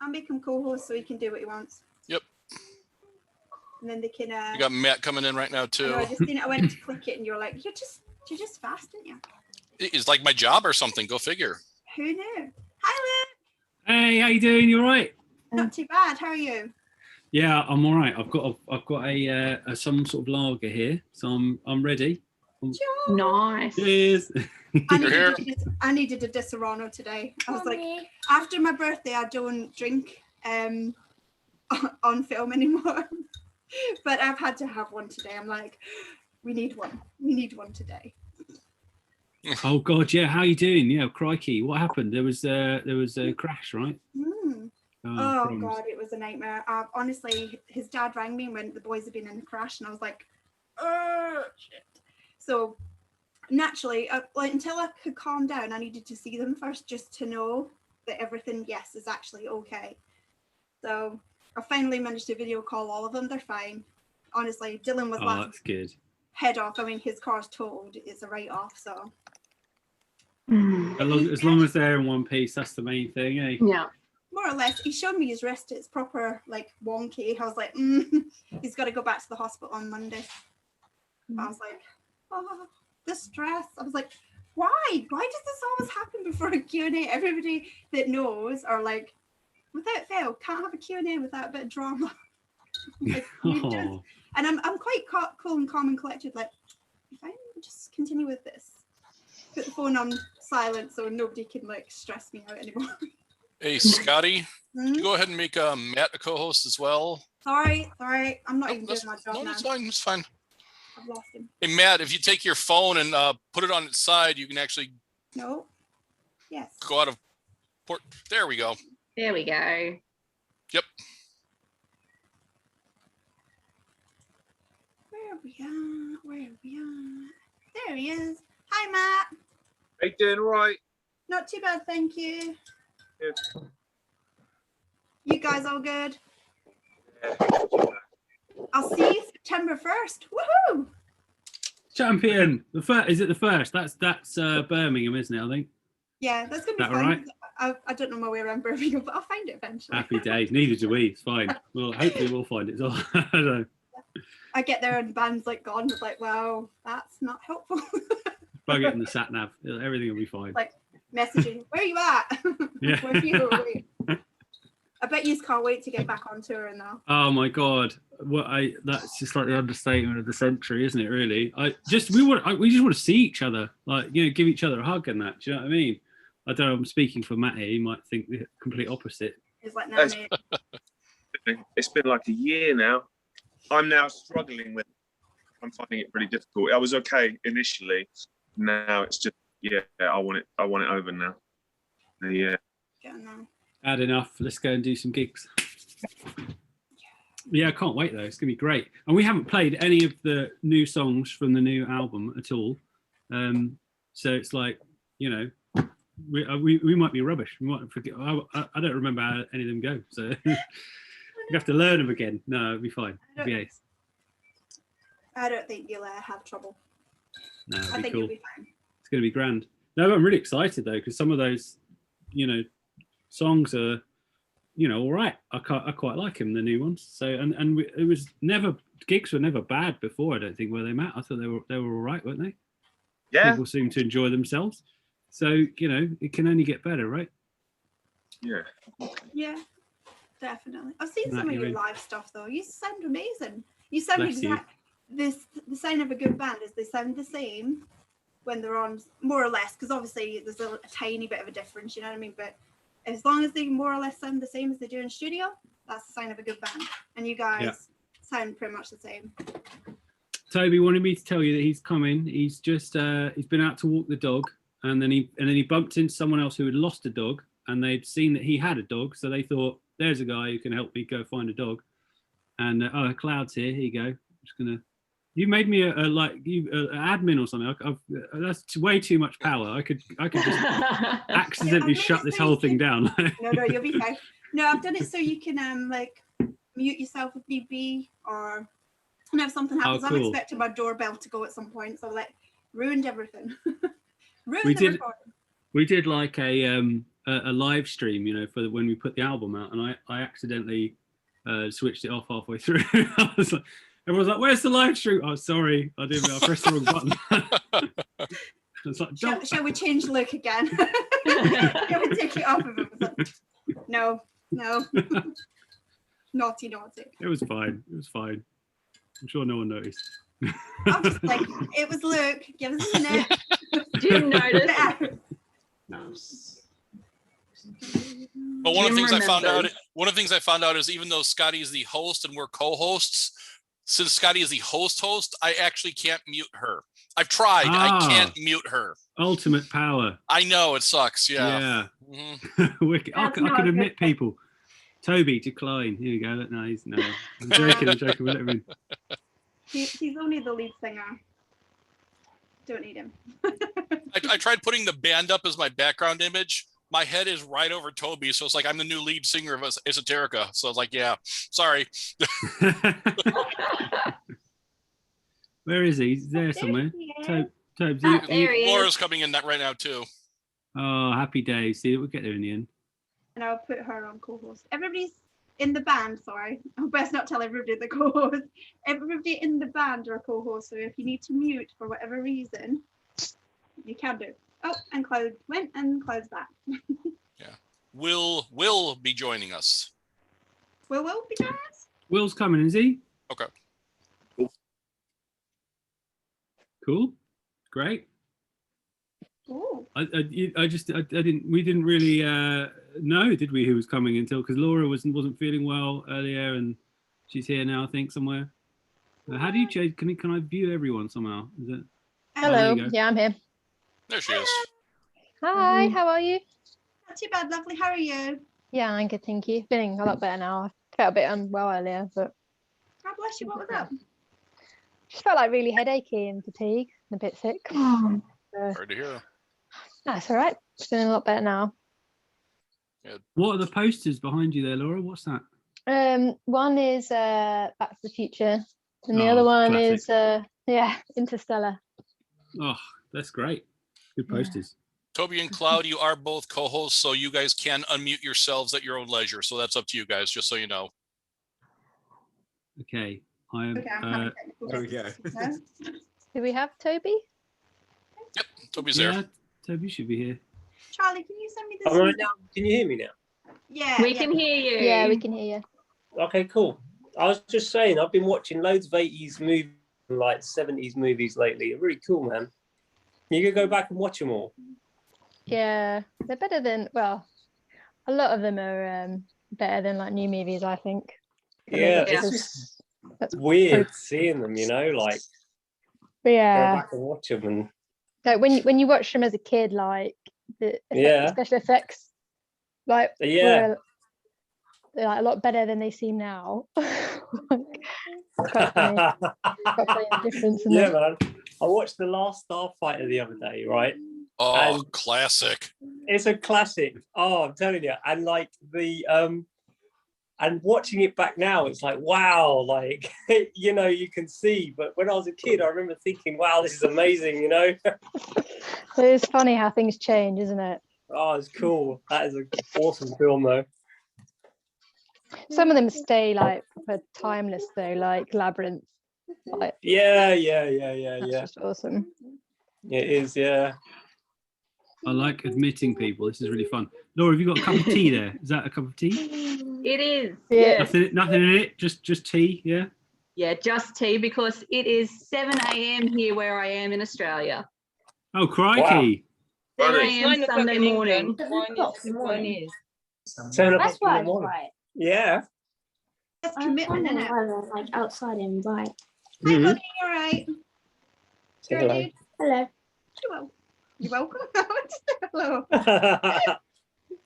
I'll make him co-host so he can do what he wants. Yep. And then they can. You got Matt coming in right now too. I went to click it, and you're like, you're just fast, aren't you? It's like my job or something. Go figure. Who knew? Hi, Luke. Hey, how you doing? You all right? Not too bad. How are you? Yeah, I'm all right. I've got a some sort of lager here, so I'm ready. Nice. Cheers. I needed a Disaronno today. I was like, after my birthday, I don't drink on film anymore. But I've had to have one today. I'm like, we need one. We need one today. Oh God, yeah. How you doing? Yeah, crikey. What happened? There was a crash, right? Oh God, it was a nightmare. Honestly, his dad rang me when the boys had been in the crash, and I was like, oh shit. So naturally, until I could calm down, I needed to see them first just to know that everything, yes, is actually okay. So I finally managed to video call all of them. They're fine. Honestly, Dylan was laughing that's good. Head off. I mean, his car's totaled. It's a write-off, so. As long as they're in one piece, that's the main thing, eh? Yeah. More or less. He showed me his wrist. It's proper, like, wonky. I was like, he's got to go back to the hospital on Monday. I was like, oh, the stress. I was like, why? Why does this always happen before a Q&A? Everybody that knows are like, without fail, can't have a Q&A without a bit of drama. Like, and I'm quite cool and calm and collected. Like, fine, just continue with this. Put the phone on silent so nobody can like stress me out anymore. Hey, Scotty, you go ahead and make Matt a co-host as well. Sorry, I'm not even doing my job now. No, it's fine. It's fine. I've lost him. Hey, Matt, if you take your phone and put it on its side, you can actually. No. Yes. Go out of port. There we go. There we go. Yep. Where are we at? There he is. Hi, Matt. How you doing? All right? Not too bad, thank you. Good. You guys all good? Yeah. I'll see you September 1st. Woohoo! Champion. Is it the first? That's Birmingham, isn't it? I think. Yeah, that's gonna be fun. Right? I don't know my way around Birmingham, but I'll find it eventually. Happy days. Neither do we. It's fine. Well, hopefully we'll find it. I don't know. I get there and the band's like gone. It's like, wow, that's not helpful. Bug it in the sat nav. Everything will be fine. Like messaging, where are you at? Yeah. Where are you? I bet you can't wait to get back on tour now. Oh my God! That's just like the understatement of the century, isn't it? Really, we just want to see each other, like give each other a hug and that. Do you know what I mean? I don't know. I'm speaking for Matt here. He might think the complete opposite. It's like now, it's been like a year now. I'm now struggling with. I'm finding it pretty difficult. I was okay initially. Now it's just I want it over now. Yeah. Had enough. Let's go and do some gigs. Yeah, I can't wait though. It's gonna be great. And we haven't played any of the new songs from the new album at all. So it's like we might be rubbish. We might forget. I don't remember how any of them go. So you have to learn them again. No, it'll be fine. It'll be ace. I don't think you'll have trouble. No, I think cool. you'll be fine. It's going to be grand. No, I'm really excited though because some of those, songs are, all right. I quite like them, the new ones. So it was never gigs were never bad before. I don't think were they, Matt? I thought they were all right, weren't they? Yeah. People seem to enjoy themselves. So it can only get better, right? Yeah. Yeah, definitely. I've seen some of your live stuff though. You sound amazing. You sound the sign of a good band is they sound the same when they're on, more or less, because obviously there's a tiny bit of a difference, you know what I mean? But as long as they more or less sound the same as they do in studio, that's the sign of a good band. And you guys sound pretty much the same. Toby wanted me to tell you that he's coming. He's just he's been out to walk the dog, and then he bumped into someone else who had lost a dog, and they'd seen that he had a dog, so they thought, there's a guy who can help me go find a dog. And Cloud's here. Here you go. I'm just gonna. You made me an admin or something. That's way too much power. I could just accidentally shut this whole thing down. No, you'll be fine. No, I've done it so you can mute yourself if need be, or if something happens. Oh, cool. I'm expecting my doorbell to go at some point, so ruined everything. We did like a a live stream, you know, for when we put the album out, and I accidentally switched it off halfway through. I was like, everyone's like, "Where's the live stream?" Oh, sorry, I pressed the wrong button. It's like, shall we change the look again? Shall we take it off of him? Like, no. Naughty. It was fine. I'm sure no one noticed. I was like, it was Luke. Give us a minute. Didn't notice. But one of the things I found remembers. out is even though Scotty is the host and we're co-hosts, since Scotty is the host, I actually can't mute her. I've tried. I can't mute her. Ultimate power. I know it sucks. Yeah. Wicked. I could admit people. Toby, decline. Here we go. No, I'm joking. We'll let him in. He's only the lead singer. Don't need him. I tried putting the band up as my background image. My head is right over Toby, so it's like I'm the new lead singer of Esoterica. So I was like, yeah, sorry. Where is he? He's there somewhere. Tobes, There he is. Laura's coming in right now too. Oh, happy days. See, we'll get there in the end. And I'll put her on co-host. Everybody's in the band, sorry. I best not tell everybody the co-host. Everybody in the band are co-host, so if you need to mute for whatever reason, you can do. Oh, and Cloud went and Cloud's back. Yeah. Will be joining us. Will be joining us? Will's coming, is he? Okay. Cool. Great. Oh. We didn't really know, did we, who was coming until, because Laura wasn't feeling well earlier, and she's here now, I think, somewhere. How do you change? Can I view everyone somehow? Is it? Hello. Oh, Yeah, I'm here. There she is. Hi, how are you? Not too bad, lovely. How are you? Yeah, I'm good, thank you. Feeling a lot better now. I felt a bit unwell earlier, but God bless you. What was up? just felt like really headachy and fatigued and a bit sick. Hard to hear. That's all right. Feeling a lot better now. What are the posters behind you there, Laura? What's that? One is Back to the Future, and the Oh, other one classic. is Interstellar. Oh, that's great. Good posters. Toby and Cloud, you are both co-hosts, so you guys can unmute yourselves at your own leisure. So that's up to you guys, just so you know. Okay. I'm having technical difficulties. Do we have Toby? Yep, Toby's there. Toby should be here. Charlie, can you send me this? All right now, can you hear me now? Yeah. We can hear you. Yeah, we can hear you. Okay, cool. I was just saying, I've been watching loads of 80s movies, like 70s movies lately. They're really cool, man. You can go back and watch them all. Yeah, they're better than, well, a lot of them are better than like new movies, I think. Yeah, Yeah. it's just weird seeing them, you know, like But go yeah, back and watch them. And like when you watch them as a kid, like the special effects, like yeah, were, they're like a lot better than they seem now. It's quite funny. Quite funny the difference in yeah, them. man. I watched The Last Starfighter the other day, right? Oh, And- classic. It's a classic. Oh, I'm telling you. And like and watching it back now, it's like, wow, like, you know, you can see. But when I was a kid, I remember thinking, wow, this is amazing, you know? So it's funny how things change, isn't it? Oh, it's cool. That is an awesome film, though. Some of them stay like proper timeless though, like Labyrinth. Like, Yeah. that's just awesome. It is, yeah. I like admitting people. This is really fun. Laura, have you got a cup of tea there? Is that a cup of tea? It is. Yeah. Nothing in it. Just tea. Yeah. Yeah, just tea because it is 7 a.m. here where I am in Australia. Oh, crikey! 7 Right. a.m. Sunday morning. Mine is. 7 o'clock That's in the why morning. right. Yeah. That's I commitment, don't know isn't it? whether, like outside and right. Hi, Mhm. buddy. You're right. Say You're hello. a dude. Hello. You're welcome. Hello.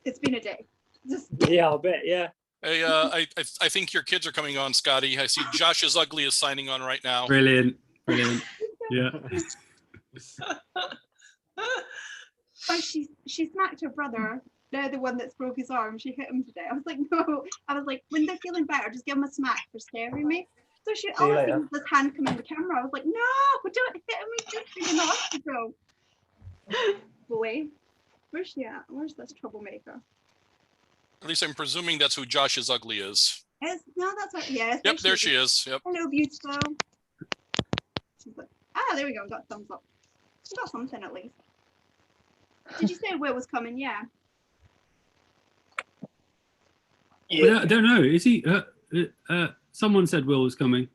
It's been a day. Just Yeah, I'll bet, yeah. Hey, I think your kids are coming on, Scotty. I see Josh is ugly is signing on right now. Brilliant. Yeah. oh, she smacked her brother. They're the one that's broke his arm. She hit him today. I was like, no. I was like, when they're feeling better, just give them a smack for scaring me. So she you always later. sees this hand come in the camera. I was like, no, don't hit me. Just in the hospital. Boy. Where's she at? Where's this troublemaker? At least I'm presuming that's who Josh's ugly is. No, that's not. Yeah. Yep, there she is. Yep. Hello, beautiful. She's like, there we go. Got thumbs up. We got something at least. Did you say Will was coming? Yeah. Well, I don't know. Is he? Someone said Will was coming.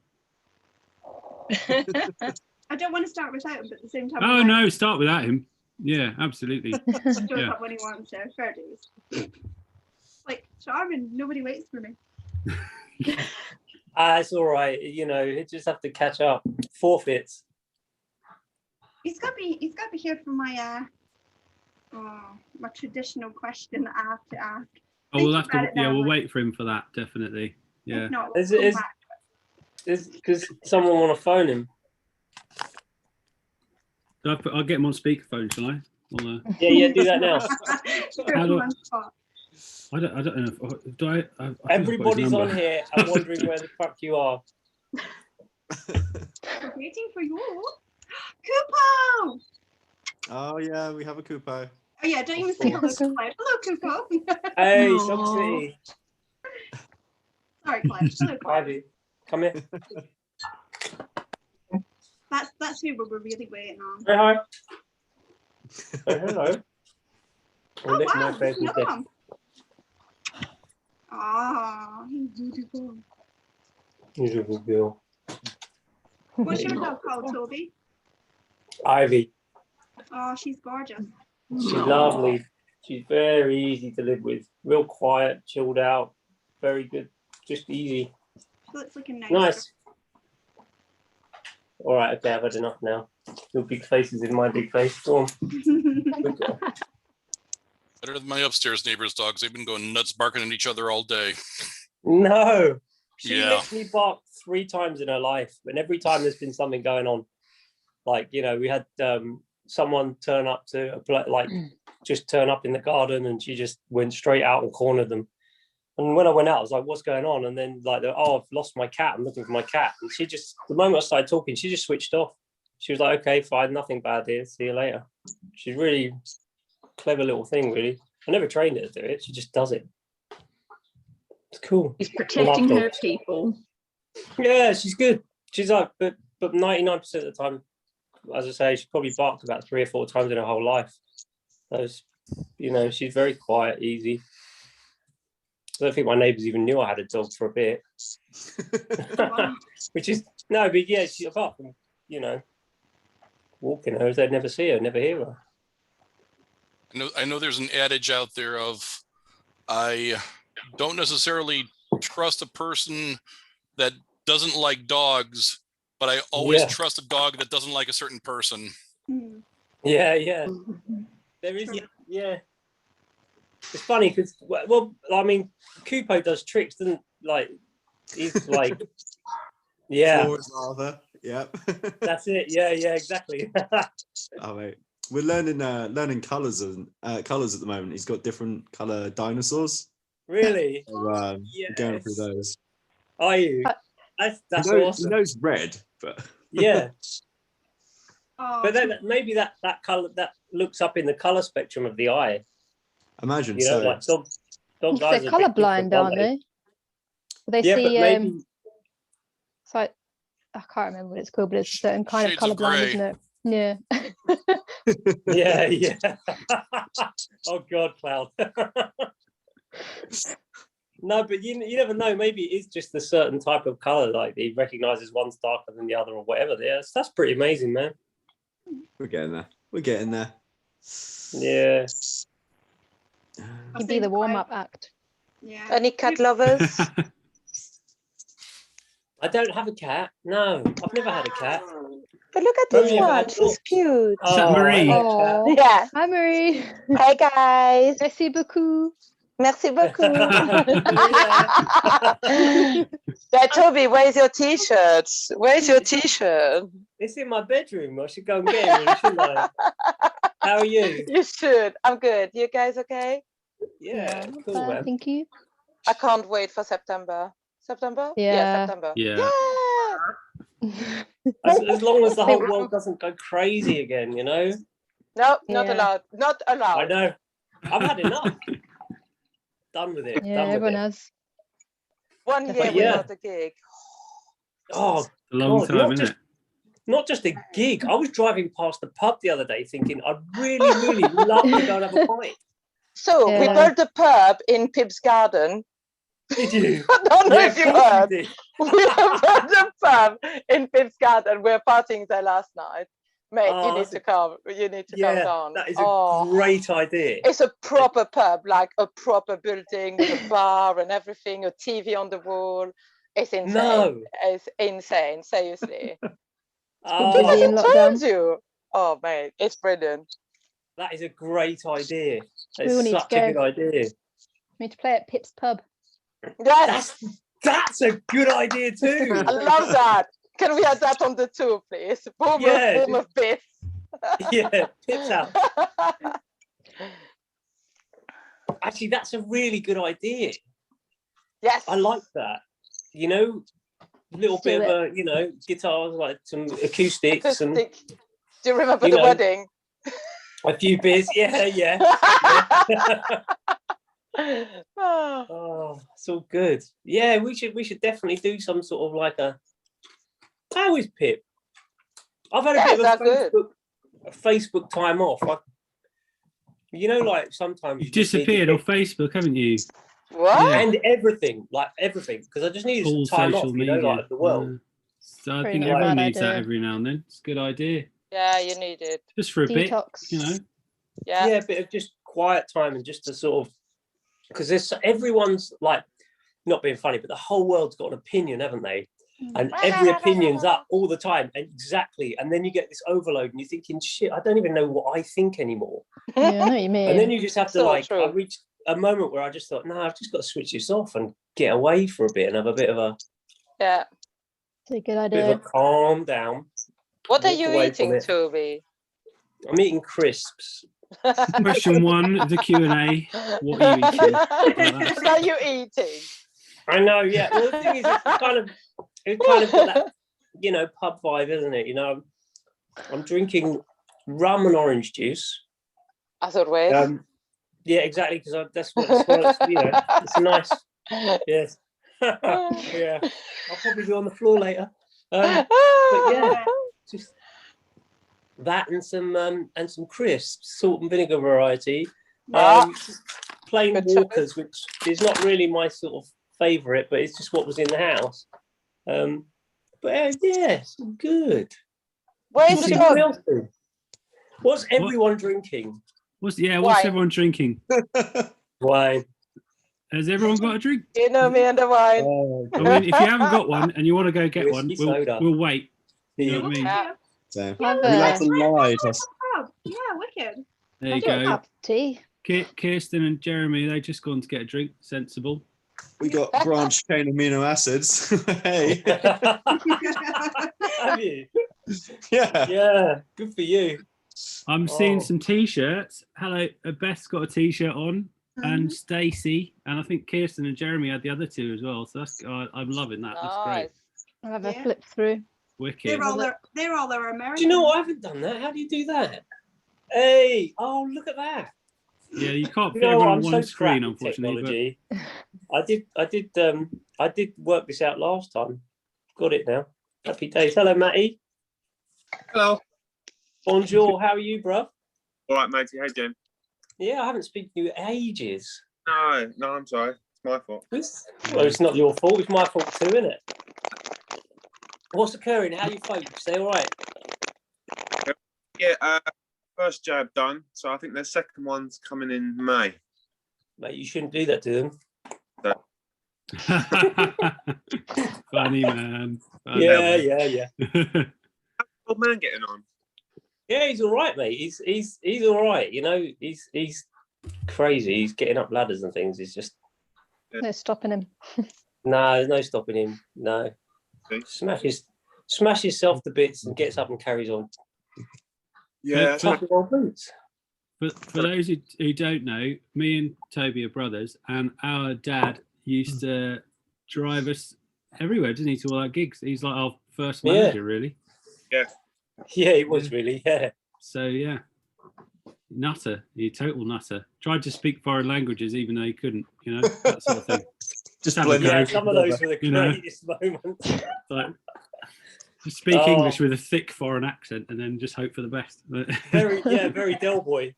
I don't want to start without him, but at the same time. Oh no, start without him. Yeah, absolutely. Shows Yeah. up when he wants to. Fair dues. Like charming. Nobody waits for me. It's all right. You know, you just have to catch up. Forfeits. He's got to be here for my my traditional question that I have to ask. Oh, we'll have Think about to. it Yeah, now, we'll like- wait for him for that. Definitely. Yeah. If not, let's come back. Because someone want to phone him. I'll get him on speakerphone, shall I? Yeah, do that now. How do I don't know. Do I think I've got his Everybody's on number. here and wondering where the fuck you are. Waiting for you. Kupo! Oh yeah, we have a Kupo. Oh yeah, don't even say hello to Clive. Hello, Kupo. Hey, Aw. Shock City. Sorry, Clive. Hello, Clive. Ivy, come here. That's who we're really waiting on. Say hi. Oh, hello. Oh lick my wow, face there's with another this. one. Ah, he's beautiful. He's a good girl. What's your dog called, Toby? Ivy. Oh, she's gorgeous. She's lovely. She's very easy to live with. Real quiet, chilled out. Very good. Just easy. She looks like a nice. Nice. All right, okay, I've had enough now. Your big faces in my big face. Go on. Good girl. Better than my upstairs neighbors' dogs. They've been going nuts barking at each other all day. No. She Yeah. literally barked 3 times in her life, and every time there's been something going on. Like, you know, we had someone turn up to just turn up in the garden, and she just went straight out and cornered them. And when I went out, I was like, "What's going on?" And then like, "Oh, I've lost my cat. I'm looking for my cat." And she just, the moment I started talking, she just switched off. She was like, "Okay, fine, nothing bad here. See you later." She's really clever little thing, really. I never trained her to do it. She just does it. It's cool. He's protecting Love her dogs. people. Yeah, she's good. She's like, but 99% of the time, as I say, she's probably barked about 3 or 4 times in her whole life. Those, you know, she's very quiet, easy. I don't think my neighbours even knew I had a dog for a bit. Which is no, but yeah, she, apart from, you know, walking her, they'd never see her, never hear her. I know there's an adage out there of I don't necessarily trust a person that doesn't like dogs, but I always Yeah. trust a dog that doesn't like a certain person. Hmm. Yeah, yeah. There is, yeah. It's funny because, well, I mean, Kupo does tricks, doesn't like? He's like, yeah, Floor is lava. Yep. that's it. Yeah, yeah, exactly. Oh mate, we're learning colours and colours at the moment. He's got different colour dinosaurs. Really? So, we're going through Yes. those. Are you? That's he awesome. knows red, but Yeah, Oh, but then maybe that color that looks up in the color spectrum of the eye. imagine You know, so. like dog eyes They're are a bit colourblind, different, aren't they? They Yeah, but see maybe it's like, I can't remember what it's called, but it's a certain kind Shades of of colourblind, grey. isn't it? Yeah. yeah, yeah. Oh God, Cloud. No, but you never know. Maybe it is just a certain type of color. Like he recognizes one's darker than the other, or whatever. Yeah, that's pretty amazing, man. We're getting there. We're getting there. Yeah. Can be the warm-up act. Yeah. Any cat lovers? I don't have a cat. No, I've never had a cat. But look at Oh, this yeah, one. that's She's cute. Is that Marie? I like Oh, Yeah. hi Marie. Hey guys. Merci beaucoup. Merci beaucoup. cats. Yeah, Toby, where's your t-shirt? Where's your t-shirt? It's in my bedroom. I should go and get it, really, shouldn't I? How are you? You should. I'm good. You guys okay? Yeah, Not cool, bad, man. thank you. I can't wait for September. September? Yeah. September. Yeah. As long as the whole Think- world doesn't go crazy again, you know? No, not Yeah. allowed. Not allowed. I know. I've had enough. Done with it. Yeah, done with everyone it. has. 1 year Definitely. Yeah. without a gig. Oh, A long God, time, isn't it? not just a gig. I was driving past the pub the other day thinking I'd really, really love to go and have a pint. So we Yeah. built a pub in Pip's garden. Did you? I don't know Yeah, if you of course heard. did. We built a pub in Pip's garden. We're partying there last night. Mate, Oh, you need that's to come. You need to come Yeah, down. that is a Oh, great idea. it's a proper pub, like a proper building with a bar and everything, a TV on the wall. It's insane. No. It's insane, seriously. Oh, busy Because in I lockdown. told you. Oh, mate, it's brilliant. that is a great idea. We all It's need to such a go. good idea. We need to play at Pip's pub. Yes, That's a good idea too. I love that. Can we have that on the tour, please? Boom, Yeah, boom of Biff. Yeah, Pip's house. Actually, that's a really good idea. Yes. I like that. You know, a little bit of a, guitars, like some acoustics and Acoustic. Do you remember You the know. wedding? a few beers. Yeah. Oh, Oh, it's all good. Yeah, we should definitely do some sort of like a. How is Pip? I've had a bit of that's good. a Facebook time off. Like sometimes You've you just need to disappeared get- off Facebook, haven't you? What? Yeah. and everything, because I just needed All some time off, social media. like of the world. So I Pretty think not a everyone bad needs that idea. every now and then. It's a good idea. Yeah, you need it. Just for a Detox. bit, you know. Yeah. Yeah, a bit of just quiet time and just to sort of, because everyone's like, not being funny, but the whole world's got an opinion, haven't they? And every opinion's up all the time. Exactly. And then you get this overload and you're thinking, shit, I don't even know what I think anymore. Yeah, I know what you mean. And then you just have to So I true. reached a moment where I just thought, no, I've just got to switch this off and get away for a bit and have a bit of a Yeah. It's a good bit of idea. a calm down. What are Walk you away from eating, it. Toby? I'm eating crisps. Question 1 of the Q&A. What are you eating? What are you eating? I know, yeah. Well, the thing is, it's kind of got that, pub vibe, isn't it? I'm drinking rum and orange juice. As always. Yeah, exactly, because that's what it's, it's a nice, yes. Yeah, I'll probably be on the floor later. But yeah, just that and some crisps, salt and vinegar variety. Plain Good Walkers, which is not really my sort of favourite, but it's just what was in the house. But yeah, it's good. Where's What's the everyone dog? else doing? What's everyone drinking? What's Wine. everyone drinking? Wine. Has everyone got a drink? You know me and the wine. I mean, if you haven't got one and you want to go get one, Whiskey soda. we'll wait. You know what I mean? Yeah. So, Have we like a to lie. Yeah, wicked. There I'll you do a go. cup of tea. Kirsten and Jeremy, they just gone to get a drink. Sensible. We got branched chain amino acids. Hey, Have you? yeah. Yeah, good for you. I'm seeing Oh. some t-shirts. Hello, Beth's got a t-shirt on, and Stacey, and I think Kirsten and Jeremy had the other two as well. So that's I'm loving that. That's great. Nice. I'll have a Yeah. flip through. Wicked. They're all their American. Do you know what? I haven't done that. How do you do that? Hey, oh, look at that. Yeah, you can't You fit know, everyone I'm on so one screen, crap with unfortunately. technology. I did work this out last time. Got it now. Happy days. Hello, Matty. Hello. Bonjour. How are you, bruv? All right, matey. How you doing? Yeah, I haven't spoken to you in ages. No, I'm sorry. It's my fault. Well, it's not your fault. It's my fault too, isn't it? What's occurring? How you folks? They all right? Yeah, first jab done. So I think the second one's coming in May. Mate, you shouldn't do that to them. Funny man. Funny Yeah. Old man getting on. Yeah, he's all right, mate. He's all right. He's crazy. He's getting up ladders and things. He's just No stopping him. no, there's no stopping him. No, smashes himself to bits and gets up and carries on. Yeah, For- Like old boots. For those who don't know, me and Toby are brothers, and our dad used to drive us everywhere, didn't he, to all our gigs? He's like our first manager, really. Yeah, he was really. Yeah. So yeah, nutter. You total nutter. Tried to speak foreign languages even though he couldn't. You know, that sort of thing. Just have a go. Yeah, some of those were the you know? greatest moments. Like, just speak English with a thick foreign accent and then just hope for the best. Very Del Boy.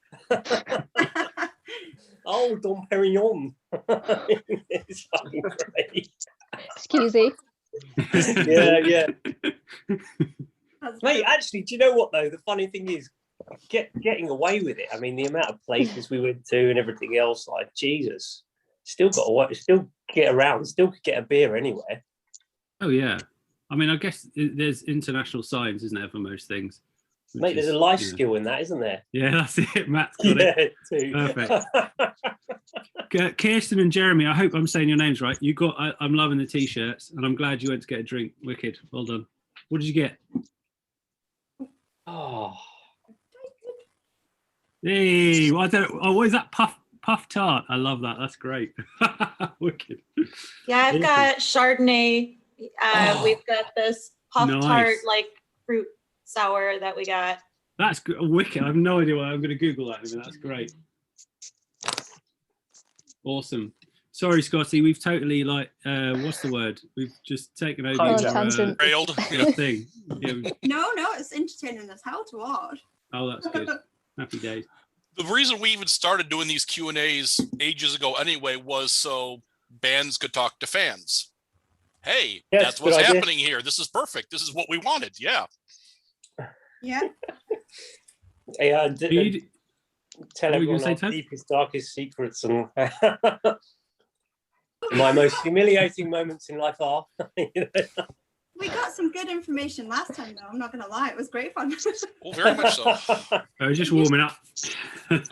Oh, Dom Perignon. It's fucking great. Excuse me. Yeah. Mate, actually, do you know what though? The funny thing is, getting away with it. I mean, the amount of places we went to and everything else, like Jesus, still get around, still could get a beer anywhere. Oh yeah. I mean, I guess there's international signs, isn't there, for most things? Mate, there's a life skill in that, isn't there? Yeah, that's it. Matt's got it. Too. Perfect. Kirsten and Jeremy, I hope I'm saying your names right. You got. I'm loving the t-shirts, and I'm glad you went to get a drink. Wicked. Well done. What did you get? Oh. Hey, what is that? Puff tart. I love that. That's great. Wicked. Yeah, I've got Chardonnay. We've got this puff tart like fruit sour that we got. That's wicked. I have no idea why. I'm going to Google that. That's great. Awesome. Sorry, Scotty. We've totally what's the word? We've just taken over your railed thing. Yeah. No, it's entertaining as hell to watch. Oh, that's good. Happy days. The reason we even started doing these Q&As ages ago anyway was so bands could talk to fans. Hey, yes, that's what's happening here. This is perfect. This is what we wanted. Yeah. Yeah. Hey, tell everyone our deepest, darkest secrets and my most humiliating moments in life are. We got some good information last time, though. I'm not going to lie. It was great fun. Oh, very much so. I was just warming up. And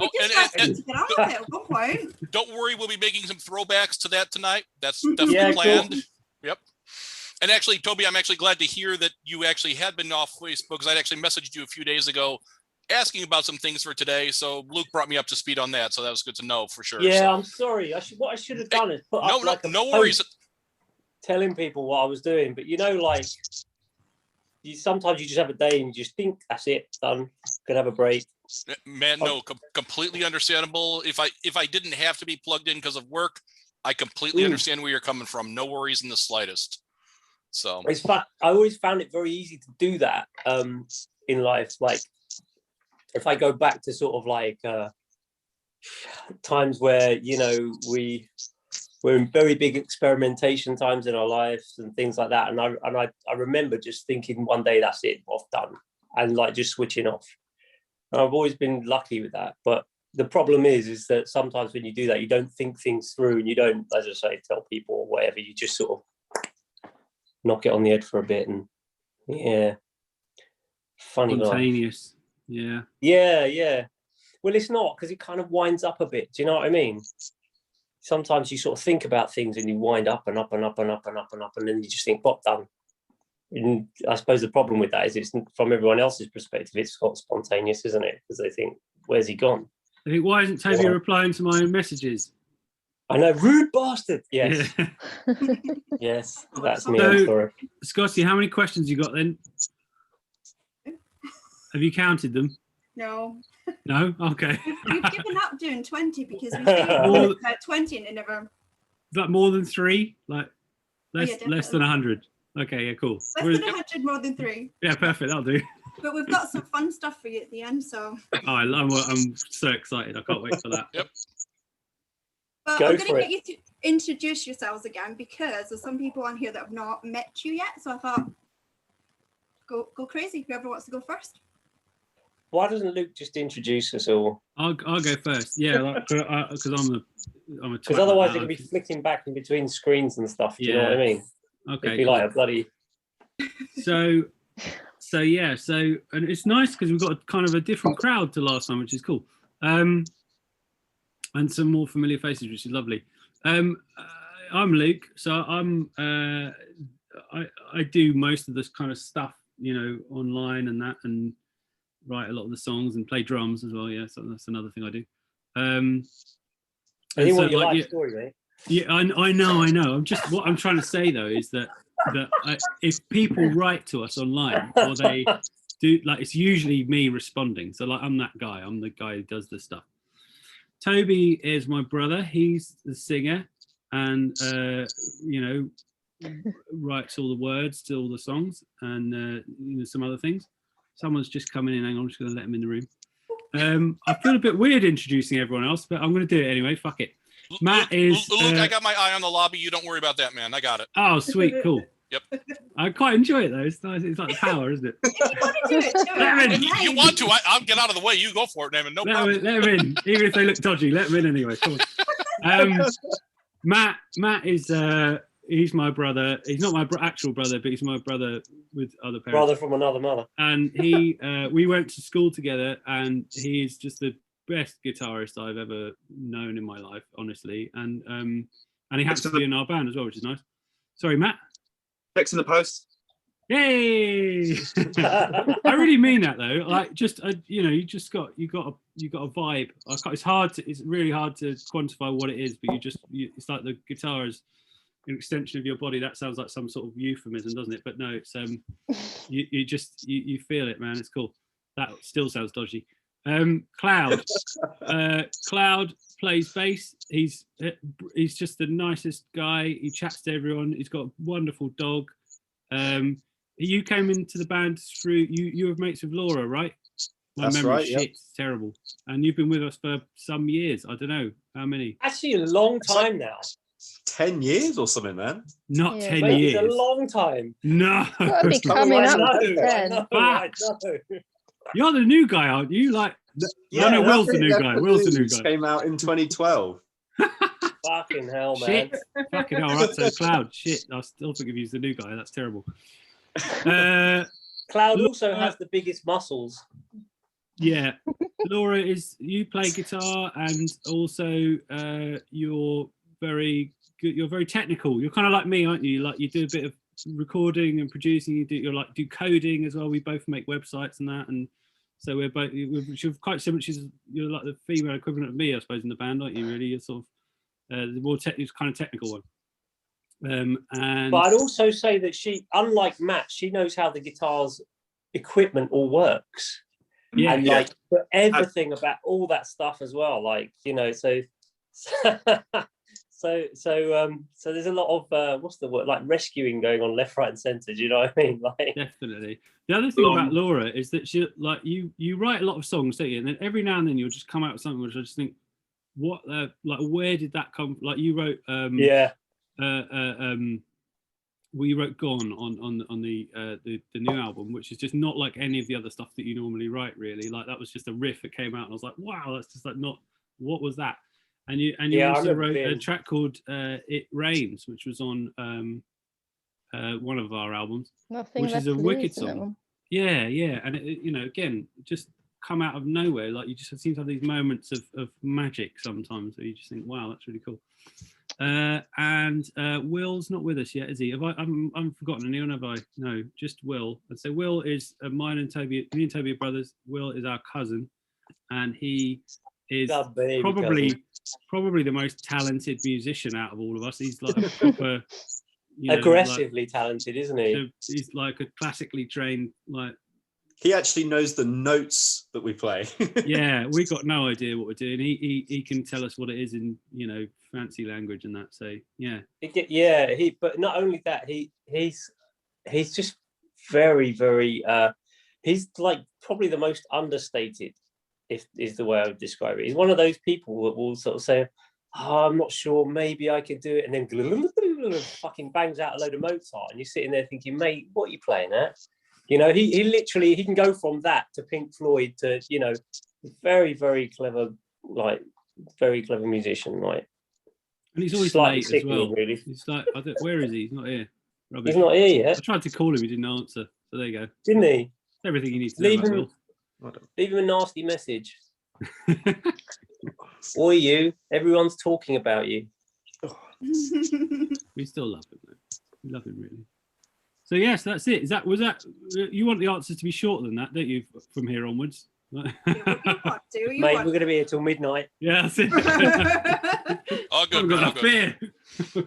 don't worry, we'll be making some throwbacks to that tonight. That's definitely planned. Cool. Yep. And actually, Toby, I'm actually glad to hear that you actually had been off Facebook because I'd actually messaged you a few days ago asking about some things for today. So Luke brought me up to speed on that. So that was good to know for sure. Yeah, so. I'm sorry. What I should have done is put up no worries. Telling people what I was doing. But sometimes you just have a day and you just think, that's it, done. Could have a break. Man, no, completely understandable. If I didn't have to be plugged in because of work, I completely understand where you're coming from. No worries in the slightest. So it's fun. I always found it very easy to do that in life. Like if I go back to sort of times where we're in very big experimentation times in our lives and things like that, and I remember just thinking one day, that's it, off, done, and just switching off. And I've always been lucky with that, but the problem is that sometimes when you do that, you don't think things through, and you don't, as I say, tell people or whatever. You just sort of knock it on the head for a bit, and funny. Spontaneous. Yeah. Well, it's not, because it kind of winds up a bit. Do you know what I mean? Sometimes you sort of think about things and you wind up and up and up and up and up and up, and then you just think, pop, done. And I suppose the problem with that is it's from everyone else's perspective, it's got spontaneous, isn't it? Because they think, where's he gone? I think, why isn't Toby replying to my messages? I know, rude bastard. Yes. Yeah. Yes, that's me. I'm sorry. Scotty, how many questions you got then? Have you counted them? No. No? Okay. We've given up doing 20 because we think 20 and it never. Is that more than 3? Less than 100? Okay, yeah, cool. Less than 100, more than 3. Yeah, perfect. That'll do. But we've got some fun stuff for you at the end, so. Oh, I'm so excited. I can't wait for that. Yep. But I'm going to get you to introduce yourselves again because there's some people on here that have not met you yet. So I thought, go crazy. Whoever wants to go first. Why doesn't Luke just introduce us all? I'll go first. Yeah, because I'm a. Because otherwise, it'll be flicking back in between screens and stuff. Do you know what I mean? Okay. It'd be like a bloody. So and it's nice because we've got a kind of a different crowd to last time, which is cool. And some more familiar faces, which is lovely. I'm Luke, so I do most of this kind of stuff, online and that, and write a lot of the songs and play drums as well. Yeah, so that's another thing I do. I think what you like story, mate. Yeah, I know. What I'm trying to say though is that if people write to us online or do like it's usually me responding. So like I'm that guy. I'm the guy who does the stuff. Toby is my brother. He's the singer, and writes all the words to all the songs, and some other things. Someone's just coming in. Hang on, I'm just going to let him in the room. I feel a bit weird introducing everyone else, but I'm going to do it anyway. Fuck it. Matt is. Look, I got my eye on the lobby. You don't worry about that, man. I got it. Oh, sweet, cool. Yep. I quite enjoy it though. It's nice. It's like the power, isn't it? You want to? I'll get out of the way. You go for it, Naaman. No problem. Let him in, even if they look dodgy. Let them in anyway. Come on. Matt is. He's my brother. He's not my actual brother, but he's my brother with other parents. Brother from another mother. And we went to school together, and he's just the best guitarist I've ever known in my life, honestly. And he happens to be in our band as well, which is nice. Sorry, Matt. Fix in the post. Yay! I really mean that though. Like, just you got a vibe. It's really hard to quantify what it is, but it's like the guitar is an extension of your body. That sounds like some sort of euphemism, doesn't it? But no, it's you feel it, man. It's cool. That still sounds dodgy. Cloud plays bass. He's just the nicest guy. He chats to everyone. He's got a wonderful dog. You came into the band through you were mates with Laura, right? My memory shit's terrible. And you've been with us for some years. I don't know how many. Actually, a long time now. 10 years or something, man. Not 10 Mate, years. It's a long time. No. Gotta be coming up to 10. I know. You're the new guy, aren't you? Like, no, Will's the new guy. Will's the new guy. Came out in 2012. Fucking hell, man. Shit. Fucking hell. Right, so Cloud, shit. I still think of you as the new guy. That's terrible. Cloud also has the biggest muscles. Yeah. Laura, you play guitar, and also you're very good. You're very technical. You're kind of like me, aren't you? Like, you do a bit of recording and producing. You do coding as well. We both make websites and that, and so we're quite similar. You're like the female equivalent of me, I suppose, in the band, aren't you? Really, you're sort of the more kind of technical one. And but I'd also say that she, unlike Matt, she knows how the guitar's equipment all works. Yeah, and like everything about all that stuff as well. Like, so there's a lot of what's the word, like rescuing going on left, right, and centre. Do you know what I mean? Like, definitely. The other thing about Laura is that she, like, you write a lot of songs, don't you? And then every now and then you'll just come out with something which I just think, what, like, where did that come? Like, you wrote, we wrote "Gone" on the new album, which is just not like any of the other stuff that you normally write. Really, like, that was just a riff that came out, and I was like, wow, that's just like not, what was that? And you also wrote a track called "It Rains," which was on one of our albums, which is a wicked song. Yeah, and it, again, just come out of nowhere. Like, you just seem to have these moments of magic sometimes, where you just think, wow, that's really cool. And Will's not with us yet, is he? I'm forgotten anyone, have I? No, just Will. And so Will is me and Toby are brothers. Will is our cousin, and he is probably the most talented musician out of all of us. He's like a proper aggressively talented, isn't he? He's like a classically trained, like, he actually knows the notes that we play. Yeah, we got no idea what we're doing. He can tell us what it is in fancy language and that. So yeah. But not only that, he's just very, very. He's like probably the most understated, is the way I would describe it. He's one of those people that will sort of say, "Oh, I'm not sure, maybe I could do it," and then fucking bangs out a load of Mozart, and you're sitting there thinking, "Mate, what are you playing at?" He literally, he can go from that to Pink Floyd to, very, very clever, like, very clever musician, like. And he's always late as well. Really. He's like, where is he? He's not here. Rubbish. He's not here yet. I tried to call him, he didn't answer. So there you go. Didn't he? Everything he needs to know. Leave him a nasty message. Or you. Everyone's talking about you. We still love him, though. We love him, really. So yes, that's it. Was that you want the answers to be shorter than that, don't you? From here onwards, mate, we're going to be here till midnight. Yeah, that's it. Oh, good. Got a beer.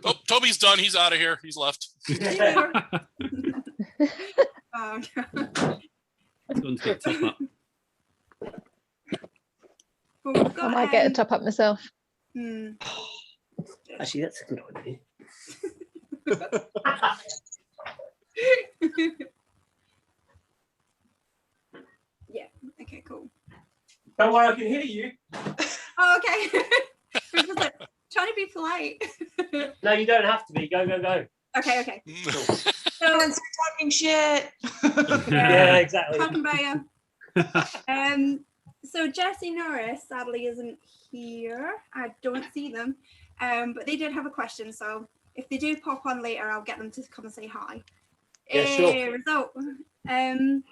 Oh, Toby's done. He's out of here. He's left. Gone to get a top up. But we've I got, might get a top up myself. Actually, that's a good idea. Yeah. Okay. Cool. Don't worry, I can hear you. Oh, okay. We're just like trying to be polite. No, you don't have to be. Go, go, go. Okay. Okay. Cool. So Talking shit. Yeah, exactly. talking about you. So Jesse Norris sadly isn't here. I don't see them. But they did have a question. So if they do pop on later, I'll get them to come and say hi. Yeah, sure. Result. And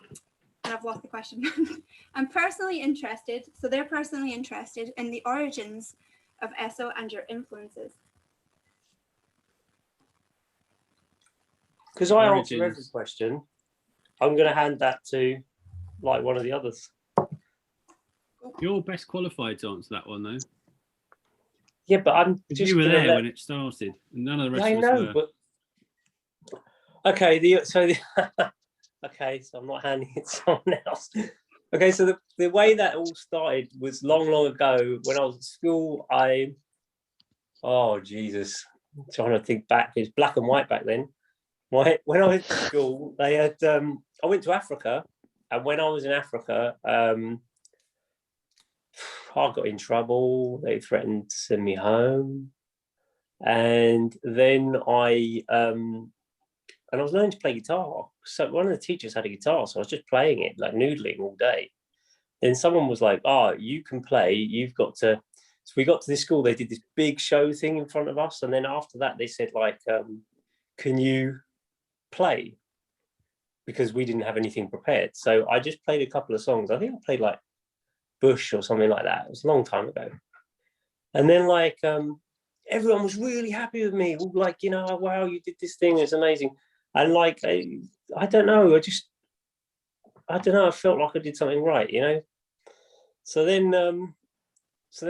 I've lost the question. I'm personally interested. So they're personally interested in the origins of ESO and your influences. Because I answer every question, I'm going to hand that to like one of the others. You're best qualified to answer that one, though. Yeah, but I'm just you were gonna there let- when it started, and none of the rest I of us know, were. but okay. Okay, so I'm not handing it to someone else. Okay, so the way that all started was long, long ago when I was at school. Oh Jesus, I'm trying to think back. It's black and white back then. When I went to school, they had. I went to Africa, and when I was in Africa, I got in trouble. They threatened to send me home, and then I was learning to play guitar. So one of the teachers had a guitar, so I was just playing it, like noodling all day. Then someone was like, "Oh, you can play. You've got to." So we got to this school. They did this big show thing in front of us, and then after that, they said, like, "Can you play?" Because we didn't have anything prepared. So I just played a couple of songs. I think I played like Bush or something like that. It was a long time ago. And then like everyone was really happy with me. Like, you know, wow, you did this thing. It's amazing. And like, I don't know. I don't know. I felt like I did something right, you know? So then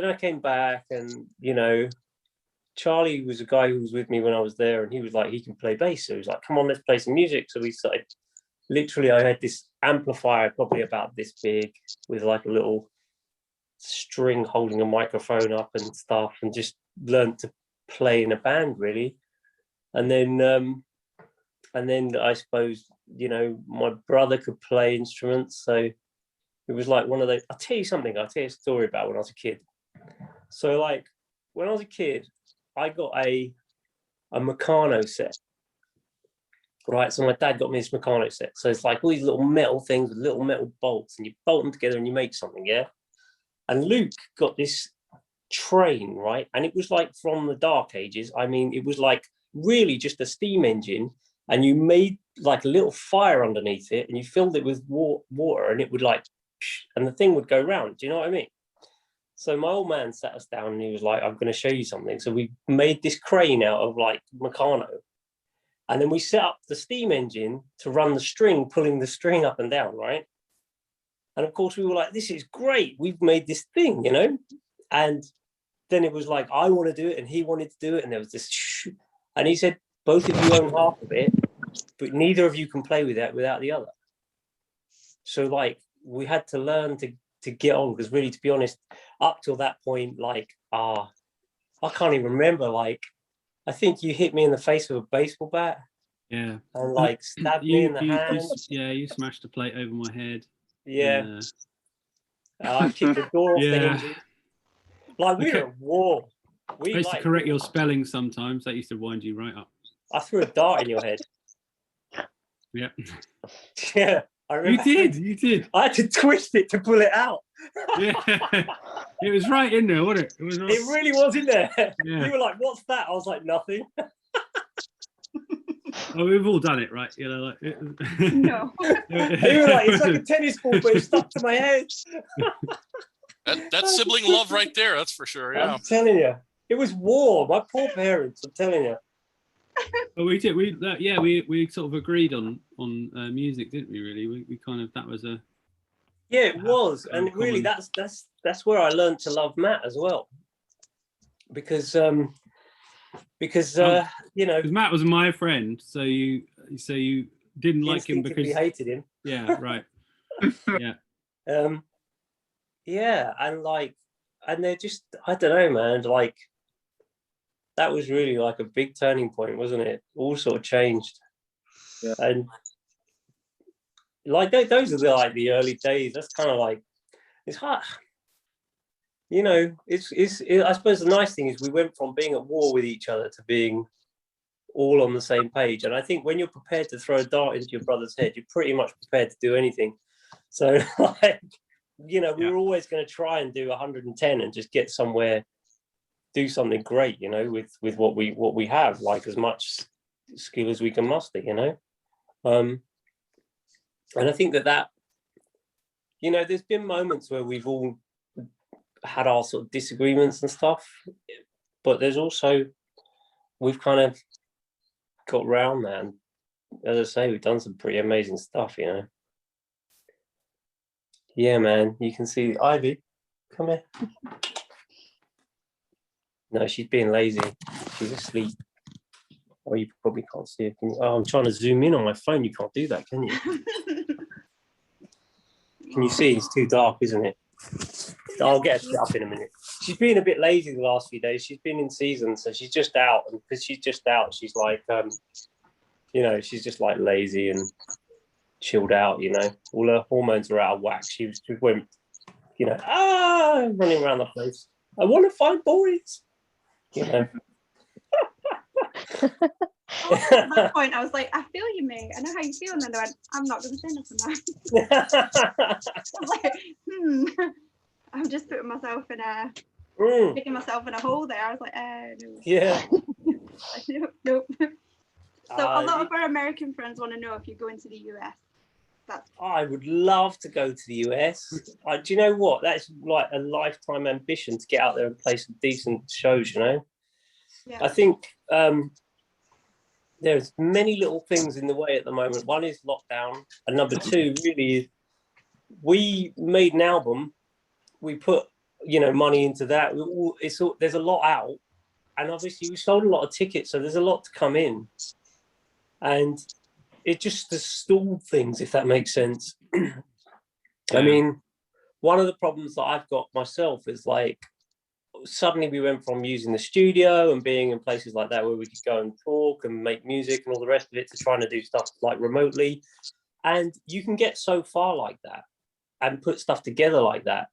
I came back and, you know, Charlie was a guy who was with me when I was there, and he was like, he can play bass. So he was like, come on, let's play some music. So we started, literally, I had this amplifier probably about this big with like a little string holding a microphone up and stuff, and just learned to play in a band really. And then I suppose, you know, my brother could play instruments, so it was like one of those. I'll tell you a story about when I was a kid. So like when I was a kid, I got a Meccano set. Right, so my dad got me this Meccano set. So it's like all these little metal things with little metal bolts, and you bolt them together and you make something, yeah? And Luke got this train, right? And it was like from the Dark Ages. I mean, it was like really just a steam engine, and you made like a little fire underneath it, and you filled it with water, and it would like, and the thing would go round. Do you know what I mean? So my old man sat us down and he was like, I'm going to show you something. So we made this crane out of like Meccano. And then we set up the steam engine to run the string, pulling the string up and down, right? And of course we were like, this is great. We've made this thing, you know? And then it was like, I want to do it and he wanted to do it. And there was this, and he said, both of you own half of it, but neither of you can play with that without the other. So like, we had to learn to get on, because really, to be honest, up till that point, like, I can't even remember, like, I think you hit me in the face with a baseball bat. Yeah. And like stabbed me in the hand. You smashed a plate over my head. Yeah. I kicked the door off the hinges. Like we were at war. I used to correct your spelling sometimes. That used to wind you right up. I threw a dart in your head. Yeah. Yeah. I remember. You did. I had to twist it to pull it out. Yeah. It was right in there, wasn't it? It was right. It really was in there. Yeah. You were like, what's that? I was like, nothing. Oh, we've all done it, right? You know, like no. You were like, it's like a tennis ball, but it's stuck to my head. That's sibling love right there. That's for sure. Yeah. I'm telling you, it was war. My poor parents. I'm telling you. Oh, we did. We sort of agreed on music, didn't we? Really, we kind of, that was a. Yeah, it was, and really, that's where I learned to love Matt as well, because you know, Matt was my friend, so you didn't like him because you hated him. Yeah, right. Yeah. Yeah, and they're just, I don't know, man, like that was really like a big turning point, wasn't it? All sort of changed. Yeah. And like those are the early days. That's kind of like, it's hard. You know, I suppose the nice thing is we went from being at war with each other to being all on the same page. And I think when you're prepared to throw a dart into your brother's head, you're pretty much prepared to do anything. So like, you know, we were always going to try and do 110 and just get somewhere, do something great, you know, with what we have, like as much skill as we can muster, you know. And I think that you know, there's been moments where we've all had our sort of disagreements and stuff, but there's also, we've kind of got round, man. As I say, we've done some pretty amazing stuff, you know. Yeah, man, you can see Ivy. Come here. No, she's being lazy. She's asleep. Oh, you probably can't see it. Oh, I'm trying to zoom in on my phone. You can't do that, can you? Can you see? It's too dark, isn't it? I'll get her up in a minute. She's been a bit lazy the last few days. She's been in season, so she's just out. And because she's just out, she's like, you know, she's just like lazy and chilled out, you know. All her hormones are out of whack. She went, you know, running around the place. I want to find boys, you know. At that point, I was like, I feel you, mate. I know how you feel. And then I went, I'm not going to say nothing now. I was like, I'm just putting myself in picking myself in a hole there. I was like, no. Yeah. Nope. So a lot of our American friends want to know if you're going to the US. I would love to go to the US. Do you know what? That's like a lifetime ambition to get out there and play some decent shows, you know? Yeah. I think there's many little things in the way at the moment. One is lockdown. And number two, really, is we made an album. We put, you know, money into that. There's a lot out. And obviously we sold a lot of tickets, so there's a lot to come in. And it just has stalled things, if that makes sense. I mean, one of the problems that I've got myself is like, suddenly we went from using the studio and being in places like that where we could go and talk and make music and all the rest of it to trying to do stuff like remotely. And you can get so far like that and put stuff together like that.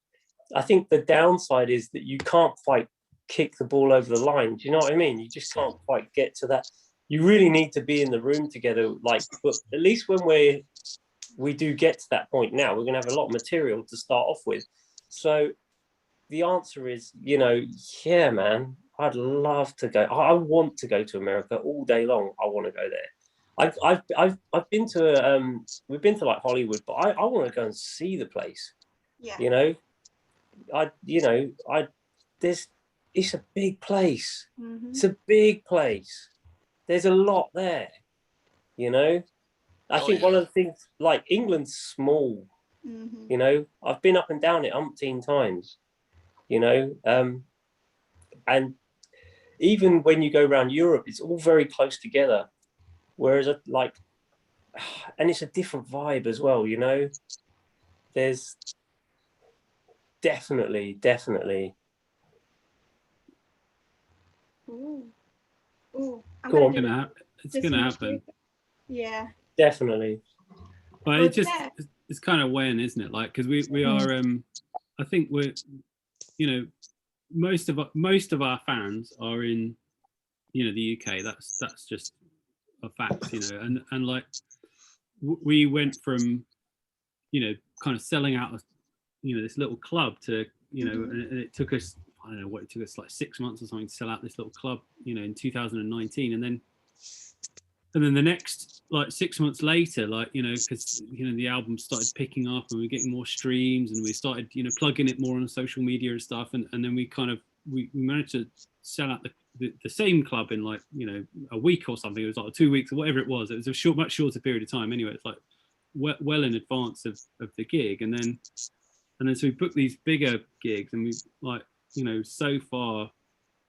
I think the downside is that you can't quite kick the ball over the line. Do you know what I mean? You just can't quite get to that. You really need to be in the room together. Like, but at least when we do get to that point now, we're going to have a lot of material to start off with. So the answer is, you know, yeah, man, I'd love to go. I want to go to America all day long. I want to go there. I've been to we've been to like Hollywood, but I want to go and see the place. Yeah. You know, it's a big place. Mm-hmm. It's a big place. There's a lot there, you know. I think one of the things, like England's small, you know. I've been up and down it umpteen times, you know. And even when you go around Europe, it's all very close together. Whereas, and it's a different vibe as well, you know. There's definitely. Ooh, it's gonna happen. Yeah, definely. But it's kind of weighing, isn't it? Like, because we are I think we're, you know, most of our fans are in, you know, the UK. That's just a fact, you know. And like we went from, you know, kind of selling out, you know, this little club to, you know, and it took us, I don't know what, it took us like 6 months or something to sell out this little club, you know, in 2019. And then the next, like 6 months later, like, you know, because, you know, the album started picking up and we were getting more streams and we started, you know, plugging it more on social media and stuff. And then we kind of, we managed to sell out the same club in like, you know, a week or something. It was like 2 weeks or whatever it was. It was a much shorter period of time anyway. It's like well in advance of the gig. And then so we booked these bigger gigs and we, like, you know, so far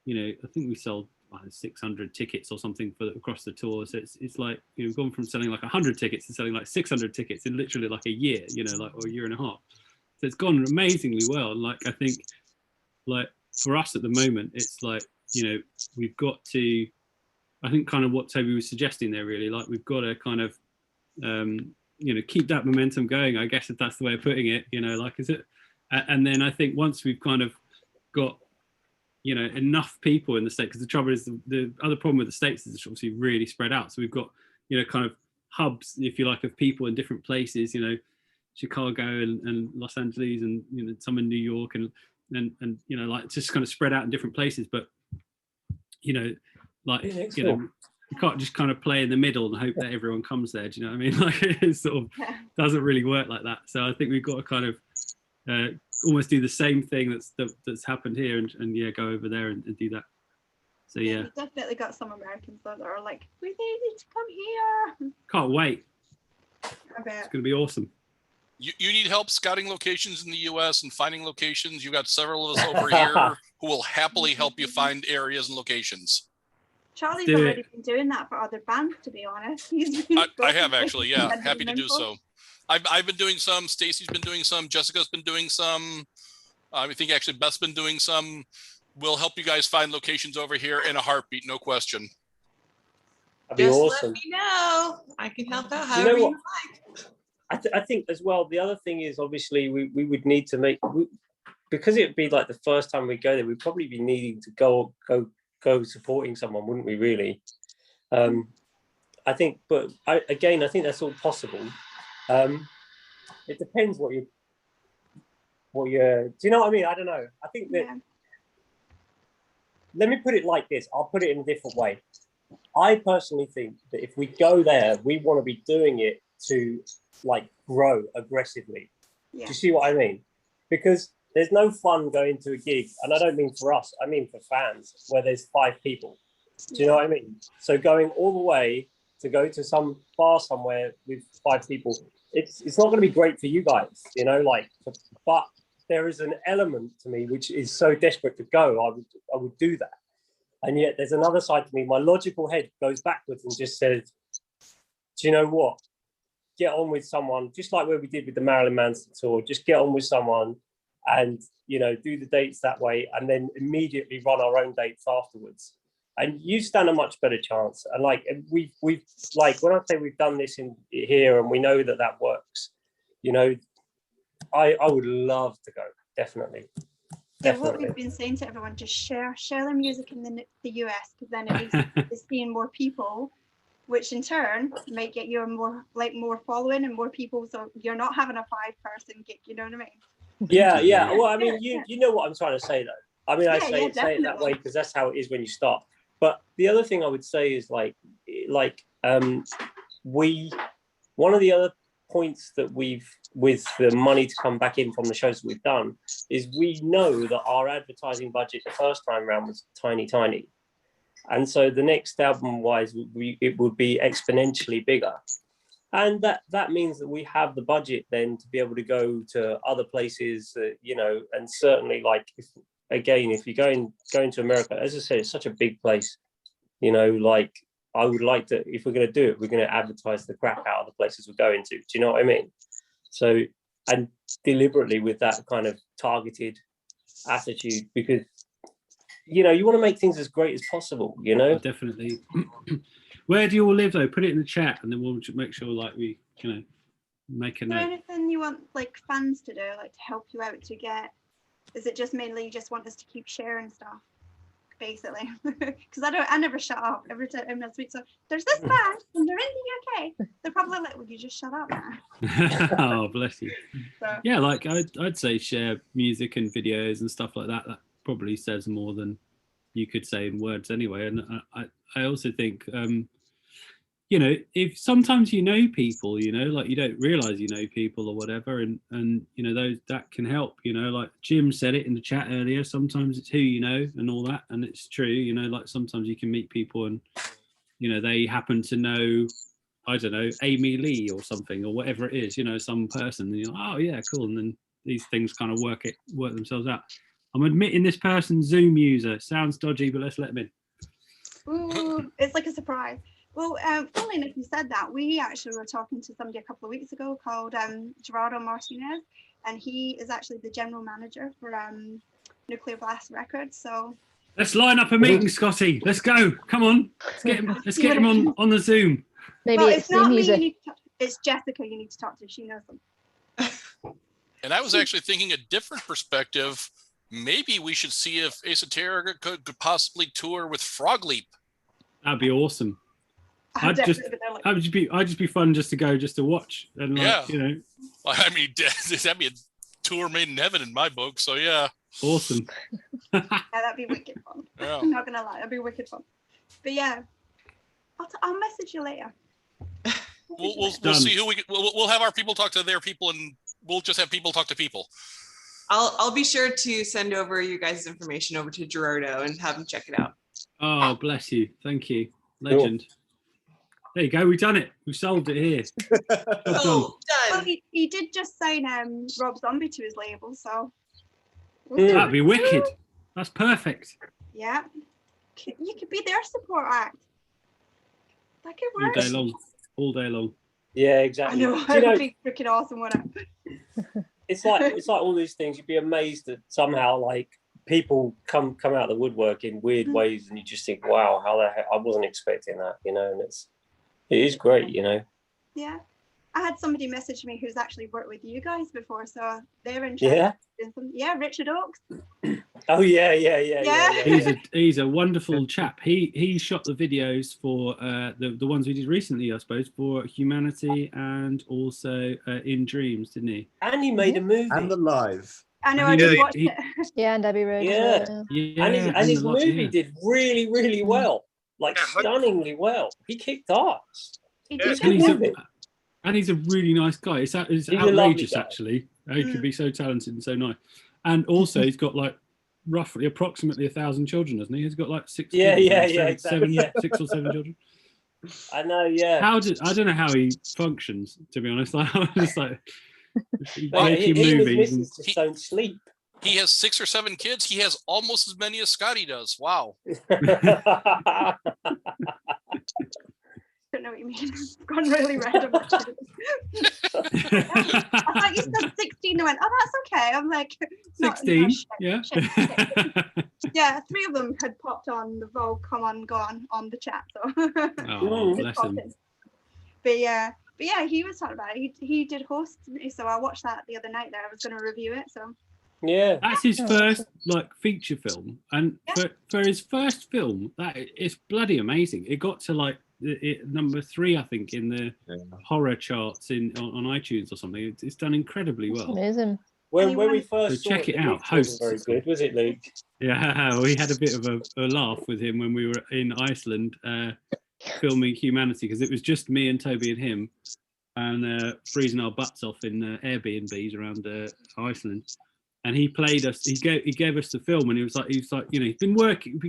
I think we sold 600 tickets or something across the tour. So it's like, we've gone from selling like 100 tickets to selling like 600 tickets in literally like a year, or a year and a half. So it's gone amazingly well. And like, I think like for us at the moment, it's like, we've got to, I think kind of what Toby was suggesting there, really, like we've got to kind of, keep that momentum going, I guess, if that's the way of putting it, like, is it? And then I think once we've kind of got, enough people in the States, because the trouble is the other problem with the States is it's obviously really spread out. So we've got, kind of hubs, if you like, of people in different places, Chicago and Los Angeles and, some in New York and like just kind of spread out in different places. But, like, you can't just kind of play in the middle and hope that everyone comes there. Do you know what I mean? Like, it sort of doesn't really work like that. So I think we've got to kind of almost do the same thing that's happened here and go over there and do that. So yeah, we definitely got some Americans though that are like, we need to come here. Can't wait. I bet. It's gonna be awesome. You need help scouting locations in the US and finding locations. You've got several of us over here who will happily help you find areas and locations. Charlie's already been doing that for other bands, to be honest. I have actually, yeah. Happy to do so. I've been doing some. Stacy's been doing some. Jessica's been doing some. I think actually Beth's been doing some. We'll help you guys find locations over here in a heartbeat, no question. That'd be awesome. Let me know. I can help out however you like. I think as well, the other thing is obviously we would need to make, because it would be like the first time we go there, we'd probably be needing to go supporting someone, wouldn't we, really? I think, but I think that's all possible. It depends what you do you know what I mean? I don't know. I think that, let me put it like this. I'll put it in a different way. I personally think that if we go there, we want to be doing it to like grow aggressively. Do you see what I mean? Because there's no fun going to a gig, and I don't mean for us, I mean for fans, where there's 5 people. Do you know what I mean? So going all the way to go to some bar somewhere with 5 people, it's not going to be great for you guys, but there is an element to me which is so desperate to go, I would do that. And yet there's another side to me. My logical head goes backwards and just says, do you know what? Get on with someone, just like where we did with the Marilyn Manson tour, just get on with someone and, do the dates that way, and then immediately run our own dates afterwards. And you stand a much better chance. And like, we've like, when I say we've done this in here and we know that works, I would love to go, definitely. Yeah, what we've been saying to everyone, just share their music in the US, because then at least it's seeing more people, which in turn might get you more following and more people, so you're not having a 5-person gig, you know what I mean? Yeah. Well, I mean, you know what I'm trying to say though. I mean, I say it that way because that's how it is when you start. But the other thing I would say is one of the other points that we've, with the money to come back in from the shows that we've done, is we know that our advertising budget the first time round was tiny. And so the next album wise, it would be exponentially bigger. And that means that we have the budget then to be able to go to other places, and certainly like, if you're going to America, as I said, it's such a big place, like I would like to, if we're going to do it, we're going to advertise the crap out of the places we're going to. Do you know what I mean? So, and deliberately with that kind of targeted attitude, because, you want to make things as great as possible, Definitely. Where do you all live though? Put it in the chat and then we'll make sure like we, make a note. Is there anything you want like fans to do, like to help you out is it just mainly you just want us to keep sharing stuff, basically? Because I never shut up every time I speak. So there's this band and they're in the UK. They're probably like, would you just shut up now? Oh, bless you. So. Yeah, like I'd say share music and videos and stuff like that. That probably says more than you could say in words anyway. And I also think, if sometimes people, like you don't realize people or whatever, and those that can help, like Jim said it in the chat earlier, sometimes it's who and all that, and it's true, like sometimes you can meet people and they happen to know, I don't know, Amy Lee or something or whatever it is, some person, and you're like, oh yeah, cool, and then these things kind of work themselves out. I'm admitting this person's Zoom user. Sounds dodgy, but let's let him in. Ooh, it's like a surprise. Well, funnily enough, you said that. We actually were talking to somebody a couple of weeks ago called Gerardo Martinez, and he is actually the general manager for Nuclear Blast Records. So let's line up a meeting, Scotty. Let's go. Come on. Let's get him on the Zoom. Maybe well, it's not me. music. You need to it's Jessica you need to talk to. She knows them. And I was actually thinking a different perspective. Maybe we should see if Esoterica could possibly tour with Frog Leap. That'd be awesome. I'd just be fun just to go, just to watch, and like, Yeah. you know. I mean, that'd be a tour made in heaven in my book. So yeah. Awesome. Yeah, that'd be wicked fun. Yeah. I'm not gonna lie, that'd be wicked fun. But yeah, I'll message you later. We'll see who we'll have our people talk to their people, and we'll just have people talk to people. I'll be sure to send over you guys' information over to Gerardo and have him check it out. Oh, bless you. Thank you. Legend. Cool. There you go. We've done it. We've solved it here. Well, he did just sign Rob Zombie to his label, so that'd be wicked. That's perfect. Yeah. You could be their support act. That could work. All day long. All day long. Yeah, exactly. I know. It'd be freaking awesome, wouldn't it? It's like all these things. You'd be amazed that somehow like people come out of the woodwork in weird ways, and you just think, wow, how the heck, I wasn't expecting that, you know. And it is great, you know. Yeah, I had somebody message me who's actually worked with you guys before, so they're interested. Yeah, Richard Oakes. Oh yeah. He's a wonderful chap. He shot the videos for the ones we did recently, I suppose, for Humanity and also In Dreams, didn't he? And he made a movie. And the live. I know, I just watched it. Yeah, and Abbey Road. Yeah. And his movie did really, really well. Like stunningly well. He kicked ass. And he's a really nice guy. It's outrageous, actually. He could be so talented and so nice. And also, he's got like approximately 1,000 children, hasn't he? He's got like 6 or 7 children. I know, yeah. I don't know how he functions, to be honest. Like, I'm just like making movies. And just don't sleep. He has 6 or 7 kids. He has almost as many as Scotty does. Wow. I don't know what you mean. It's gone really random. I thought you said 16. I went, oh, that's okay. I'm like, 16. Yeah. Yeah, 3 of them had popped on the Vogue Come On Gone on the chat. So oh, bless him. But yeah, he was talking about it. He did host me, so I watched that the other night there. I was going to review it. So yeah, that's his first like feature film, and for his first film, it's bloody amazing. It got to like number 3, I think, in the horror charts on iTunes or something. It's done incredibly well. Amazing. When we first saw check it out. Host very good, was it, Luke? Yeah, we had a bit of a laugh with him when we were in Iceland filming Humanity, because it was just me and Toby and him, and freezing our butts off in Airbnbs around Iceland. And he played us. He gave us the film, and he was like, you know, he's been working.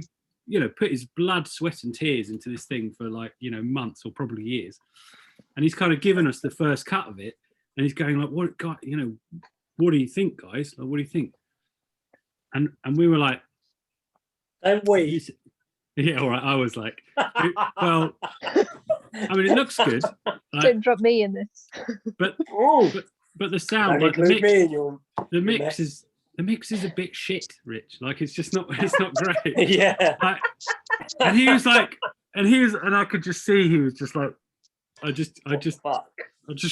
You know, put his blood, sweat, and tears into this thing for like, you know, months or probably years. And he's kind of given us the first cut of it, and he's going like, "What, God, you know, what do you think, guys? Like, what do you think?" And we were like, "And we." Yeah, all right. I was like, well, I mean, it looks good. Like, don't drop me in this. But the sound, like the mix is a bit shit, Rich. Like it's just not. It's not great. Yeah. Like, and he was like, and I could just see he was just like, I just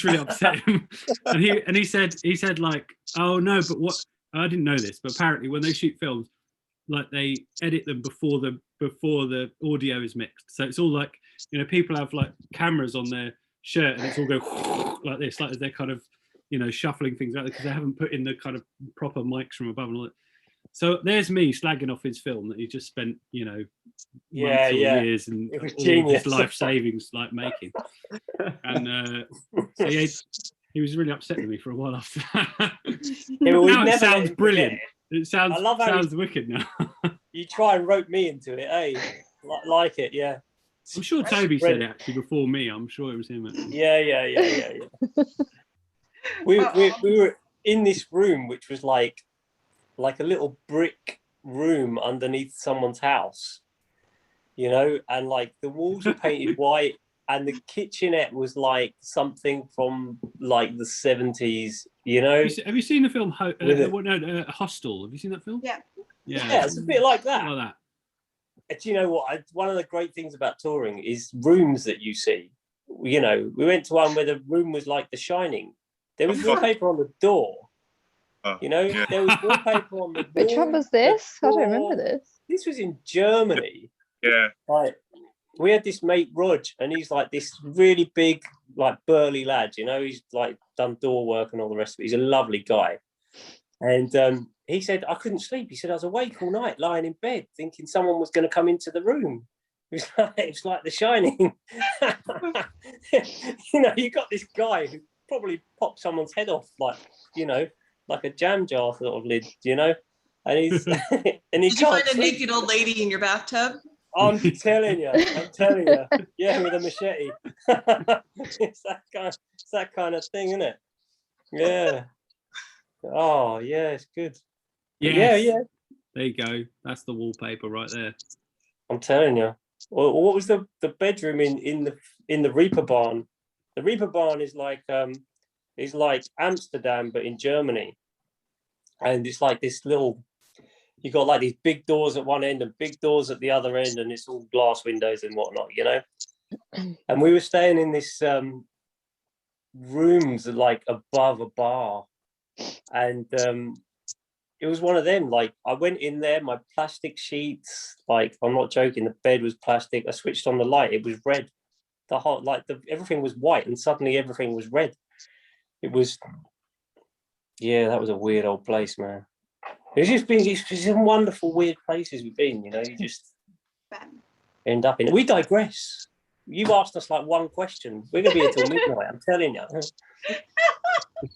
really upset him. And he said like, oh no, but what? I didn't know this, but apparently when they shoot films, like they edit them before the audio is mixed. So it's all like, you know, people have like cameras on their shirt and it's all go like this, like they're kind of, you know, shuffling things out because they haven't put in the kind of proper mics from above and all that. So there's me slagging off his film that he just spent, you know, months or years and all his life savings like making. And so he was really upset with me for a while after that. Now it sounds brilliant. It sounds wicked now. You try and rope me into it, eh? Like it, yeah. I'm sure Toby said it actually before me. I'm sure it was him. Yeah. We were in this room, which was like like a little brick room underneath someone's house, you know, and like the walls were painted white, and the kitchenette was like something from like the 70s, you know. Have you seen the film Hostel? Have you seen that film? Yeah. Yeah, it's a bit like that. Do you know what? One of the great things about touring is rooms that you see. You know, we went to one where the room was like The Shining. There was wallpaper on the door. You know, there was wallpaper on the door. Which one was this? I don't remember this. This was in Germany. Yeah. Like, we had this mate, Rog, and he's like this really big, like burly lad, you know, he's like done door work and all the rest of it. He's a lovely guy. And he said, I couldn't sleep. He said, I was awake all night, lying in bed, thinking someone was going to come into the room. It was like The Shining. You know, you got this guy who probably popped someone's head off, like, you know, like a jam jar sort of lid, you know? And he's and he Did you find a naked old lady in your bathtub? I'm telling you. Yeah, with a machete. It's that kind of thing, isn't it? Yeah. Oh, yeah, it's good. Yes. Yeah. There you go. That's the wallpaper right there. I'm telling you. Well, what was the bedroom in the Reaper barn? The Reaper barn is like Amsterdam, but in Germany. And it's like this little. You got like these big doors at one end and big doors at the other end, and it's all glass windows and whatnot, you know. And we were staying in this rooms like above a bar, and it was one of them. Like, I went in there, my plastic sheets, like, I'm not joking, the bed was plastic. I switched on the light, it was red. The whole everything was white, and suddenly everything was red. It was, yeah, that was a weird old place, man. It's some wonderful, weird places we've been, you know. You just end up in it. We digress. You asked us like one question. We're going to be here till midnight, I'm telling you.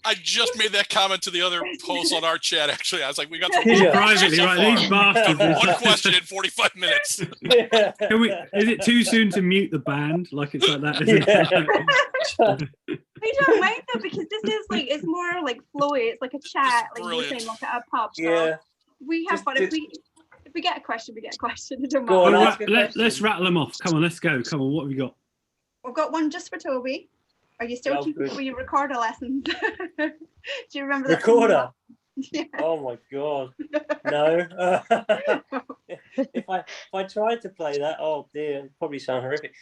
I just made that comment to the other post on our chat, actually. I was like, we got to privately, right? These bastards. One question in 45 minutes. Yeah. Is it too soon to mute the band? Like it's like that, isn't it? I don't mind though, because this is like, it's more like flowy. It's like a chat, like you're saying, like at a pub. So yeah. We have fun. If we get a question, we get a question. It don't Go on, matter. Let's rattle them off. Come on, let's go. Come on, what have we got? We've got one just for Toby. Are you still keeping for your recorder lessons? Do you remember that? Recorder? Yeah. Oh my god. No. if I tried to play that, oh dear, it'd probably sound horrific.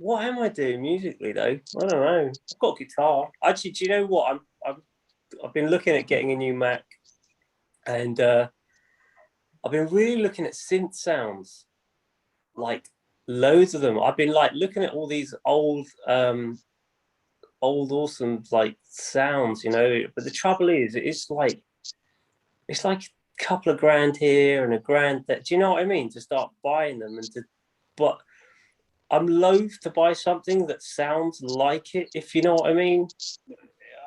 What am I doing musically though? I don't know. I've got a guitar. Actually, do you know what? I've been looking at getting a new Mac, and I've been really looking at synth sounds, like loads of them. I've been like looking at all these old awesome like sounds, you know. But the trouble is, it's like a couple of grand here and a grand there. Do you know what I mean? To start buying them but I'm loath to buy something that sounds like it, if you know what I mean.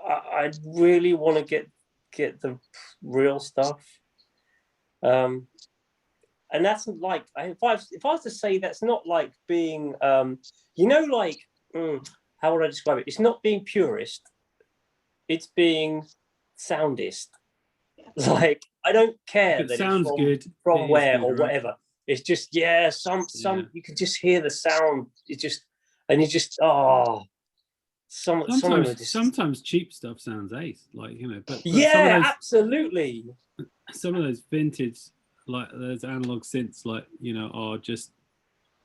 I really want to get the real stuff. And that's like, if I was to say, that's not like being, you know, like, how would I describe it? It's not being purist. It's being soundist. Like, I don't care that sounds it's good from where good, or right? Whatever. It's just, some you can just hear the sound. It just, and you just, sometimes cheap stuff sounds ace, like, you know. But yeah, absolutely. Some of those vintage, like those analog synths, like, you know, are just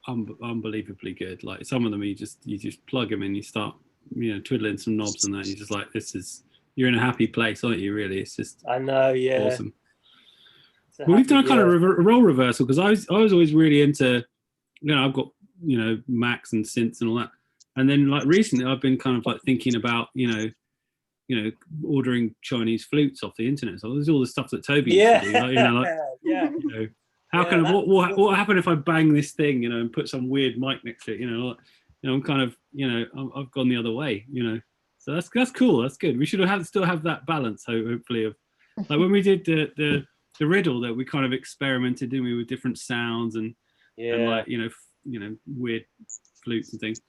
unbelievably good. Like some of them, you just plug them in, you start, you know, twiddling some knobs and that. You're just like, you're in a happy place, aren't you? Really, it's just. I know, yeah. Awesome. Well, we've done kind of a role reversal, because I was always really into, you know, I've got, you know, Macs and synths and all that, and then like recently I've been kind of like thinking about, you know, ordering Chinese flutes off the internet. So there's all the stuff that Toby used to do, like, you know, like, you know, how can what will happen if I bang this thing, you know, and put some weird mic next to it, you know, like, you know, I'm kind of, you know, I've gone the other way, you know, so that's cool, that's good. We should still have that balance, hopefully, of like when we did the riddle, that we kind of experimented, didn't we, with different sounds and like, you know, weird flutes and things.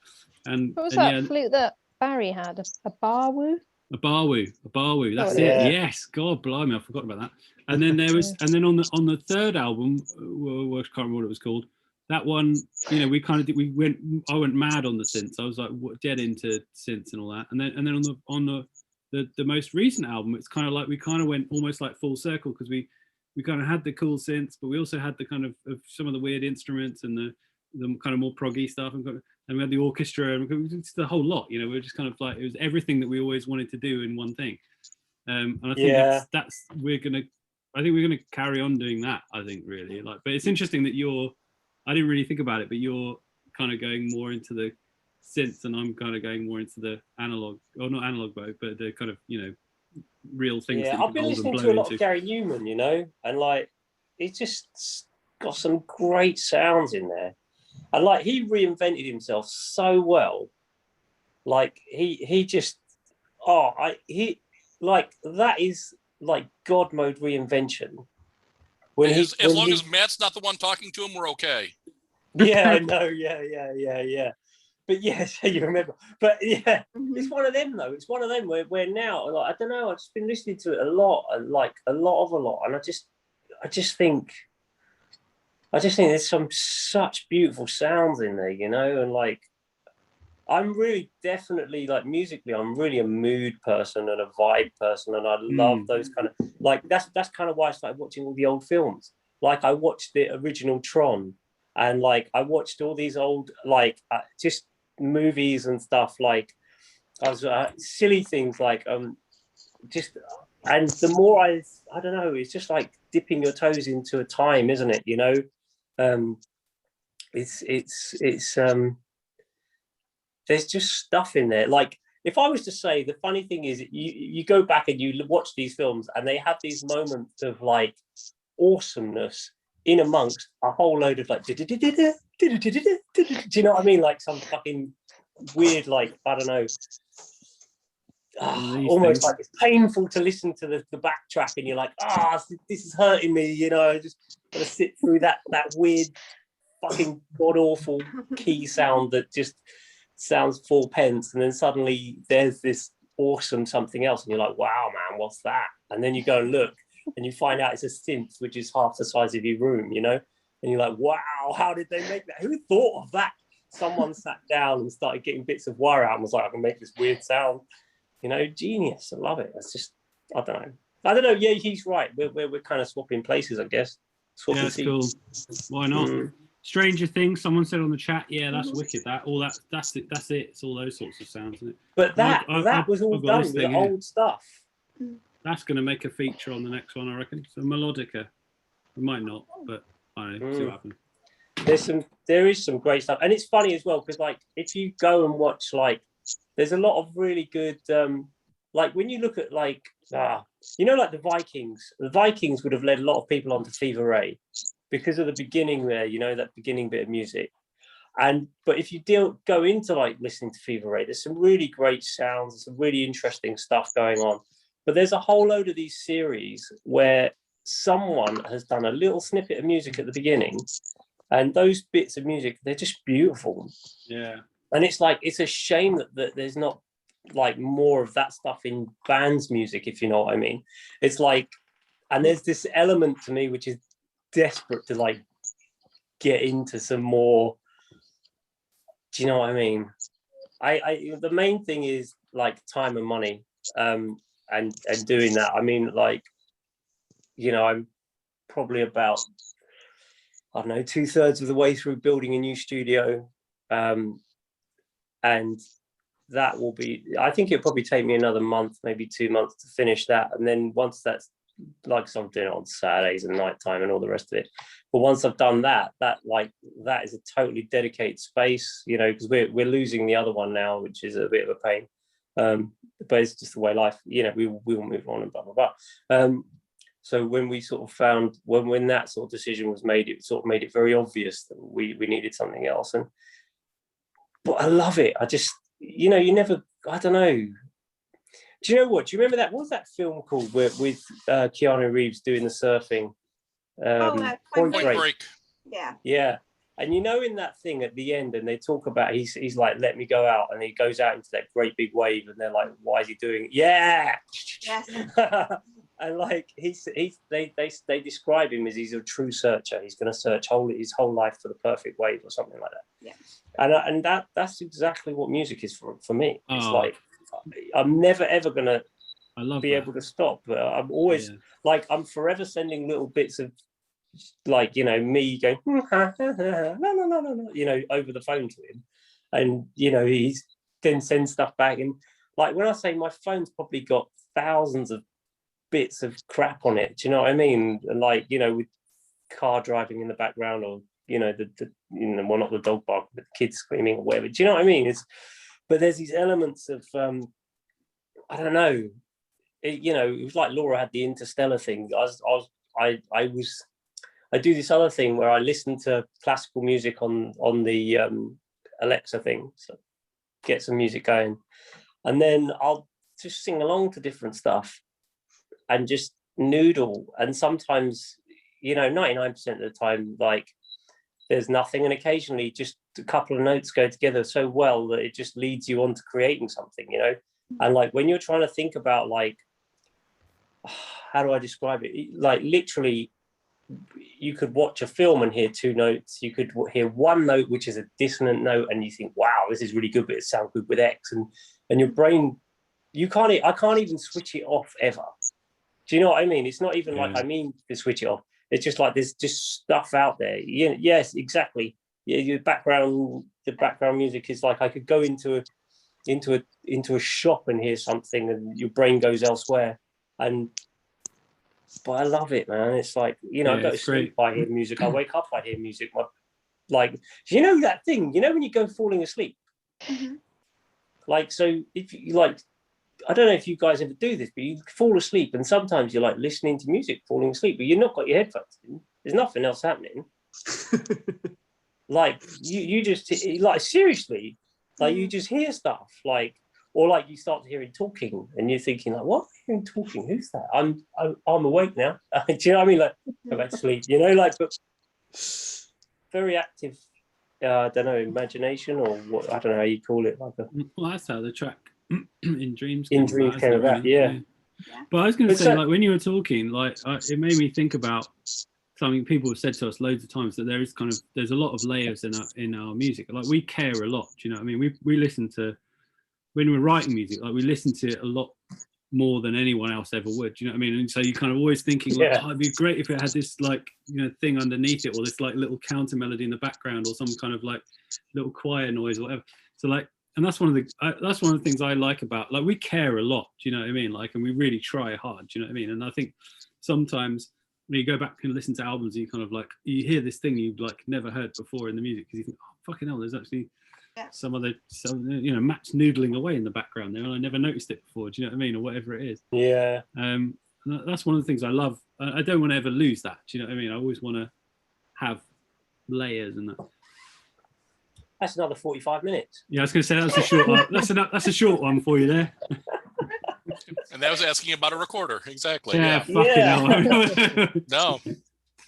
And what was that flute that Barry had? A bar woo? A Barwoo. That's Oh, it. yeah. Yes. God blimey, I forgot about that. And then there was, and then on the third album, I can't remember what it was called. That one, you know, I went mad on the synths. I was like dead into synths and all that. And then on the most recent album, it's kind of like we kind of went almost like full circle, because we kind of had the cool synths, but we also had the kind of some of the weird instruments and the kind of more proggy stuff, and we had the orchestra, and it's the whole lot. You know, we were just kind of like, it was everything that we always wanted to do in one thing. And I think that's we're gonna carry on doing that. I think really, like, but it's interesting that I didn't really think about it, but you're kind of going more into the synths, and I'm kind of going more into the analog, or not analog both, but the kind of, you know, real things. Yeah, that you I've can been hold listening and to blow a lot into. of Gary Newman, you know, and like he's just got some great sounds in there, and like he reinvented himself so well. Like he just like that is like God mode reinvention. As long as Matt's not the one talking to him, we're okay. Yeah, I know. Yeah. But yes, you remember. But yeah, it's one of them though. It's one of them where now, like, I don't know. I've just been listening to it a lot, like a lot, and I just think there's some such beautiful sounds in there, you know, and like I'm really definitely like musically, I'm really a mood person and a vibe person, and I love those kind of like that's kind of why I started watching all the old films. Like I watched the original Tron, and like I watched all these old like just movies and stuff. Like I was silly things like just, and the more I don't know, it's just like dipping your toes into a time, isn't it? You know, it's there's just stuff in there. Like if I was to say, the funny thing is you go back and you watch these films and they have these moments of like awesomeness in amongst a whole load of like, do you know what I mean? Like some fucking weird, like, I don't know, almost like it's painful to listen to the backtrack, and you're like, this is hurting me, you know, I just gotta sit through that weird fucking god awful key sound that just sounds 4pence, and then suddenly there's this awesome something else, and you're like, wow man, what's that? And then you go and look and you find out it's a synth which is half the size of your room, you know, and you're like, wow, how did they make that? Who thought of that? Someone sat down and started getting bits of wire out and was like, I can make this weird sound, you know. Genius. I love it. It's just, I don't know. Yeah, he's right, we're kind of swapping places, I guess. Yeah, that's cool. Why not? Stranger Things, someone said on the chat. Yeah, that's wicked. That's it. It's all those sorts of sounds, isn't it? But that was all done with the old stuff. That's going to make a feature on the next one, I reckon. So melodica. It might not, but I don't know. See what happens. There is some great stuff, and it's funny as well because like if you go and watch, like there's a lot of really good like when you look at like you know, like the Vikings would have led a lot of people onto Fever Ray because of the beginning there, you know, that beginning bit of music. But if you go into like listening to Fever Ray, there's some really great sounds, there's some really interesting stuff going on. But there's a whole load of these series where someone has done a little snippet of music at the beginning, and those bits of music, they're just beautiful. Yeah. And it's like, it's a shame that there's not like more of that stuff in bands music, if you know what I mean. It's like, and there's this element to me which is desperate to like get into some more, do you know what I mean? I the main thing is like time and money, and doing that. I mean, like, you know, I'm probably about, I don't know, 2/3 of the way through building a new studio, and that will be, I think it'll probably take me another month, maybe 2 months to finish that. And then once that's, like, so I'm doing it on Saturdays and nighttime and all the rest of it. But once I've done that is a totally dedicated space, you know, because we're losing the other one now, which is a bit of a pain. But it's just the way life, you know, we will move on and blah, blah, blah. So when we sort of found, when that sort of decision was made, it sort of made it very obvious that we needed something else. But I love it. I just, you know, you never, I don't know. Do you know what? Do you remember that? What was that film called with Keanu Reeves doing the surfing? Point Break. Yeah. Yeah. And you know, in that thing at the end, and they talk about he's like, let me go out, and he goes out into that great big wave, and they're like, why is he doing it? Yeah. Yes. And like they describe him as he's a true searcher. He's going to search his whole life for the perfect wave or something like that. Yeah. And that's exactly what music is for me. It's like I'm never ever going to be able to stop. But I'm always like, I'm forever sending little bits of, like, you know, me going no, you know, over the phone to him, and you know, he's then sends stuff back. And like, when I say my phone's probably got thousands of bits of crap on it, do you know what I mean? And like, you know, with car driving in the background, or you know, well, not the dog bark, but the kids screaming or whatever, do you know what I mean? But there's these elements of I don't know, you know, it was like Laura had the Interstellar thing. I do this other thing where I listen to classical music on the Alexa thing, so get some music going, and then I'll just sing along to different stuff and just noodle. And sometimes, you know, 99% of the time, like, there's nothing, and occasionally just a couple of notes go together so well that it just leads you on to creating something, you know. And like, when you're trying to think about, like, how do I describe it? Like, literally, you could watch a film and hear two notes. You could hear one note, which is a dissonant note, and you think, wow, this is really good, but it sounds good with X. And your brain, I can't even switch it off ever. Do you know what I mean? It's not even like I mean to switch it off. It's just like there's just stuff out there. Yes, exactly. Yeah, the background music is like, I could go into a shop and hear something, and your brain goes elsewhere. But I love it, man. It's like, you know, I go to sleep, I hear music. I wake up, I hear music. Like, you know that thing, you know, when you go falling asleep? Mm-hmm. Like, so if you like, I don't know if you guys ever do this, but you fall asleep, and sometimes you're like listening to music, falling asleep, but you've not got your headphones in. There's nothing else happening. Like, you just, like, seriously, like, you just hear stuff, like, or like you start to hear him talking, and you're thinking, like, what? Hearing talking? Who's that? I'm awake now. Do you know what I mean? Like, go back to sleep. You know, like, but very active. I don't know, imagination, or what? I don't know how you call it. Like well, that's how the track in Dreams came about. Yeah. But I was going to say, like, when you were talking, like, it made me think about something people have said to us loads of times, that there's a lot of layers in our music. Like, we care a lot. Do you know what I mean? We listen to, when we're writing music, like, we listen to it a lot more than anyone else ever would. Do you know what I mean? And so you're kind of always thinking, like, oh, it'd be great if it had this, like, you know, thing underneath it, or this like little counter melody in the background, or some kind of like little choir noise or whatever. So like, and that's one of the things I like about, like, we care a lot. Do you know what I mean? Like, and we really try hard. Do you know what I mean? And I think sometimes when you go back and listen to albums, you kind of like, you hear this thing you've like never heard before in the music, because you think, oh, fucking hell, there's actually some you know, Matt's noodling away in the background there, and I never noticed it before. Do you know what I mean? Or whatever it is. Yeah. That's one of the things I love. I don't want to ever lose that. Do you know what I mean? I always want to have layers and that. That's another 45 minutes. Yeah, I was going to say that's a short one. That's a short one for you there. And that was asking about a recorder. Exactly. Yeah. Fucking hell. No.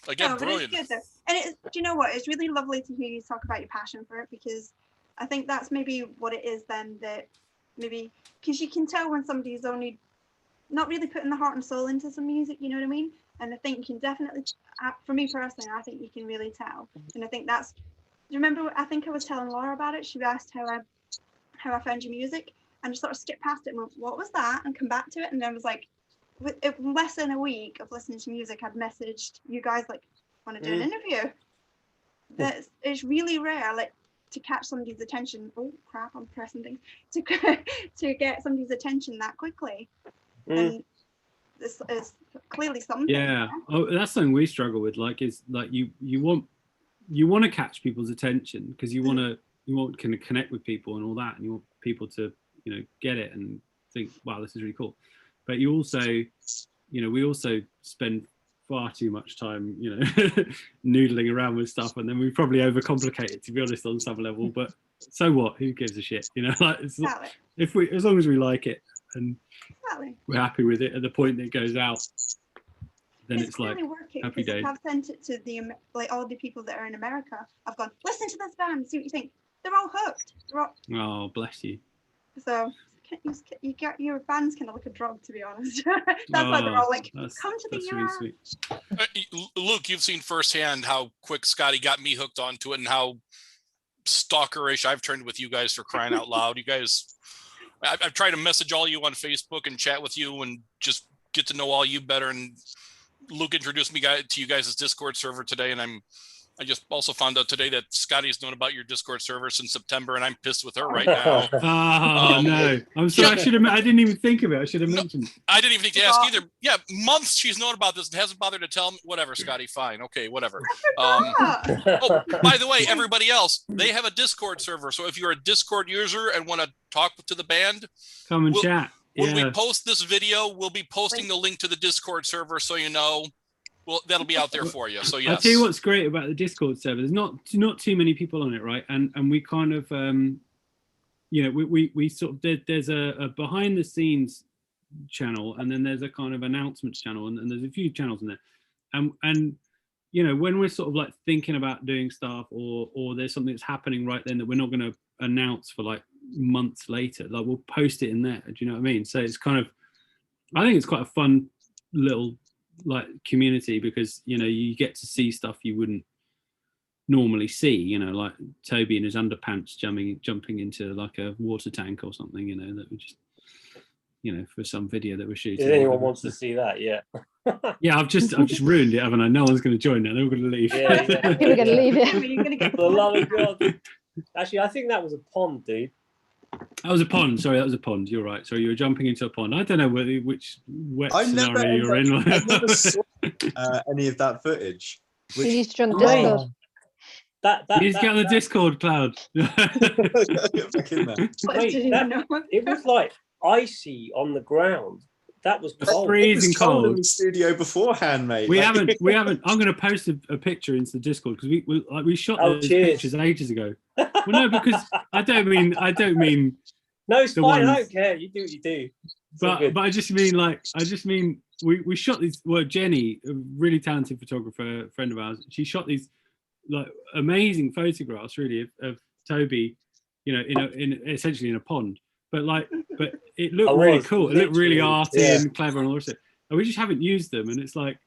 Again, no, brilliant. It's good though. And do you know what? It's really lovely to hear you talk about your passion for it, because I think that's maybe what it is then, that maybe, because you can tell when somebody's only not really putting the heart and soul into some music, you know what I mean? And I think you can definitely, for me personally, I think you can really tell. And I think that's, do you remember, I think I was telling Laura about it. She asked how I found your music, and just sort of skipped past it and went, what was that? And come back to it. And I was like, with less than a week of listening to music, I'd messaged you guys, like, want to do an interview. It's really rare, like, to catch somebody's attention. Oh crap, I'm pressing things. To get somebody's attention that quickly. And this is clearly something. Yeah. Oh, that's something we struggle with. Like, is like you want to catch people's attention, because you want to connect with people and all that, and you want people to, you know, get it and think, wow, this is really cool. But you also, you know, we also spend far too much time, you know, noodling around with stuff, and then we probably overcomplicate it, to be honest, on some level. But so what? Who gives a shit? You know, like, as long as we like it and we're happy with it at the point that it goes out, then it's like really working happy because days. I've sent it to the like all the people that are in America. I've gone, listen to this band, see what you think. They're all hooked. They're all, Oh, bless you. so you get your band's kind of like a drug, to be honest. That's why they're all like, come to the US. Really sweet. Luke, you've seen firsthand how quick Scotty got me hooked onto it and how stalkerish I've turned with you guys, for crying out loud. You guys, I've tried to message all you on Facebook and chat with you and just get to know all you better. And Luke introduced me to you guys' Discord server today, and I just also found out today that Scotty's known about your Discord server since September, and I'm pissed with her right now. Oh no, I'm sorry. I didn't even think of it. I should have mentioned. I didn't even think to ask either. Yeah, months she's known about this and hasn't bothered to tell me. Whatever, Scotty, fine, okay, whatever. Oh, by the way, everybody else, they have a Discord server. So if you're a Discord user and want to talk to the band, come and chat. When we post this video, we'll be posting the link to the Discord server, so you know. Well, that'll be out there for you. So yes. I'll tell you what's great about the Discord server. There's not too many people on it, right? And we kind of, we sort of there's a behind the scenes channel, and then there's a kind of announcements channel, and there's a few channels in there. And when we're sort of like thinking about doing stuff, or there's something that's happening right then that we're not going to announce for like months later, like we'll post it in there. Do you know what I mean? So it's kind of, I think it's quite a fun little like community, because you get to see stuff you wouldn't normally see, like Toby in his underpants jumping into like a water tank or something, that we just for some video that we're shooting. If anyone wants to see that, yeah. Yeah, I've just ruined it, haven't I? No one's going to join now. They're all going to leave. Yeah. People are going to leave it. For the love of God. Actually, I think that was a pond, dude. That was a pond. Sorry, that was a pond. You're right. Sorry, you were jumping into a pond. I don't know which wet scenario you're in. I never saw any of that footage. You used to join the Discord. You need to get on the Discord, Cloud. It was like icy on the ground. That was cold. Freezing cold in the studio beforehand, mate. We haven't. I'm going to post a picture into the Discord, because we shot those pictures ages ago. Well, no, because I don't mean. No, it's fine. I don't care. You do what you do. But I just mean we shot these. Well, Jenny, a really talented photographer, friend of ours, she shot these like amazing photographs, really, of Toby, in essentially in a pond. But it looked really cool. It looked really arty and clever and all that. And we just haven't used them. And it's like,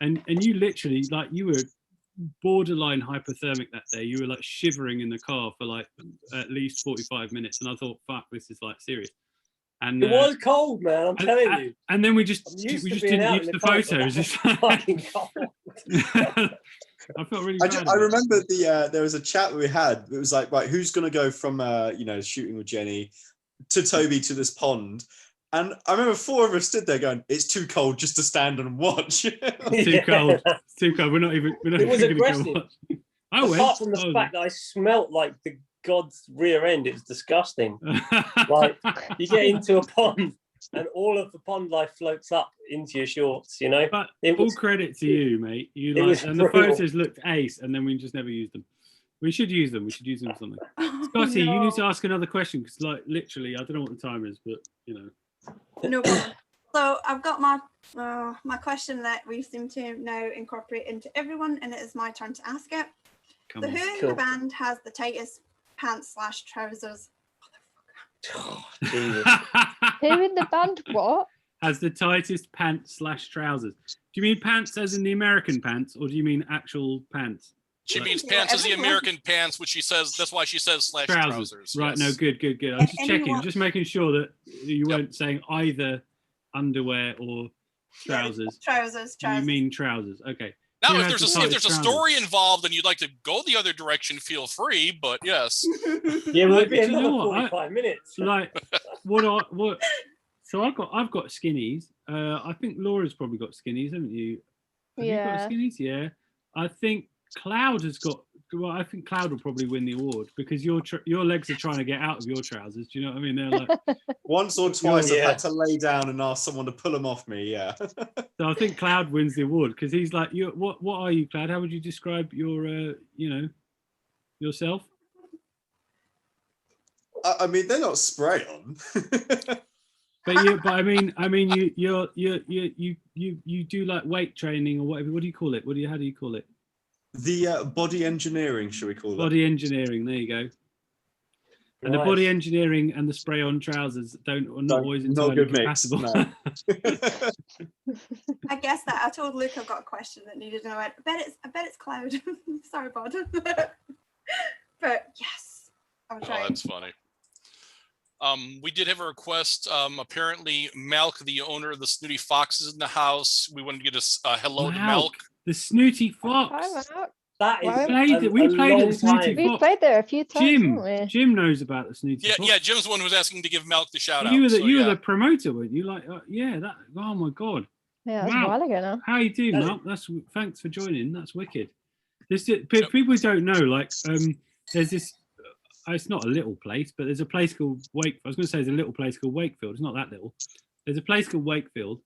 and you literally, like, you were borderline hypothermic that day. You were like shivering in the car for like at least 45 minutes. And I thought, fuck, this is like serious. And it was cold, man. I'm telling you. And then we just didn't use the photos. It's fucking cold. I felt really bad. I remember there was a chat we had. It was like, right, who's going to go from shooting with Jenny to Toby to this pond? And I remember 4 of us stood there going, it's too cold just to stand and watch. Too cold. We're not even it was aggressive. Go Apart from the fact that I smelt like the god's rear end, it's disgusting. Like, you get into a pond and all of the pond life floats up into your shorts, But full credit to you, mate. The photos looked ace, and then we just never used them. We should use them. We should use them for something. Scotty, you need to ask another question, because, like, literally, I don't know what the time is, but No problem. So I've got my question that we seem to now incorporate into everyone, and it is my turn to ask it. Who in the band has the tightest pants/trousers? Who in the band what? Has the tightest pants/trousers? Do you mean pants as in the American pants, or do you mean actual pants? She means pants as the American pants, which she says, that's why she says /trousers. Right, yes. No, good. I was just checking, just making sure that you weren't saying either underwear or trousers. Trousers. You mean trousers, okay. Now, if there's a story involved and you'd like to go the other direction, feel free, but yes. Yeah, well, it'd be another 45 minutes. Like, what? So I've got skinnies. I think Laura's probably got skinnies, haven't you? Have you got skinnies? Yeah. I think Cloud has got. Well, I think Cloud will probably win the award, because your legs are trying to get out of your trousers. Do you know what I mean? They're like once or twice I've had to lay down and ask someone to pull them off me. Yeah. So I think Cloud wins the award, because he's like, what are you, Cloud? How would you describe your yourself? I mean, they're not spray on. But I mean, you do like weight training or whatever. What do you call it? How do you call it? The body engineering, shall we call it? Body engineering. There you go. And the body engineering and the spray-on trousers are not always entirely compatible. No. I guess that I told Luke I've got a question that needed to know. I bet it's Cloud. Sorry, bud. But yes, I'm trying. Oh, that's funny. We did have a request. Apparently, Malk, the owner of the Snooty Fox, is in the house. We wanted to get a hello to Malk. The Snooty Fox. Hi, Mark. That is we played at the Snooty We Fox. played there a few times, haven't we? Jim knows about the Snooty Fox. Yeah, Jim's the one who was asking to give Malk the shout out. You were the promoter, weren't you? Like, that. Oh my god. Yeah, that's a while ago now. How you doing, Malk? Thanks for joining. That's wicked. People don't know. Like, there's this. It's not a little place, but there's a place called Wakefield. I was going to say there's a little place called Wakefield. It's not that little. There's a place called Wakefield,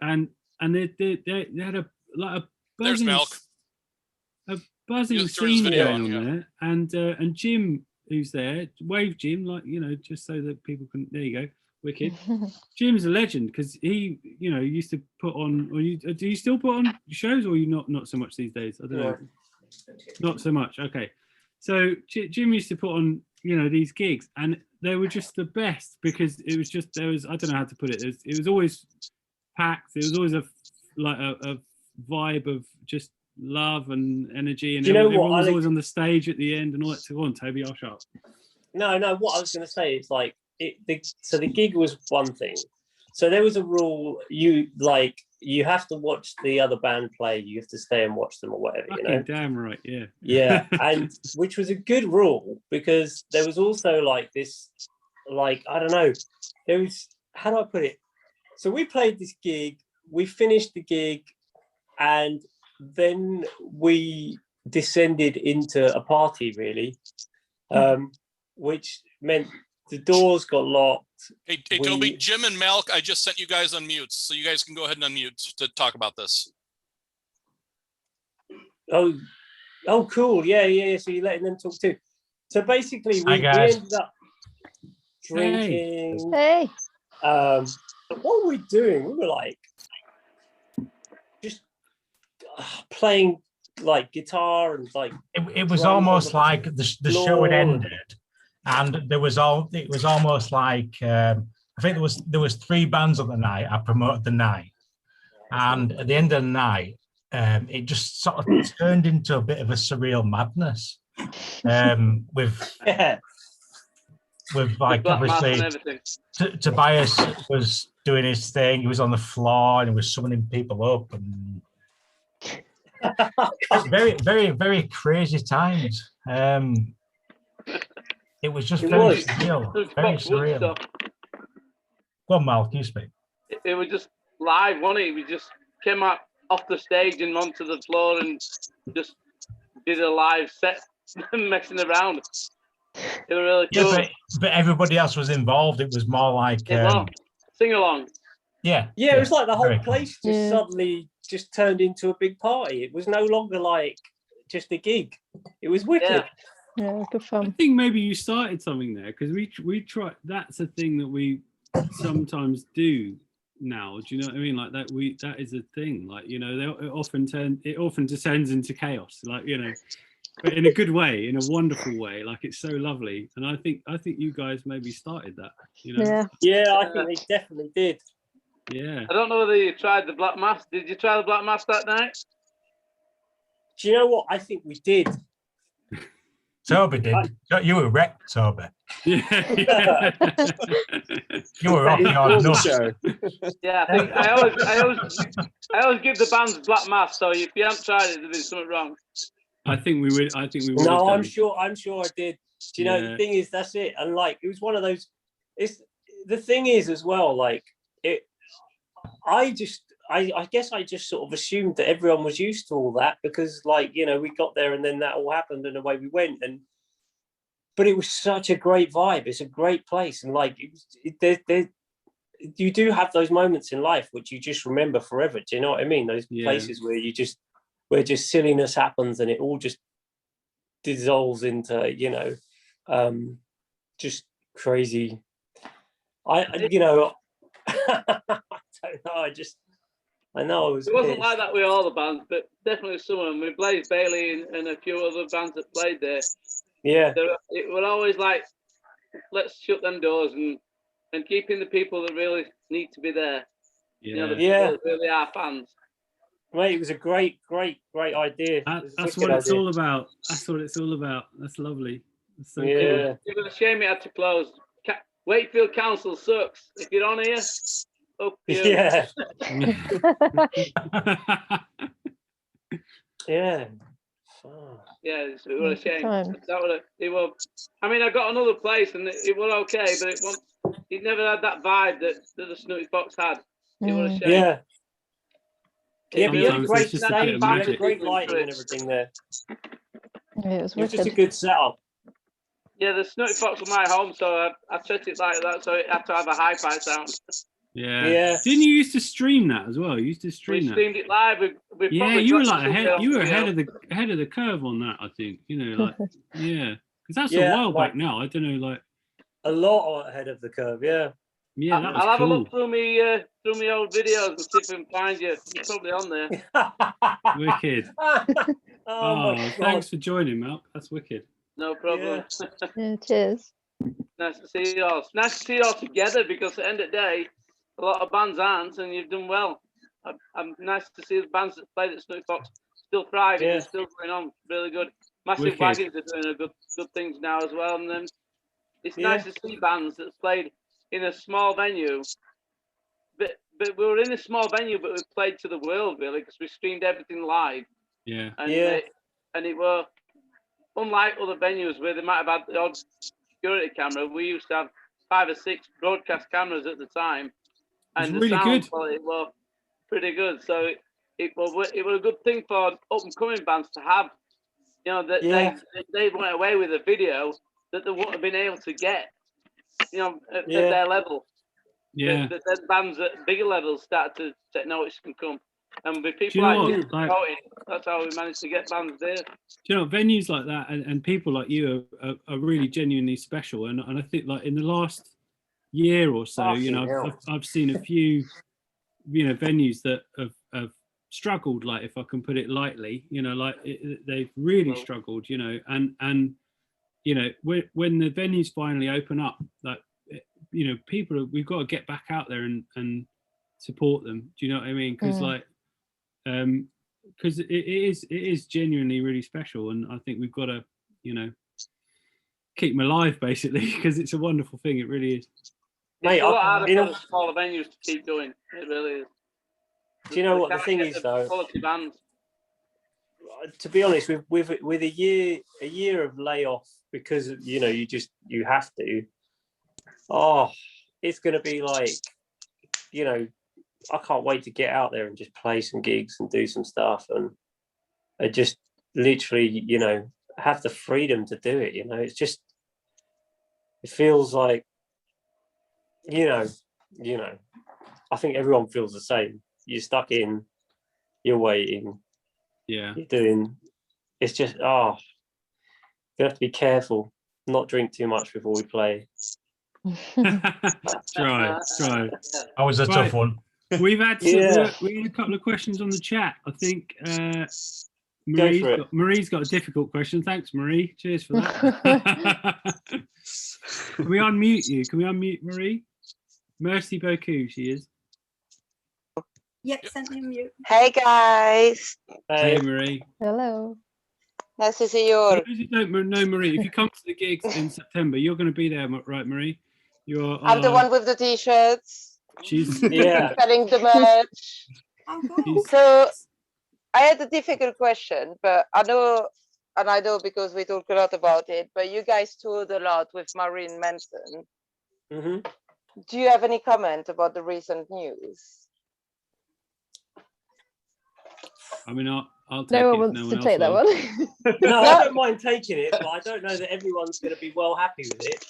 and they had a buzzing, scene going on there, and Jim, who's there, wave Jim, like, just so that people can. There you go, wicked. Jim's a legend because he, used to put on. Or do you still put on shows, or you not so much these days? I don't know. Not so much. Okay. So Jim used to put on, these gigs, and they were just the best because it was just I don't know how to put it. It was always packed. It was always a vibe of just love and energy, and everyone was always on the stage at the end and all that. Go on, Toby, I'll shut up. No. What I was going to say is like so the gig was one thing. So there was a rule. You have to watch the other band play. You have to stay and watch them or whatever. Damn right, yeah. Yeah, and which was a good rule because there was also like this, like, I don't know, there was, how do I put it? So we played this gig, we finished the gig, and then we descended into a party really, which meant the doors got locked. Hey, Toby, Jim and Malk, I just sent you guys on mute, so you guys can go ahead and unmute to talk about this. Oh, cool. Yeah. So you're letting them talk too. So basically, we ended up drinking. Hey. What were we doing? We were like just playing like guitar and like. It was almost like the show had ended. And it was almost like I think there was 3 bands on the night. I promoted the night, and at the end of the night, it just sort of turned into a bit of a surreal madness. With like obviously Tobias was doing his thing. He was on the floor and he was summoning people up, and very, very, very crazy times. It was just very surreal. Very surreal. Go on, Mal, you speak. It was just live, wasn't it? We just came up off the stage and onto the floor and just did a live set, messing around. It was really cool. Yeah, but everybody else was involved. It was more like sing along. Yeah, it was like the whole place just suddenly just turned into a big party. It was no longer like just a gig. It was wicked. Yeah, good fun. I think maybe you started something there because we try. That's a thing that we sometimes do now. Do you know what I mean? Like that is a thing. Like, it often descends into chaos. Like, but in a good way, in a wonderful way. Like, it's so lovely. And I think you guys maybe started that. Yeah, I think they definitely did. Yeah. I don't know whether you tried the Black Mass. Did you try the Black Mass that night? Do you know what? I think we did. Toby did. You were wrecked, Toby. Yeah. You were off your nuts. Yeah, I always give the bands Black Mass. So if you haven't tried it, there's something wrong. I think we would. No, I'm sure I did. Do you know, the thing is, that's it. And like, it was one of those. The thing is as well. Like it. I guess I just sort of assumed that everyone was used to all that because, like, we got there and then that all happened and away we went. But it was such a great vibe. It's a great place, and like, you do have those moments in life which you just remember forever. Do you know what I mean? Those places where just silliness happens and it all just dissolves into, just crazy. I don't know. I know I was. It wasn't pissed. like that with all the bands, but definitely some of them. With Blaze Bailey and a few other bands that played there. Yeah. It was always like, let's shut them doors and keep in the people that really need to be there. Yeah. You know, the people that really are fans. Mate, it was a great idea. That's what it's all about. That's what it's all about. That's lovely. That's so cool. It was a shame it had to close. Wakefield Council sucks. If you're on here, fuck you. Yeah. Yeah. Yeah, it was a shame. Time. It was. I mean, I got another place and it was okay, but it never had that vibe that the Snooty Fox had. It was a shame. Yeah. Yeah, but you had a Sometimes great it's just a bit stage, of you had magic. great lighting and everything there. Yeah, it was It was just a wicked. good setup. Yeah, the Snooty Fox was my home, so I set it like that, so it had to have a hi-fi sound. Yeah. Didn't you used to stream that as well? You used to We stream that. streamed it live. We Yeah, probably you were got like some ahead. girls You were to ahead go. of the curve on that. I think. You know, like yeah, because that's Yeah, a while like- back now. I don't know, like A lot ahead of the curve, yeah. yeah, that was I'll have a cool. look through me old videos and see if I can find you. You're probably on there. Wicked. Oh, my God. Thanks for joining, Malk. That's wicked. No problem. Yeah, cheers. Nice to see you all. It's nice to see you all together because at the end of the day, a lot of bands aren't, and you've done well. I'm nice to see the bands that played at Snooty Fox still thriving and still going on. Really good. Massive Wicked. Wagons are doing good things now as well. And then it's nice to see bands that played in a small venue. But we were in a small venue, but we played to the world really because we streamed everything live. Yeah. And it were unlike other venues where they might have had the odd security camera. We used to have 5 or 6 broadcast cameras at the time, and the really sound good. quality was pretty good. So it was a good thing for up and coming bands to have. You know that they went away with a video that they wouldn't have been able to get. You know at their level. Yeah. The bands at bigger levels started to take notice and come. And with people you know like what? you Like- promoting, that's how we managed to get bands there. Do you know, venues like that and people like you are really genuinely special. And I think like in the last year or so, you know, I've seen a few, you know, venues that have struggled, like if I can put it lightly, you know, like they've really struggled, you know, and you know, when the venues finally open up, like, you know, we've got to get back out there and support them. Do you know what I mean? Because like, because it is genuinely really special, and I think we've got to, you know, keep them alive basically, because it's a wonderful thing. It really is. It's a lot harder for the smaller venues to keep going. It really is. Do you know what the thing is though? Quality bands. To be honest, with a year of layoff because you know you have to. Oh, it's going to be like, you know, I can't wait to get out there and just play some gigs and do some stuff and just literally, you know, have the freedom to do it. You know, it's just, it feels like, you know, I think everyone feels the same. You're stuck in, you're waiting. Yeah. You're doing, it's just, you have to be careful, not drink too much before we play. Try. That was a tough one. We've had we had a couple of questions on the chat. I think Marie's got a difficult question. Thanks, Marie. Cheers for that. Can we unmute you? Can we unmute Marie? Merci beaucoup, she is. Yep, sent him mute. Hey guys. Hey Marie. Hello. Nice to see you all. For those who don't know Marie, if you come to the gigs in September, you're going to be there, right, Marie? You're. I'm the one with the t-shirts. She's selling the merch. So I had a difficult question, but I know because we talk a lot about it, but you guys toured a lot with Marilyn Manson. Mm-hmm. Do you have any comment about the recent news? I mean, I'll take No it. one wants to take that one. No, I don't mind taking it, but I don't know that everyone's going to be well happy with it.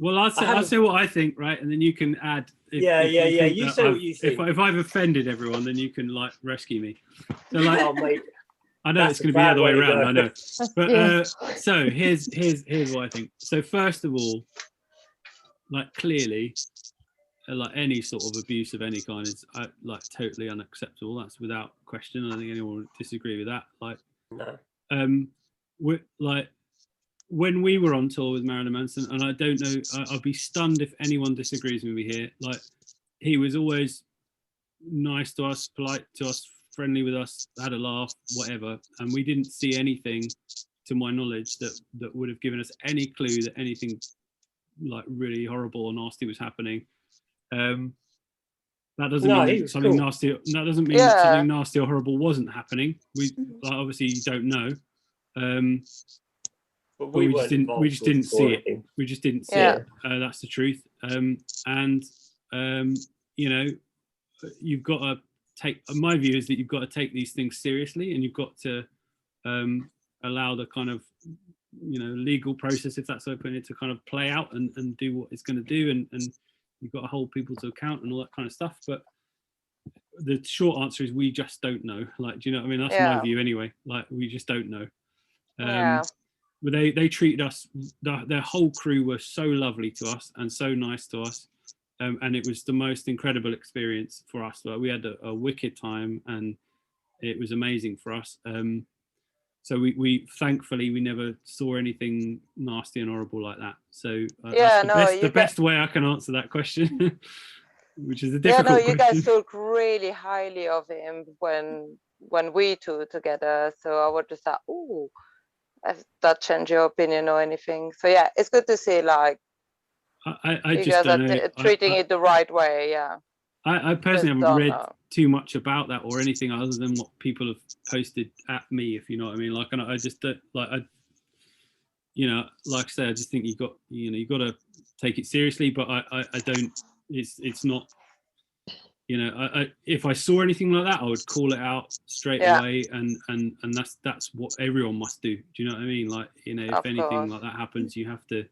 Well, I'll say what I think, right, and then you can add. You say what you think. If I've offended everyone, then you can like rescue me. So like, oh, mate. I know it's going to be the other way around. I know, but so here's what I think. So first of all, like clearly, like any sort of abuse of any kind is like totally unacceptable. That's without question. I don't think anyone would disagree with that. Like, no. Like when we were on tour with Marilyn Manson, and I don't know, I'd be stunned if anyone disagrees with me here. Like, he was always nice to us, polite to us, friendly with us, had a laugh, whatever, and we didn't see anything, to my knowledge, that would have given us any clue that anything like really horrible or nasty was happening. That doesn't mean that something nasty. That doesn't mean that something nasty or horrible wasn't happening. We obviously you don't know, but we just didn't. We just didn't see it. We just didn't see it. That's the truth. And you know, you've got to take. My view is that you've got to take these things seriously, and you've got to allow the kind of, you know, legal process, if that's open, it to kind of play out and do what it's going to do, and you've got to hold people to account and all that kind of stuff. But the short answer is we just don't know. Like, do you know what I mean? That's my view anyway. Like, we just don't know. But they treated us, their whole crew were so lovely to us and so nice to us, and it was the most incredible experience for us. Like, we had a wicked time, and it was amazing for us. So we thankfully we never saw anything nasty and horrible like that. So that's the best way I can answer that question, which is a difficult question. You guys talk really highly of him when we toured together. So I would just say, oh, has that changed your opinion or anything? So yeah, it's good to see like I you just guys don't are know. treating it the right way. Yeah. I personally haven't read too much about that or anything other than what people have posted at me, if you know what I mean. Like, and I just don't, like, you know, like I said, I just think you got to take it seriously. But I don't. It's not. You know, if I saw anything like that, I would call it out straight away, and that's what everyone must do. Do you know what I mean? Like, you know, if anything like that happens, you have to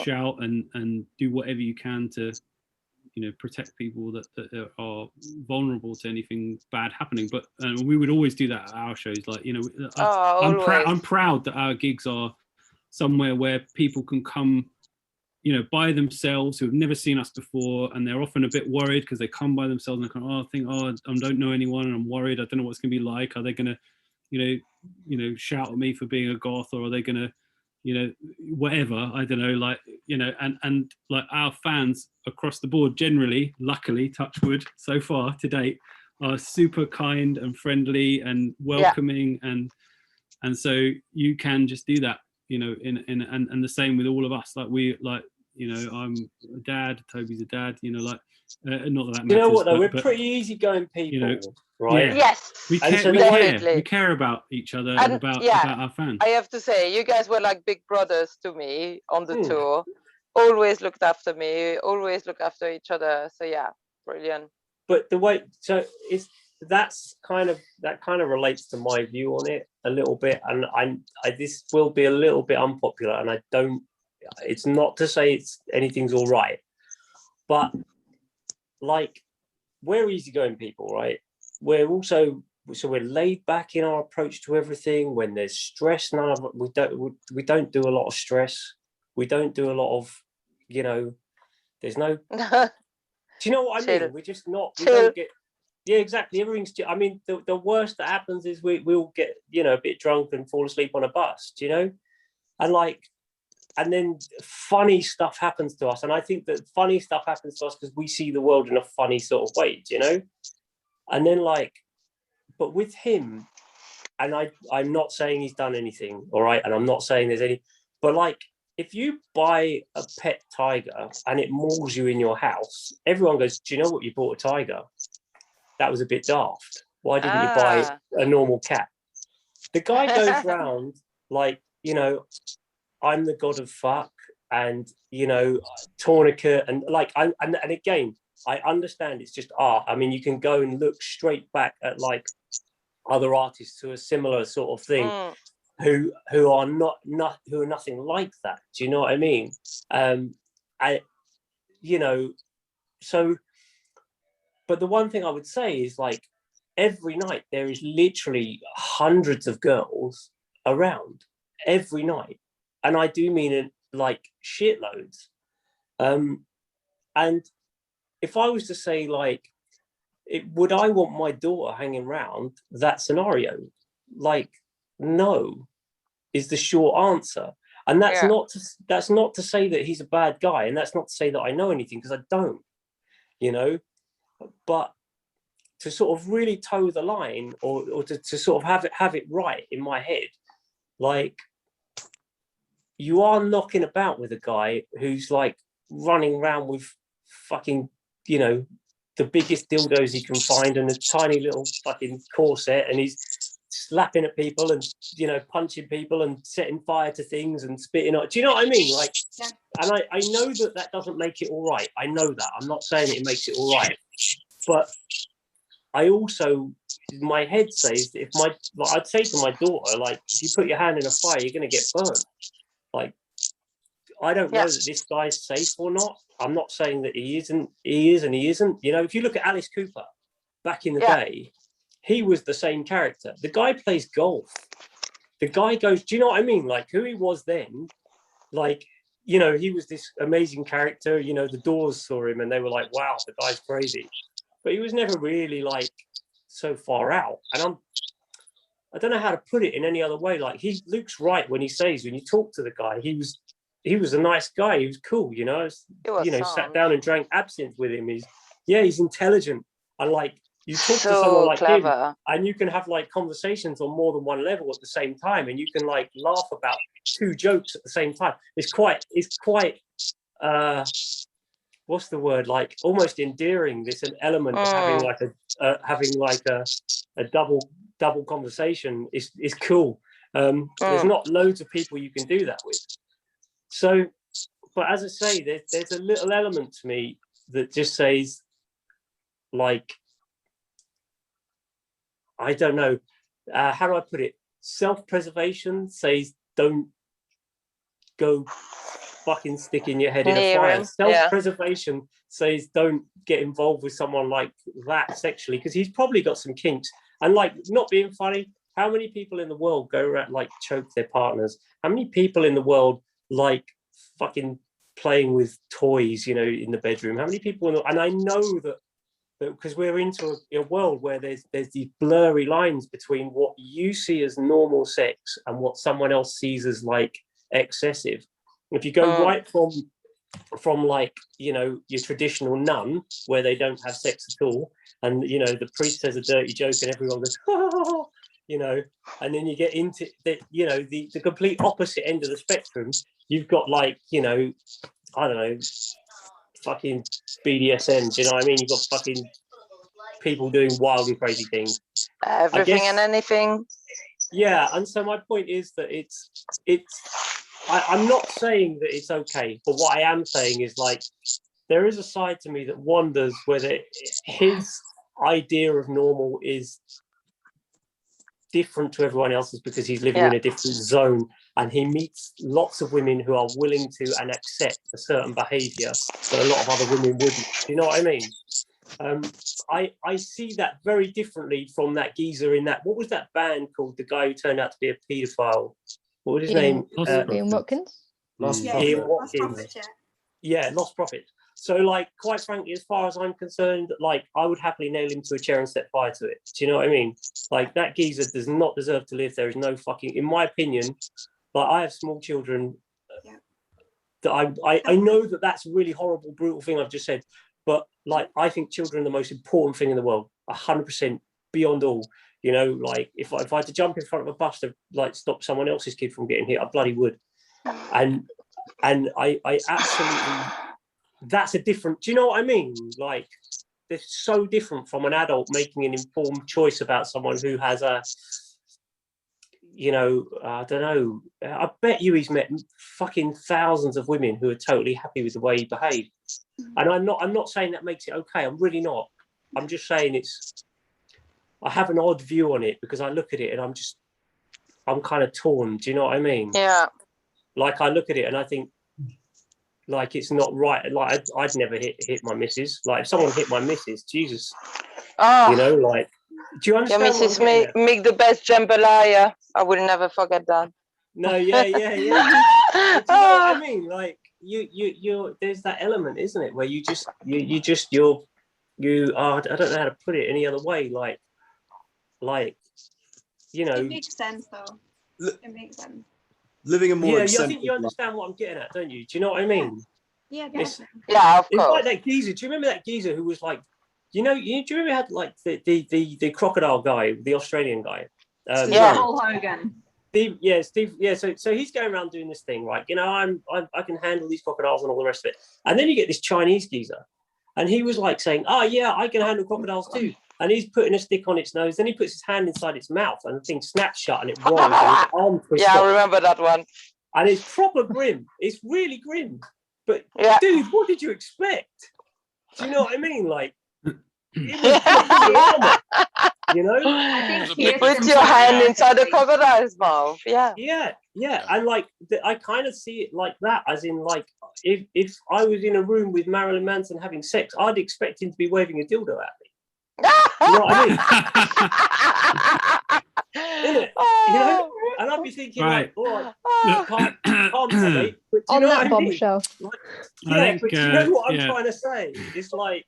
shout and do whatever you can to, you know, protect people that are vulnerable to anything bad happening. But we would always do that at our shows. Like, you know, I'm proud that our gigs are somewhere where people can come, you know, by themselves, who have never seen us before, and they're often a bit worried because they come by themselves and they kind of I don't know anyone and I'm worried. I don't know what it's going to be like. Are they going to, you know, shout at me for being a goth, or are they going to, you know, whatever, I don't know, like, you know, and like our fans across the board generally, luckily, touch wood, so far to date, are super kind and friendly and welcoming, and so you can just do that, you know, and the same with all of us. Like, we, like, you know, I'm a dad, Toby's a dad, you know, like, not that matters. You know what though, we're pretty easygoing people, you know, right? Yeah. Yes, we care about each other and about our fans. I have to say, you guys were like big brothers to me on the tour. Always looked after me, always look after each other. So yeah, brilliant. But the way, so that kind of relates to my view on it a little bit, and I this will be a little bit unpopular, and I don't. It's not to say anything's all right, but like, we're easygoing people, right? We're also, so we're laid back in our approach to everything. When there's stress, we don't do a lot of stress. We don't do a lot of, you know, there's no. Do you know what I mean? We're just not. We don't get. Yeah, exactly. Everything's. I mean, the worst that happens is we'll get, you know, a bit drunk and fall asleep on a bus. Do you know? And like, and then funny stuff happens to us. And I think that funny stuff happens to us because we see the world in a funny sort of way. Do you know? And then like, but with him, and I'm not saying he's done anything, all right, and I'm not saying there's any, but like, if you buy a pet tiger and it mauls you in your house, everyone goes, do you know what, you bought a tiger? That was a bit daft. Why didn't you buy a normal cat? The guy goes round like, you know, I'm the god of fuck, and, you know, tourniquet, and like, and again, I understand it's just art. I mean, you can go and look straight back at like other artists who are similar sort of thing, who are who are nothing like that. Do you know what I mean? You know, so, but the one thing I would say is like, every night there is literally hundreds of girls around every night, and I do mean it like shitloads, and if I was to say, like, would I want my daughter hanging around that scenario? Like, no, is the short answer. And that's not to say that he's a bad guy, and that's not to say that I know anything, because I don't, you know. But to sort of really toe the line, or to sort of have it right in my head, like, you are knocking about with a guy who's like running around with fucking, you know, the biggest dildos he can find and a tiny little fucking corset, and he's slapping at people and, you know, punching people and setting fire to things and spitting on. Do you know what I mean? Like, and I know that doesn't make it all right. I know that. I'm not saying it makes it all right, but I also, my head says that I'd say to my daughter, like, if you put your hand in a fire, you're going to get burned. Like, I don't know that this guy's safe or not. I'm not saying that he isn't. He is and he isn't. You know, if you look at Alice Cooper back in the day, he was the same character. The guy plays golf. The guy goes, do you know what I mean? Like, who he was then, like, you know, he was this amazing character. You know, the Doors saw him and they were like, wow, the guy's crazy. But he was never really like so far out. And I don't know how to put it in any other way. Like, Luke's right when he says, when you talk to the guy, he was a nice guy. He was cool, you know. You know, sat down and drank absinthe with him. He's intelligent. And like, you talk to someone like him, and you can have like conversations on more than one level at the same time, and you can like laugh about two jokes at the same time. It's quite what's the word, like almost endearing. There's an element of having like a double conversation is cool. There's not loads of people you can do that with. So, but as I say, there's a little element to me that just says, like, I don't know, how do I put it? Self-preservation says don't go fucking sticking your head in a fire. Self-preservation says don't get involved with someone like that sexually, because he's probably got some kinks. And like, not being funny, how many people in the world go around like choke their partners? How many people in the world like fucking playing with toys, you know, in the bedroom? How many people and I know that because we're into a world where there's these blurry lines between what you see as normal sex and what someone else sees as like excessive. If you go right from like, you know, your traditional nun where they don't have sex at all, and you know, the priest says a dirty joke and everyone goes, oh, you know, and then you get into the, you know, the complete opposite end of the spectrum. You've got like, you know, I don't know, fucking BDSM, do you know what I mean? You've got fucking people doing wild and crazy things. Everything and anything. Yeah, and so my point is that I'm not saying that it's okay, but what I am saying is, like, there is a side to me that wonders whether his idea of normal is different to everyone else's because he's living in a different zone, and he meets lots of women who are willing to and accept a certain behavior that a lot of other women wouldn't. Do you know what I mean? I see that very differently from that geezer in that, what was that band called, the guy who turned out to be a paedophile? What was his name? Ian Watkins? Ian Watkins. Yeah, Lost Prophet. So, like, quite frankly, as far as I'm concerned, like, I would happily nail him to a chair and set fire to it. Do you know what I mean? Like, that geezer does not deserve to live. There is no fucking, in my opinion, like, I have small children. That I know that that's a really horrible, brutal thing I've just said, but like, I think children are the most important thing in the world, 100% beyond all. You know, like, if I had to jump in front of a bus to like stop someone else's kid from getting hit, I bloody would. And I absolutely, that's a different, do you know what I mean? Like, they're so different from an adult making an informed choice about someone who has a, you know, I don't know, I bet you he's met fucking thousands of women who are totally happy with the way he behaved. And I'm not saying that makes it okay. I'm really not. I'm just saying I have an odd view on it because I look at it and I'm kind of torn. Do you know what I mean? Yeah. Like, I look at it and I think, like, it's not right. Like, I'd never hit my missus. Like, if someone hit my missus, Jesus. Oh. You know, like, do you understand? Your missus make the best jambalaya. I will never forget that. No, yeah. you know what I mean? Like you're there's that element, isn't it, where you are, I don't know how to put it any other way. Like, you know, it makes sense though. It makes sense. Living a more I think you understand what I'm getting at, don't you? Do you know what I mean? Yeah, of course. It's like that geezer. Do you remember that geezer who was like, do you remember had like the crocodile guy, the Australian guy? Paul Hogan. Steve, so he's going around doing this thing, right? You know, I can handle these crocodiles and all the rest of it. And then you get this Chinese geezer, and he was like saying, "Oh yeah, I can handle crocodiles too." And he's putting a stick on its nose. Then he puts his hand inside its mouth, and the thing snaps shut, and it rolls. And his arm twists I off. remember that one. And it's proper grim. It's really grim. But dude, what did you expect? Do you know what I mean? Like, it was armor, you know? You put your hand inside the crocodile's mouth. Yeah. And like, I kind of see it like that, as in, like, if I was in a room with Marilyn Manson having sex, I'd expect him to be waving a dildo at me. You know what I mean? Isn't it? You know? And I'd be thinking, like, oh, can't mate. But do you know what I mean? Bombshell. Like, but you know what I'm trying to say? It's like,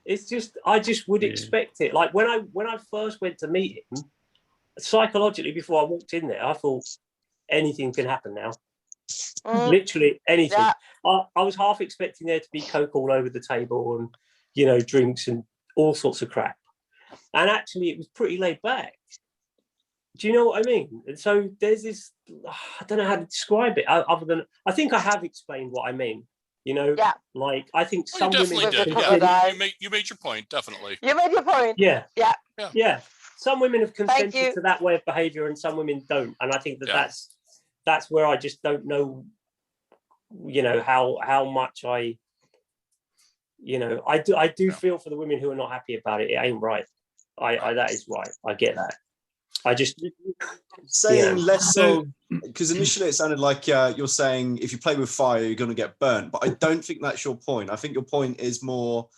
it's just, I just would expect it. Like when I first went to meet him, psychologically, before I walked in there, I thought anything can happen now. Literally anything. I was half expecting there to be coke all over the table and, you know, drinks and all sorts of crap. And actually, it was pretty laid back. Do you know what I mean? And so there's this, I don't know how to describe it, other than, I think I have explained what I mean. You know, like, I think some women did. You made your point, definitely. You made your point. Yeah. Some women have consented to that way of behavior and some women don't. And I think that's where I just don't know, you know, how much I do feel for the women who are not happy about it. It ain't right. That is right. I get that. I just saying less so, because initially it sounded like you're saying if you play with fire you're going to get burnt, but I don't think that's your point. I think your point is more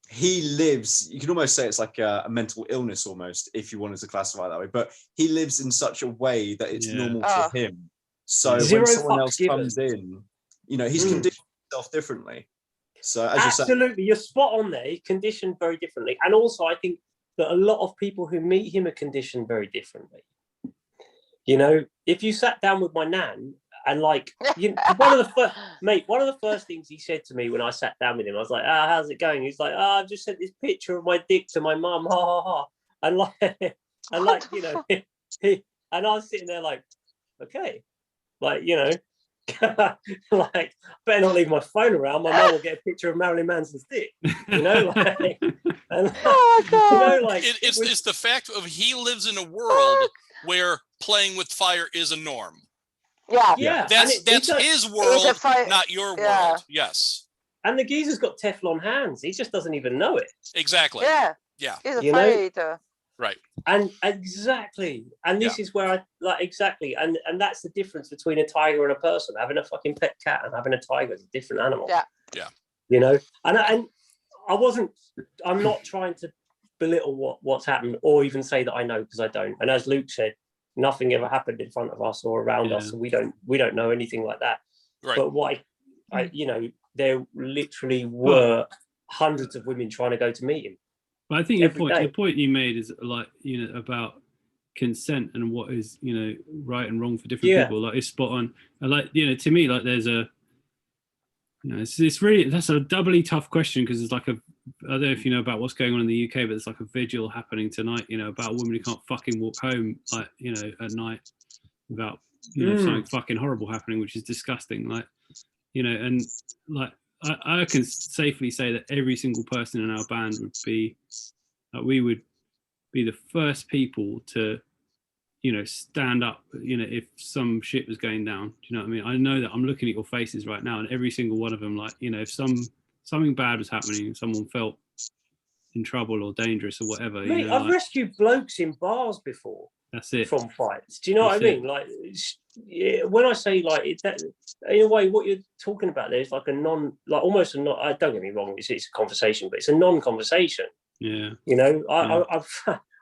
he lives, you can almost say it's like a mental illness almost, if you wanted to classify it that way, but he lives in such a way that it's normal to him. So when someone else comes in, you know, he's conditioned himself differently. So as absolutely, you're spot on there. He's conditioned very differently, and also I think that a lot of people who meet him are conditioned very differently. You know, if you sat down with my nan and like, one of the first things he said to me when I sat down with him, I was like, how's it going? He's like, I've just sent this picture of my dick to my mum, ha ha ha. And like, you know, and I was sitting there like, okay, like, you know, like, better not leave my phone around. My mum will get a picture of Marilyn Manson's dick. You know, like, and, you know, like it's the fact of he lives in a world where playing with fire is a norm. That's his world, not your world. Yes. And the geezer's got Teflon hands. He just doesn't even know it. Exactly. Yeah. He's a fire eater. Right. And exactly. And this is where I like exactly. And that's the difference between a tiger and a person. Having a fucking pet cat and having a tiger is a different animal. Yeah. You know, and I'm not trying to belittle what's happened or even say that I know, because I don't. And as Luke said, nothing ever happened in front of us or around us, and we don't know anything like that. Right. But I you know, there literally were hundreds of women trying to go to meet him. But I think the point you made is like, you know, about consent and what is, you know, right and wrong for different people. Like, it's spot on. I like, you know, to me, like, there's a, you know, it's really, that's a doubly tough question, because it's like I don't know if you know about what's going on in the UK, but there's like a vigil happening tonight, you know, about a woman who can't fucking walk home, like, you know, at night without, you know, something fucking horrible happening, which is disgusting. Like, you know, and like, I can safely say that every single person in our band would be, we would be the first people to, you know, stand up, you know, if some shit was going down. Do you know what I mean? I know that I'm looking at your faces right now, and every single one of them, like, you know, if something bad was happening, someone felt in trouble or dangerous or whatever. Mate, you know, I've rescued blokes in bars before. That's it. From fights. Do you know what I mean? Like, when I say like that, in a way, what you're talking about there is like almost a non. Don't get me wrong, it's a conversation, but it's a non-conversation. Yeah. You know, I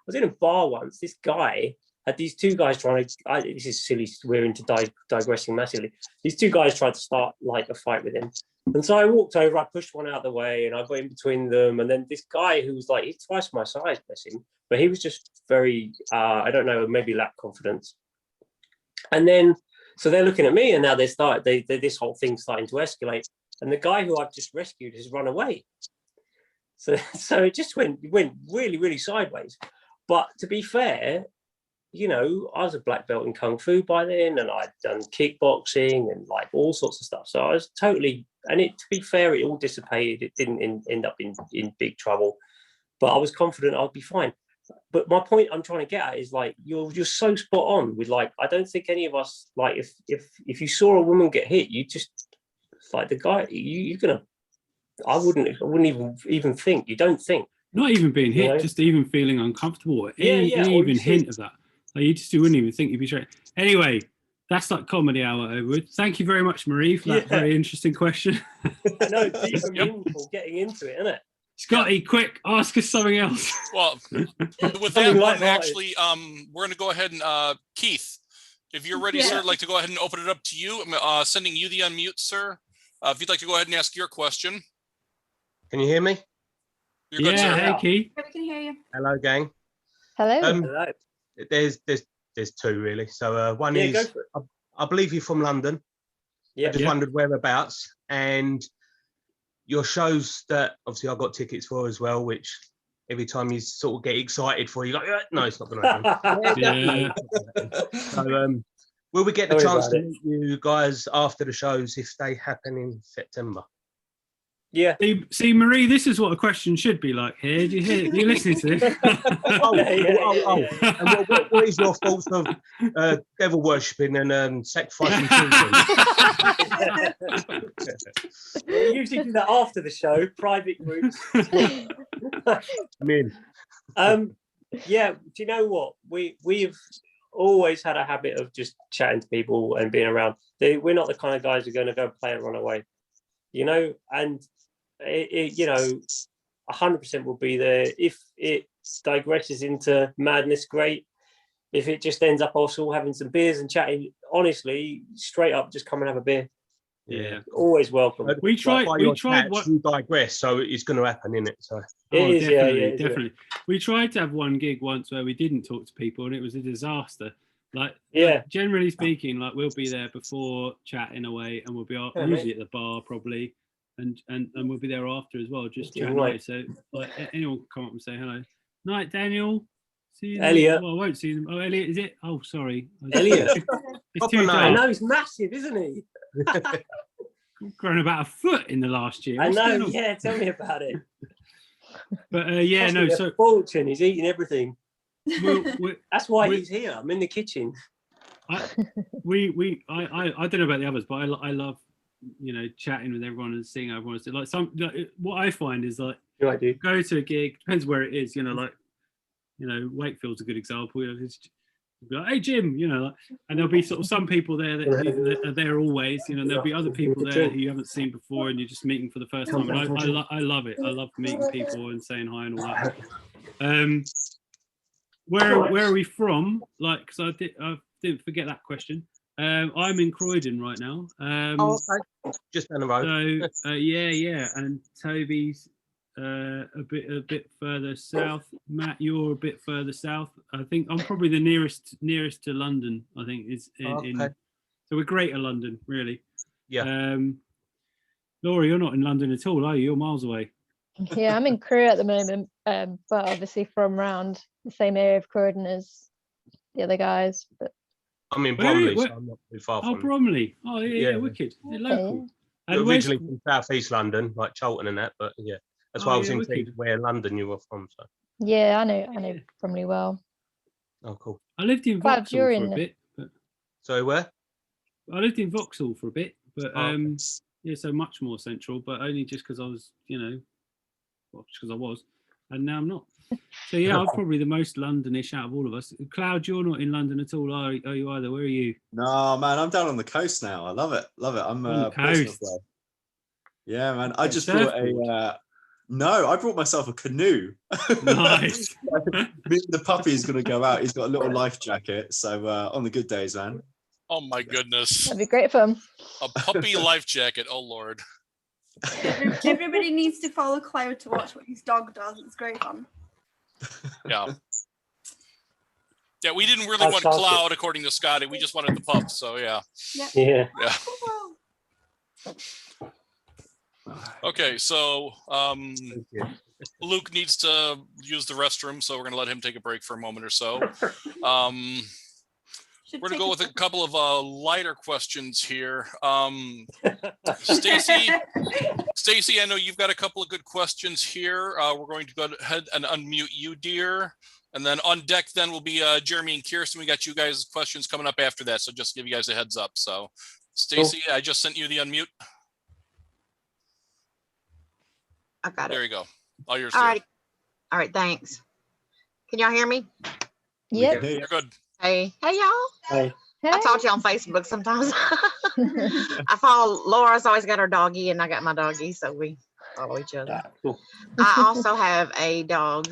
was in a bar once. This guy had these two guys trying to. This is silly. We're into digressing massively. These two guys tried to start like a fight with him, and so I walked over. I pushed one out of the way, and I got in between them. And then this guy who was like, he's twice my size, bless him, but he was just very, I don't know, maybe lacked confidence. And then, so they're looking at me, and now this whole thing's starting to escalate. And the guy who I've just rescued has run away. So it just went really, really sideways. But to be fair, you know, I was a black belt in Kung Fu by then, and I'd done kickboxing and like all sorts of stuff. So I was totally, and to be fair, it all dissipated. It didn't end up in big trouble, but I was confident I'd be fine. But my point I'm trying to get at is like, you're so spot on with like, I don't think any of us, like if you saw a woman get hit, you just like the guy, you're gonna, I wouldn't even think, you don't think. Not even being hit, Right. just even feeling uncomfortable, or Yeah, any yeah, or even you see- hint of that. Like you wouldn't even think you'd be straight. Anyway, that's like comedy hour over. Thank you very much, Marie, for that very interesting question. I know, it's even meaningful getting into it, isn't it? Scotty, quick, ask us something else. Well, with that Something one, lighthearted. actually, we're going to go ahead and Keith, if you're ready, sir, I'd like to go ahead and open it up to you. I'm sending you the unmute, sir. If you'd like to go ahead and ask your question. Can you hear me? You're good, Yeah, sir. hey, Keith. We can hear you. Hello, gang. Hello. Hello. There's two really. So one Yeah, go is for it. I believe you're from London. Yeah. I just wondered whereabouts, and your shows that obviously I got tickets for as well, which every time you sort of get excited for, you go, no, it's not going to happen. Yeah. So will we get the Tell me chance about to meet you guys after the shows if they happen in September? Yeah. See, Marie, this is what a question should be like here. Do you hear? You listening to this? And what is your thoughts of devil worshipping and sacrificing children? We usually do that after the show, private groups. I'm in. Yeah, do you know what? We've always had a habit of just chatting to people and being around. We're not the kind of guys who are going to go play and run away, you know, and you know, 100% will be there. If it digresses into madness, great. If it just ends up us all having some beers and chatting, honestly, straight up, just come and have a beer. Yeah, always welcome. We tried what you digress, so it's going to happen, isn't it? So definitely. We tried to have one gig once where we didn't talk to people, and it was a disaster. Like, generally speaking, like we'll be there before chatting away, and we'll be usually at the bar probably, and we'll be there after as well, just chatting away. So like anyone can come up and say hello. Night, Daniel. See you Elliot. Well, I won't see them. Oh, Elliot, is it? Oh, sorry. Elliot. It's too dark. I know, he's massive, isn't he? Grown about a foot in the last year. I What's know, going on? yeah, tell me about it. But yeah, Cost no, me a so fortune, he's eating everything. That's why we- he's here. I'm in the kitchen. I don't know about the others, but I love, you know, chatting with everyone and seeing how everyone's doing. Like what I find is like, I do. Go to a gig, depends where it is, you know, like, you know, Wakefield's a good example. You know, be like, hey Jim, you know, like, and there'll be sort of some people there that are there always, you know, and there'll be other people there who you haven't seen before and you're just meeting for the first time. And I love it. I love meeting people and saying hi and all that. Where are we from? Like, because I didn't forget that question. I'm in Croydon right now. Okay. Just down the road. So yeah, and Toby's a bit further south. Matt, you're a bit further south. I think I'm probably the nearest to London. I think is in so we're Greater London, really. Yeah. Laura, you're not in London at all, are you? You're miles away. Yeah, I'm in Crewe at the moment, but obviously from round the same area of Croydon as the other guys. But I'm in Bromley, so I'm not too far from. Oh, Bromley. Oh, yeah, wicked. You're local. And Originally from South East London, like Cholton and that, but yeah, that's why I was intrigued where London you were from. So. Yeah, I know Bromley well. Oh, cool. I lived in Glad Vauxhall you're for in a bit. But Sorry, where? I lived in Vauxhall for a bit, but okay. yeah, so much more central, but only just because I was, you know, well, just because I was, and now I'm not. So yeah, I'm probably the most Londonish out of all of us. Cloud, you're not in London at all, are you either? Where are you? No, man, I'm down on the coast now. I love it. I'm on the Portsmouth coast. way. Yeah, man. I just bought No, I brought myself a canoe. Nice. The puppy's going to go out. He's got a little life jacket. So on the good days, man. Oh my goodness. That'd be great fun. A puppy life jacket. Oh Lord. Everybody needs to follow Cloud to watch what his dog does. It's great fun. Yeah. Yeah, we didn't really want Cloud, according to Scotty. We just wanted the pup. So yeah. Yeah. Yeah. Okay, so Luke needs to use the restroom, so we're gonna let him take a break for a moment or so. We're gonna go with a couple of lighter questions here. Stacy, I know you've got a couple of good questions here. We're going to go ahead and unmute you, dear. And then on deck then will be Jeremy and Kirsten. We got you guys' questions coming up after that, so just to give you guys a heads up. So Stacy, I just sent you the unmute. I got it. There you go. All yours. All right. All right. Thanks. Can y'all hear me? Yep. You're good. Hey. Hey, y'all. Hey. I talk to you on Facebook sometimes. I follow Laura's always got her doggy, and I got my doggy, so we follow each other. Cool. I also have a dog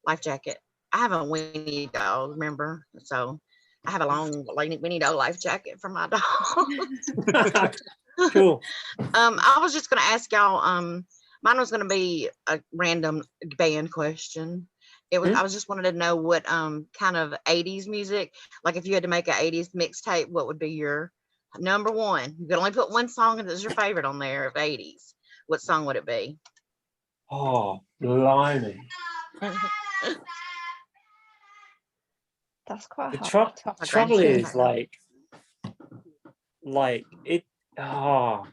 life jacket. I have a Winnie dog, remember? So I have a long Winnie dog life jacket for my dog. Cool. I was just gonna ask y'all, mine was gonna be a random band question. It was I was just wanted to know what kind of 80s music, like if you had to make an 80s mixtape, what would be your number one? You could only put one song that's your favorite on there of 80s. What song would it be? Oh, blimey. That's quite The hard. trouble is like it. Oh,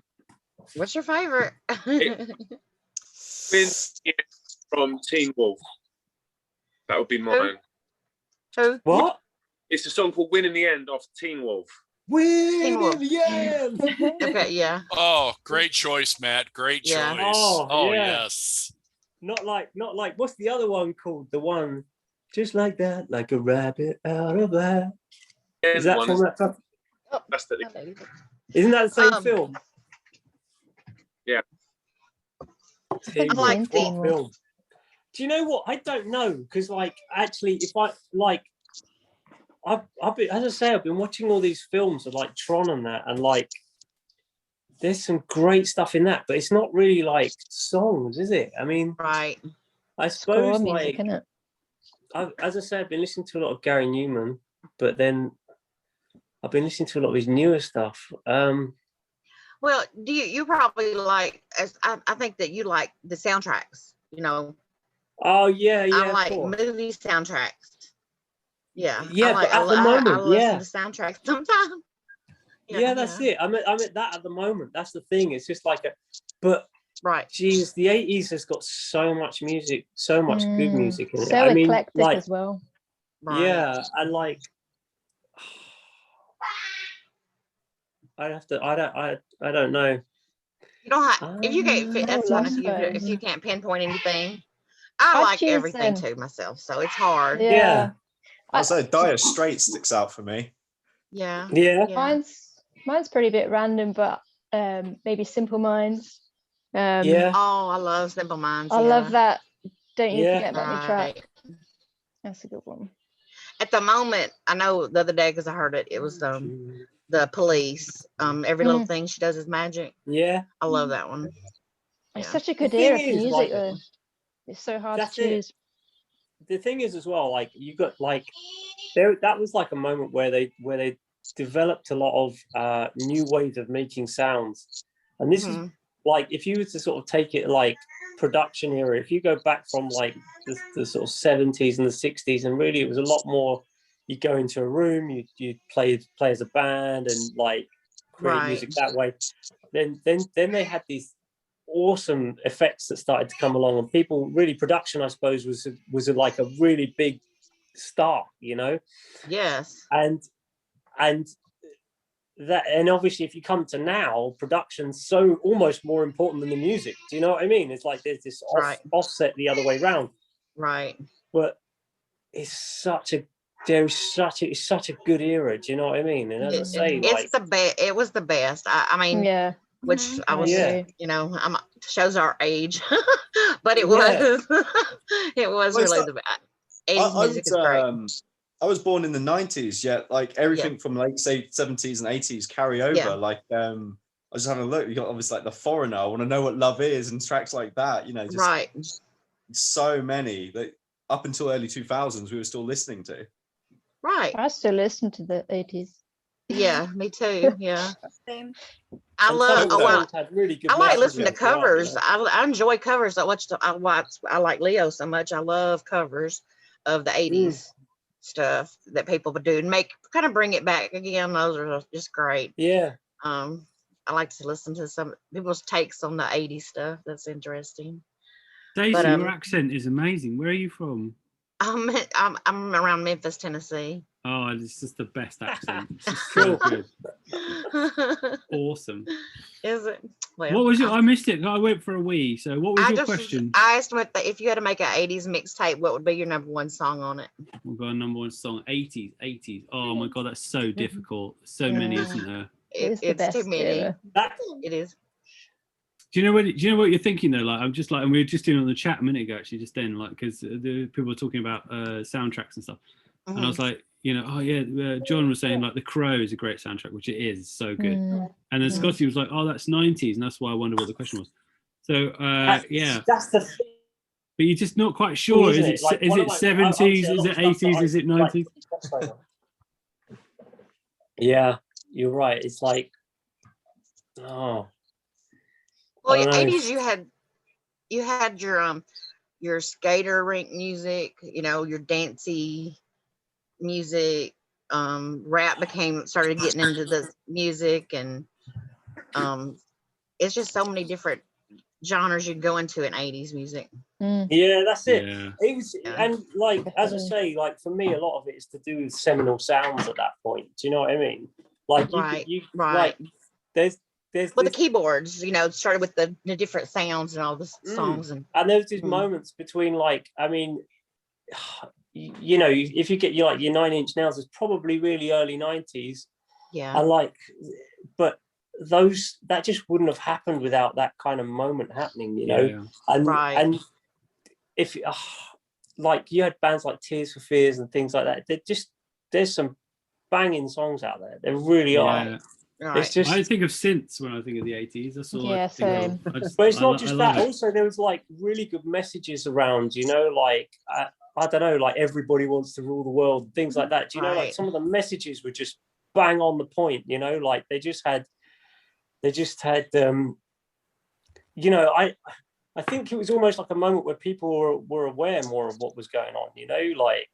what's your favorite? From Teen Wolf. That would be mine. Who? What? It's a song called "Win in the End" off Teen Wolf. Win in the end. Okay, yeah. Oh, great choice, Matt. Great Yeah. choice. Oh yeah. yes. Not like what's the other one called? The one just like that, like a rabbit out of that. Is that from that stuff? That's the. Isn't that the same film? Yeah. I like Teen Wolf film. Do you know what? I don't know, because like actually, if I like, I've been, as I say, I've been watching all these films of like Tron and that, and like, there's some great stuff in that, but it's not really like songs, is it? I mean, right. I suppose music, like, innit? as I say, I've been listening to a lot of Gary Newman, but then I've been listening to a lot of his newer stuff. Well, do you probably like? I think that you like the soundtracks. You know. Oh yeah, yeah. I like movie soundtracks. Yeah. Yeah, but at the moment, I listen to soundtracks sometimes. Yeah, that's it. I'm at that at the moment. That's the thing. It's just like but right. Geez, the 80s has got so much music, so much good music in it. So I mean, eclectic like, as well. Yeah, and like, I'd have to. I don't know. You don't have. If you can't fit, that's fine. If you can't pinpoint anything, I like everything too myself, so it's hard. Yeah. I'd say Dire Straits sticks out for me. Yeah. Mine's pretty bit random, but maybe Simple Minds. Yeah. Oh, I love Simple Minds. I love that. Don't you Yeah. forget about me Right. track. That's a good one. At the moment, I know the other day because I heard it. It was the Police. Every little thing she does is magic. Yeah. I love that one. It's such a good The thing era for is, music, like, though. It's so hard to that's it. choose. The thing is as well, like you got like that was like a moment where they developed a lot of new ways of making sounds, and this is like if you were to sort of take it like production era, if you go back from like the sort of 70s and the 60s, and really it was a lot more. You go into a room, you play as a band and like create music that way. Then they had these awesome effects that started to come along, and people really production, I suppose, was like a really big start, you know. Yes. And obviously if you come to now, production's so almost more important than the music. Do you know what I mean? It's like there's this offset the other way around. Right. But it's such a good era. Do you know what I mean? And as I say, it's the best. It was the best. I mean, yeah. which I was, Yeah. you know, shows our age, but it Yeah. was, it was Well, it's really not- the 80s music is great. I was born in the 90s, yet like everything from late say 70s and 80s carry over. Yeah. Like I was just having a look. You got obviously like The Foreigner, I Want to Know What Love Is, and tracks like that. You know, just Right. so many that up until early 2000s we were still listening to. Right. I still listen to the 80s. Yeah, me too. Yeah. Same. I And love. some of Oh, the well, songs had really good I like messages listening to as well, you covers. know. I enjoy covers. I like Leo so much. I love covers of the 80s stuff that people would do and kind of bring it back again. Those are just great. Yeah. I like to listen to some people's takes on the 80s stuff. That's interesting. Stacey, But, your accent is amazing. Where are you from? I'm around Memphis, Tennessee. Oh, it's just the best accent. It's just so good. Awesome. Is it? Well, What was your? I missed it. I went for a wee. So, what was your question? I asked him if you had to make an 80s mixtape, what would be your #1 song on it? We've got a #1 song. 80s. Oh my god, that's so difficult. So many, isn't there? It's too many. It is. Do you know what? Do you know what you're thinking though? Like I'm just like, and we were just doing on the chat a minute ago, actually, just then, like, because the people were talking about soundtracks and stuff, and I was like, you know, oh yeah, John was saying like The Crow is a great soundtrack, which it is, so good. And then Scotty was like, oh, that's 90s, and that's why I wonder what the question was. So yeah, that's the thing. But you're just not quite sure. Isn't Is it? Like, it one of my- 70s? I'll Is say it a lot of stuff 80s? that Is it I like 90s? Yeah, you're right. It's like, oh. Well, I don't know. 80s you had your skater rink music, you know, your dancey music. Rap started getting into the music, and it's just so many different genres you go into in 80s music. Yeah, that's it. Yeah. It was, and like as I say, like for me, a lot of it is to do with seminal sounds at that point. Do you know what I mean? Like you Right. like there's Well, the keyboards, you know, started with the different sounds and all the songs, and there's these moments between, like, I mean, you know, if you get your 9 Inch Nails, it's probably really early 90s. Yeah. And like, but that just wouldn't have happened without that kind of moment happening, you know. Yeah. And if like you had bands like Tears for Fears and things like that, there's some banging songs out there. There really are. It's just, I think of synths when I think of the 80s. That's all. Yeah, I think of. but it's not I just love that. it. Also, there was like really good messages around, you know, like I don't know, like Everybody Wants to Rule the World, things like that. Do you know, like some of the messages were just bang on the point, you know, like they just had you know, I think it was almost like a moment where people were aware more of what was going on, you know, like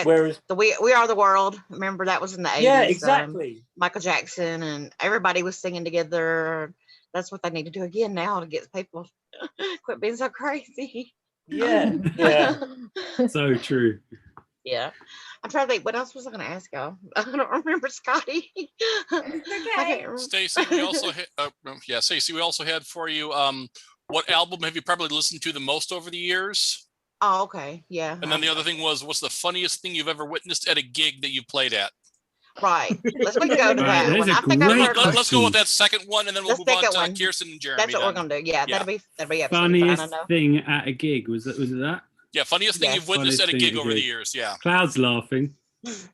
whereas We Are the World, remember that was in the 80s. Yeah, exactly. Michael Jackson and everybody was singing together. That's what they need to do again now to get people quit being so crazy. Yeah, yeah. So true. Yeah. I'm trying to think, what else was I going to ask y'all? I don't remember, Scotty. Okay. Stacey, we also had Stacey, we also had for you what album have you probably listened to the most over the years? Oh, okay. Yeah. And then the other thing was, what's the funniest thing you've ever witnessed at a gig that you've played at? Right. Let's go to that Right, one. there's I a think I've great heard Let's go with that second one, and then we'll Let's move on take to it one. Kirsten and Jeremy. That's what we're then. gonna do. Yeah, that'll be absolutely fine. I Funniest know. thing at a gig was it that? Yeah, funniest thing you've witnessed at a Funniest gig thing over the years. Yeah. Cloud's laughing.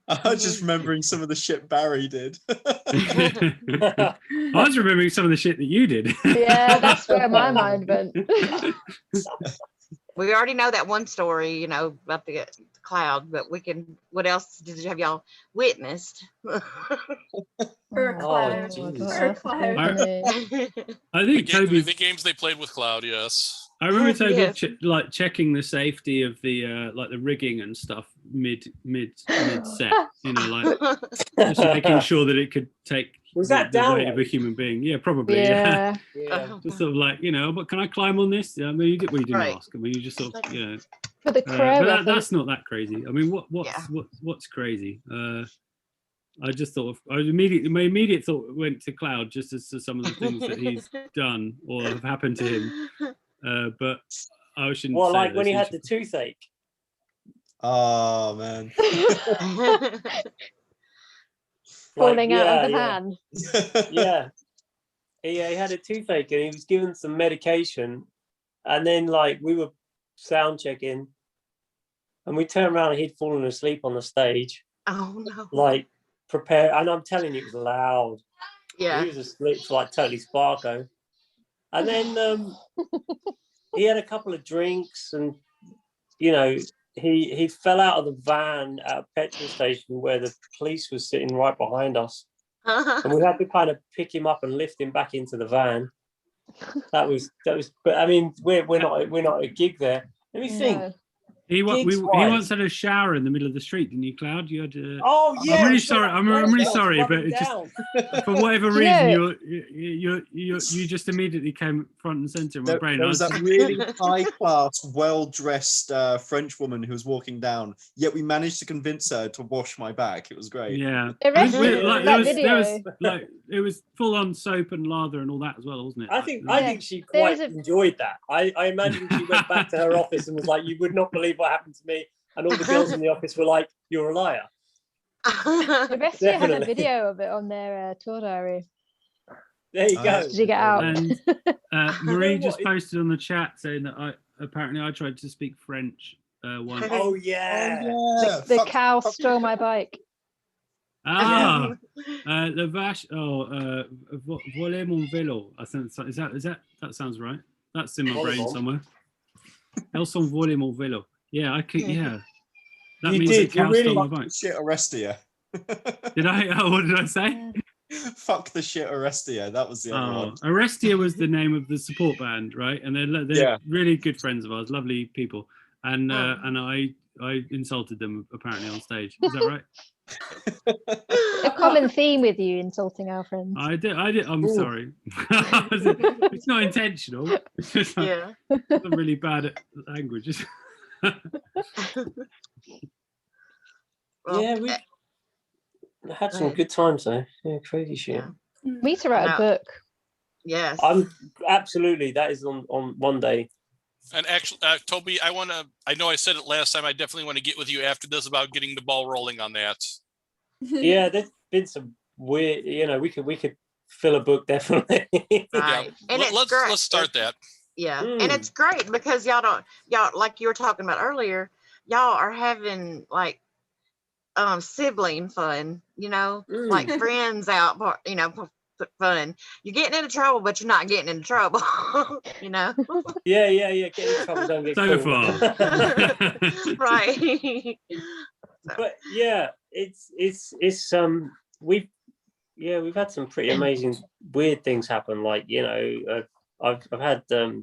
I was just remembering some of the shit Barry did. I was remembering some of the shit that you did. Yeah, that's where my mind went. We already know that one story, you know, about the cloud, but what else have y'all witnessed? Per cloud. Per cloud. I think Toby. The games they played with Cloud, yes. I remember Toby Yes. like checking the safety of the like the rigging and stuff mid set. You know, like just making sure that it could take Was that the weight download? of a human being. Yeah, probably. Yeah. Yeah. Just sort of like, you know, but can I climb on this? I mean, you didn't Right. ask. I mean, you just sort of, you know. For the Crow, But I think- that's not that crazy. I mean, what's crazy? I just thought my immediate thought went to Cloud, just as to some of the things that he's done or have happened to him. But I shouldn't. Well, say like when this. he had the toothache. Oh man. Falling out of the yeah. van. Yeah. he had a toothache and he was given some medication, and then like we were sound checking, and we turned around and he'd fallen asleep on the stage. Oh no! Like prepare, and I'm telling you, it was loud. Yeah. He was asleep for like totally sparko, and then he had a couple of drinks, and you know he fell out of the van at a petrol station where the police was sitting right behind us. And we had to kind of pick him up and lift him back into the van. That was. But I mean, we're not at a gig there. Let me think. He once had a shower in the middle of the street, didn't you, Cloud? You had. Oh yeah. I'm really sorry. I'm really sorry, but it just for whatever reason you just immediately came front and center in my brain. There was that really high class, well dressed French woman who was walking down. Yet we managed to convince her to wash my back. It was great. Yeah. It was full on soap and lather and all that as well, wasn't it? I think she quite enjoyed that. I imagine she went back to her office and was like, "You would not believe what happened to me," and all the girls in the office were like, "You're a liar." The rest of you had a video of it on their tour diary. There you go. Did you get out? And Marie just posted on the chat saying that I tried to speak French once. Oh yeah. The cow stole my bike. Ah, the vache. Oh, voler mon vélo. I think is that sounds right. That's in my brain somewhere. Elles ont volé mon vélo. Yeah, I could. Yeah, that means the cow stole my bike. Shit, Orestia. Did I? Oh, what did I say? Fuck the shit, Orestia. That was the other one. Orestia was the name of the support band, right? And they're really good friends of ours, lovely people. And I insulted them apparently on stage. Is that right? A common theme with you insulting our friends. I did. I'm sorry. It's not intentional. It's just I'm really bad at languages. Yeah, we had some good times though. Yeah, crazy shit. We need to write a book. Yes. I'm absolutely. That is on one day. And actually, Toby, I know I said it last time. I definitely want to get with you after this about getting the ball rolling on that. Yeah, there's been some weird. You know, we could fill a book definitely. Right. And let's start that. Yeah, and it's great because y'all like you were talking about earlier. Y'all are having like sibling fun. You know, like friends out. You know. Fun. You're getting into trouble, but you're not getting into trouble. You know. Yeah. Get in trouble, don't get so caught. far. Right. But yeah, it's we've had some pretty amazing weird things happen. Like I've had I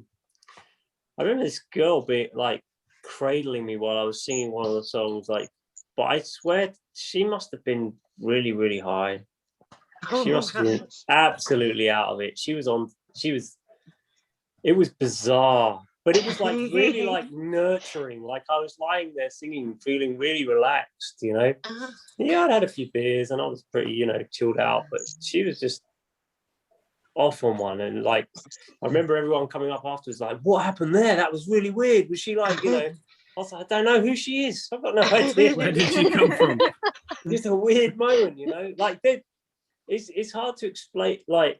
remember this girl like cradling me while I was singing one of the songs. Like, but I swear she must have been really really high. She must have been absolutely out of it. It was bizarre, but it was like really like nurturing. Like I was lying there singing, feeling really relaxed, you know. Yeah, I'd had a few beers and I was pretty, chilled out, but she was just off on one. And like, I remember everyone coming up afterwards like, what happened there? That was really weird. Was she like, I was like, I don't know who she is. I've got no idea. Where did she come from? Just a weird moment, like it's hard to explain. Like,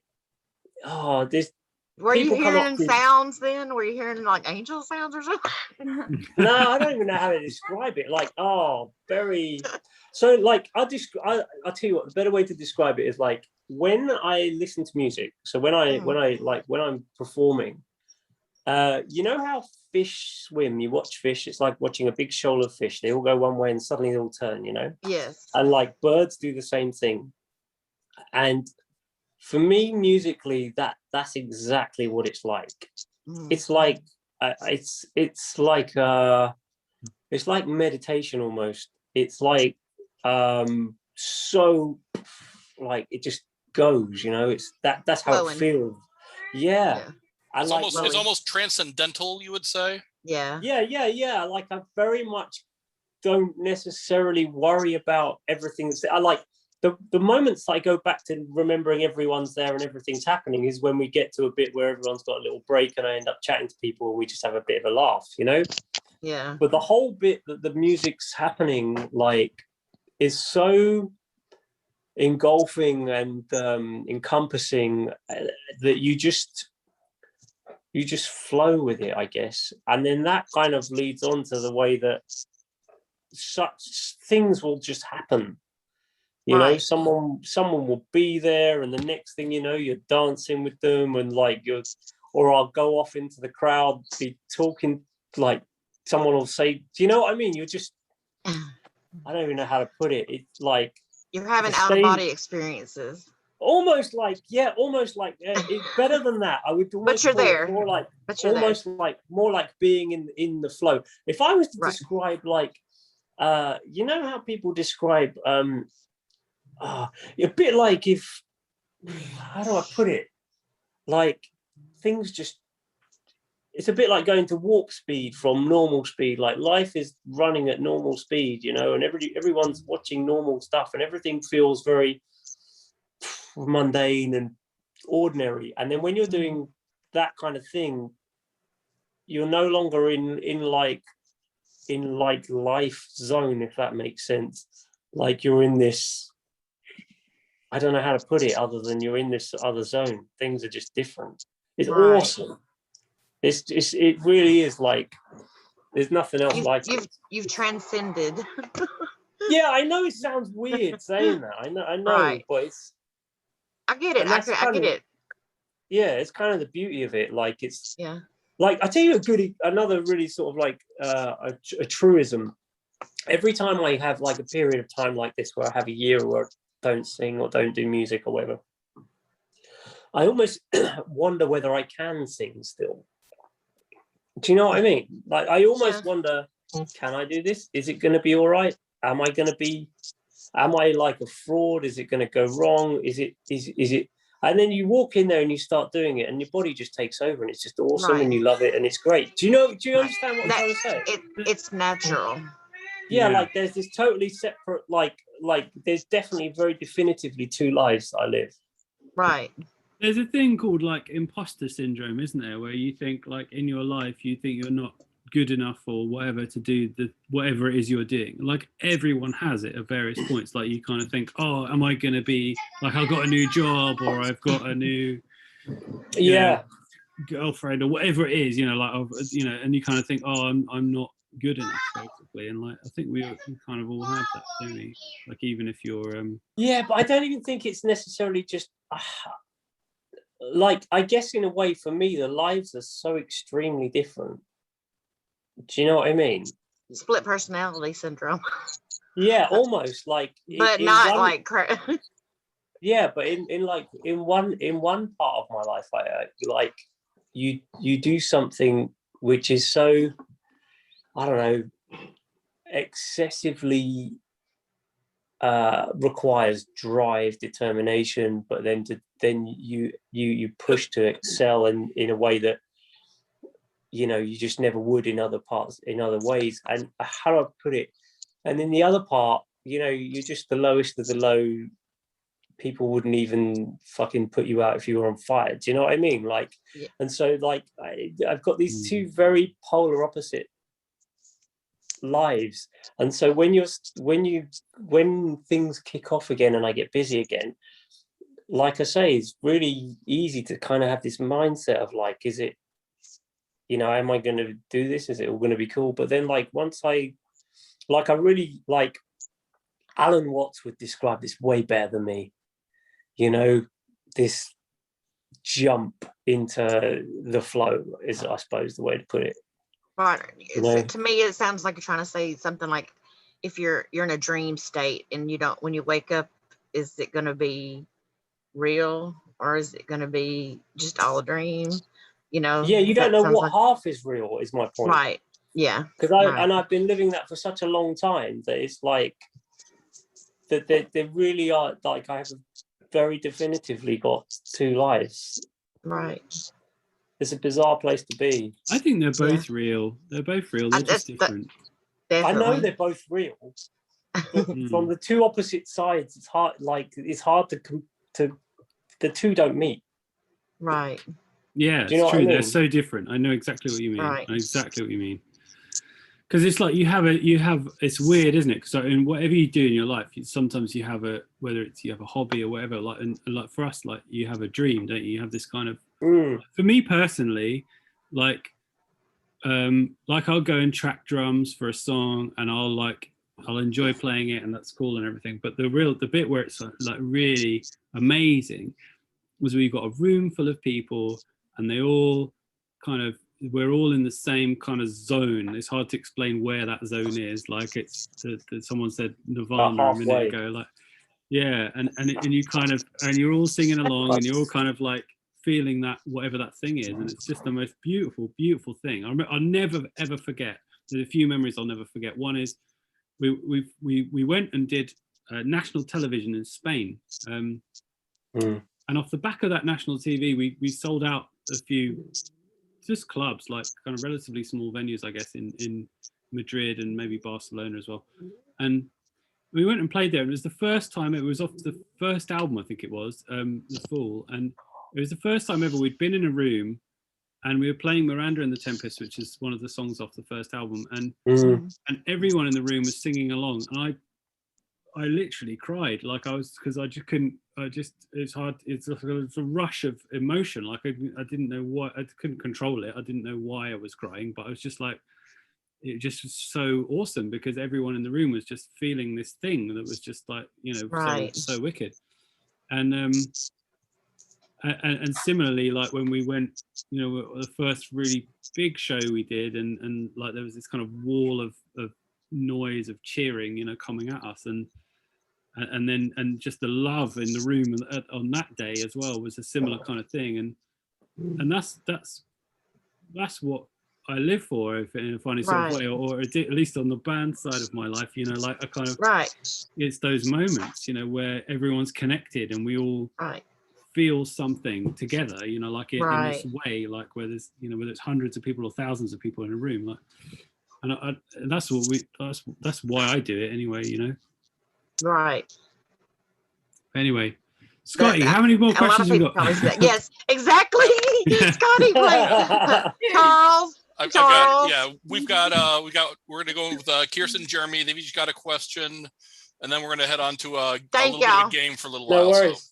this. Were you hearing sounds then? Were you hearing like angel sounds or something? No, I don't even know how to describe it. Like, very. So, like, I'll tell you what. The better way to describe it is like when I listen to music. So when I'm performing, you know how fish swim? You watch fish. It's like watching a big shoal of fish. They all go one way and suddenly they all turn. Yes. And like birds do the same thing. And for me, musically, that's exactly what it's like. It's like it's like meditation almost. It's like so like it just goes. It's that's how it feels. Yeah. It's almost transcendental, you would say. Yeah. Yeah. Like I very much don't necessarily worry about everything. I like. The moments I go back to remembering everyone's there and everything's happening is when we get to a bit where everyone's got a little break and I end up chatting to people and we just have a bit of a laugh, Yeah. But the whole bit that the music's happening, like, is so engulfing and encompassing that you just flow with it, I guess. And then that kind of leads on to the way that such things will just happen. You know, someone will be there, and the next thing you know, you're dancing with them, and like or I'll go off into the crowd, be talking, like someone will say, do you know what I mean? You're just, I don't even know how to put it. It's like you're having out of body experiences. Almost like, it's better than that. I would almost you're there. More like almost there. Like more like being in the flow. If I was to describe like, you know how people describe a bit like if, how do I put it? Like things just, it's a bit like going to warp speed from normal speed. Like life is running at normal speed, you know, and everyone's watching normal stuff, and everything feels very mundane and ordinary. And then when you're doing that kind of thing, you're no longer in life zone, if that makes sense. Like you're in this, I don't know how to put it other than you're in this other zone. Things are just different. It's awesome. It really is like there's nothing else like it. You've transcended. Yeah, I know it sounds weird saying that. I know, but it's, I get it. I get it. Yeah, it's kind of the beauty of it. Like it's like, I tell you another really sort of like a truism. Every time I have like a period of time like this where I have a year where I don't sing or don't do music or whatever, I almost wonder whether I can sing still. Do you know what I mean? Like I almost wonder, can I do this? Is it going to be all right? Am I like a fraud? Is it going to go wrong? Is it? And then you walk in there and you start doing it, and your body just takes over, and it's just awesome, and you love it, and it's great. Do you understand what I'm trying to say? It's natural. Yeah, like there's this totally separate, like there's definitely very definitively two lives I live. Right. There's a thing called like imposter syndrome, isn't there? Where you think like in your life, you think you're not good enough or whatever to do whatever it is you're doing. Like everyone has it at various points. Like you kind of think, oh, am I going to be like, I've got a new job, or I've got a new girlfriend, or whatever it is, you know, like, you know, and you kind of think, oh, I'm not good enough, basically. And like, I think we kind of all have that, don't we? Like even if you're yeah, but I don't even think it's necessarily just like, I guess in a way for me the lives are so extremely different. Do you know what I mean? Split personality syndrome. Yeah, almost like, but not like yeah, but in one part of my life, I like you do something which is so, I don't know, excessively requires drive, determination, but then you push to excel in a way that, you know, you just never would in other ways. And how do I put it? And in the other part, you know, you're just the lowest of the low. People wouldn't even fucking put you out if you were on fire. Do you know what I mean? Like, and so like I've got these two very polar opposite lives. And so when things kick off again and I get busy again, like I say, it's really easy to kind of have this mindset of like, is it, you know, am I going to do this? Is it all going to be cool? But then like once I really like, Alan Watts would describe this way better than me, you know, this jump into the flow is, I suppose, the way to put it. Right. You know? To me, it sounds like you're trying to say something like, if you're in a dream state and you don't, when you wake up, is it going to be real or is it going to be just all a dream? You know? Yeah, you don't know what half is real, is my point. Right. Yeah. Because I've been living that for such a long time that it's like that they really are, like, I have very definitively got two lives. Right. It's a bizarre place to be. I think they're both real. They're both real. They're just different. I know they're both real, but from the two opposite sides, it's hard. Like it's hard to the two don't meet. Right. Yeah, Do you know it's true. what I mean? They're so different. I know exactly what you mean. Right. I know exactly what you mean. because it's like you have it's weird, isn't it? Because in whatever you do in your life, sometimes you have whether it's you have a hobby or whatever, like, and like for us, like you have a dream, don't you? You have this kind of, for me personally, like I'll go and track drums for a song and I'll enjoy playing it and that's cool and everything. But the bit where it's like really amazing was where you've got a room full of people and they all we're all in the same kind of zone. It's hard to explain where that zone is. Like it's someone said Nirvana a minute ago, like, yeah. And you kind of, and you're all singing along and you're all kind of like feeling that, whatever that thing is. And it's just the most beautiful, beautiful thing. I'll never, ever forget. There's a few memories I'll never forget. One is we went and did national television in Spain. And off the back of that national TV, we sold out a few just clubs, like kind of relatively small venues, I guess, in Madrid and maybe Barcelona as well. And we went and played there. And it was the first time, it was off the first album, I think it was, The Fool. And it was the first time ever we'd been in a room and we were playing Miranda and the Tempest, which is one of the songs off the first album. And everyone in the room was singing along. And I literally cried, like because I just couldn't, it's hard, it's a rush of emotion. Like I didn't know what, I couldn't control it. I didn't know why I was crying, but I was just like, it just was so awesome because everyone in the room was just feeling this thing that was just like, so wicked. And similarly, like when we went, the first really big show we did, and like there was this kind of wall of noise of cheering, coming at us, and just the love in the room on that day as well was a similar kind of thing, and that's what I live for, if in a funny sort of way, or at least on the band side of my life, like a kind of it's those moments, where everyone's connected and we all feel something together, like in this way, like where there's whether it's hundreds of people or thousands of people in a room, like, and that's that's why I do it anyway, Anyway, Scotty, how many more questions have you got? Yes, exactly. Scotty, please. Charles. We're gonna go with Kirsten and Jeremy. They've each got a question, and then we're gonna head on to a little bit of a game for a little while. No worries.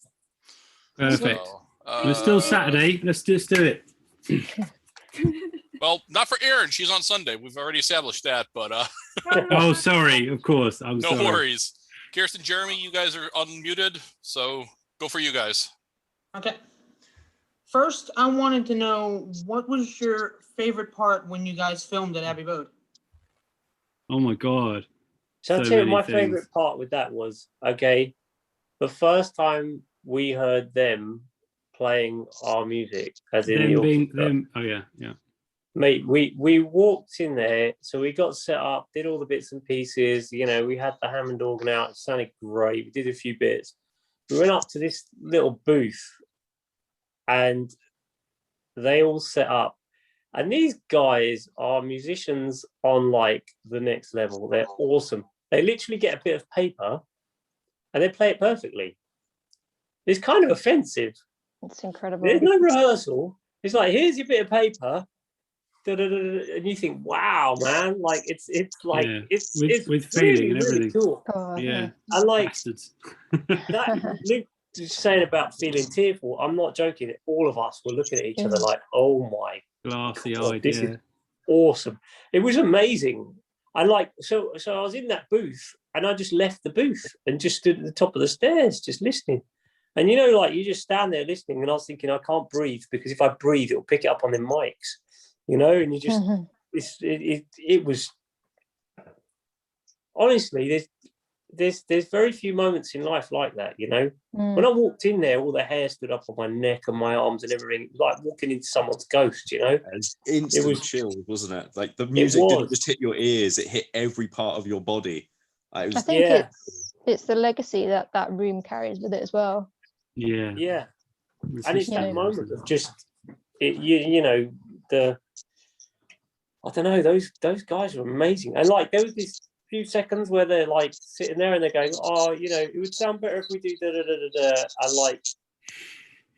Perfect. It's still Saturday. Let's just do it. Well, not for Erin. She's on Sunday. We've already established that, but oh, sorry. Of course. I'm sorry. No worries. Kirsten, Jeremy, you guys are unmuted, so go for you guys. Okay. First, I wanted to know, what was your favorite part when you guys filmed at Abbey Road? Oh my God. So I'll tell you my favorite part with that was, the first time we heard them playing our music, as in them. Oh yeah. Mate, we walked in there, so we got set up, did all the bits and pieces, we had the Hammond organ out, it sounded great, we did a few bits. We went up to this little booth and they all set up. And these guys are musicians on like the next level. They're awesome. They literally get a bit of paper and they play it perfectly. It's kind of offensive. It's incredible. There's no rehearsal. It's like, here's your bit of paper. And you think, wow, man, like it's like it's with really, feeling and everything. Really cool. Yeah. And like that Luke was saying about feeling tearful, I'm not joking. All of us were looking at each other like, oh my glassy God, eyed. this is awesome. It was amazing. And like so I was in that booth and I just left the booth and just stood at the top of the stairs just listening. And like you just stand there listening, and I was thinking, I can't breathe because if I breathe, it'll pick it up on the mics. And you just it was honestly there's very few moments in life like that. When I walked in there, all the hair stood up on my neck and my arms and everything. It was like walking into someone's ghost. Instant it was chills, wasn't it? Like the music didn't just hit your ears, it hit every part of your body. I think it's the legacy that room carries with it as well. And it's that moment of just I don't know, those guys are amazing. And like there was this few seconds where they're like sitting there and they're going, it would sound better if we do da da da da da, and like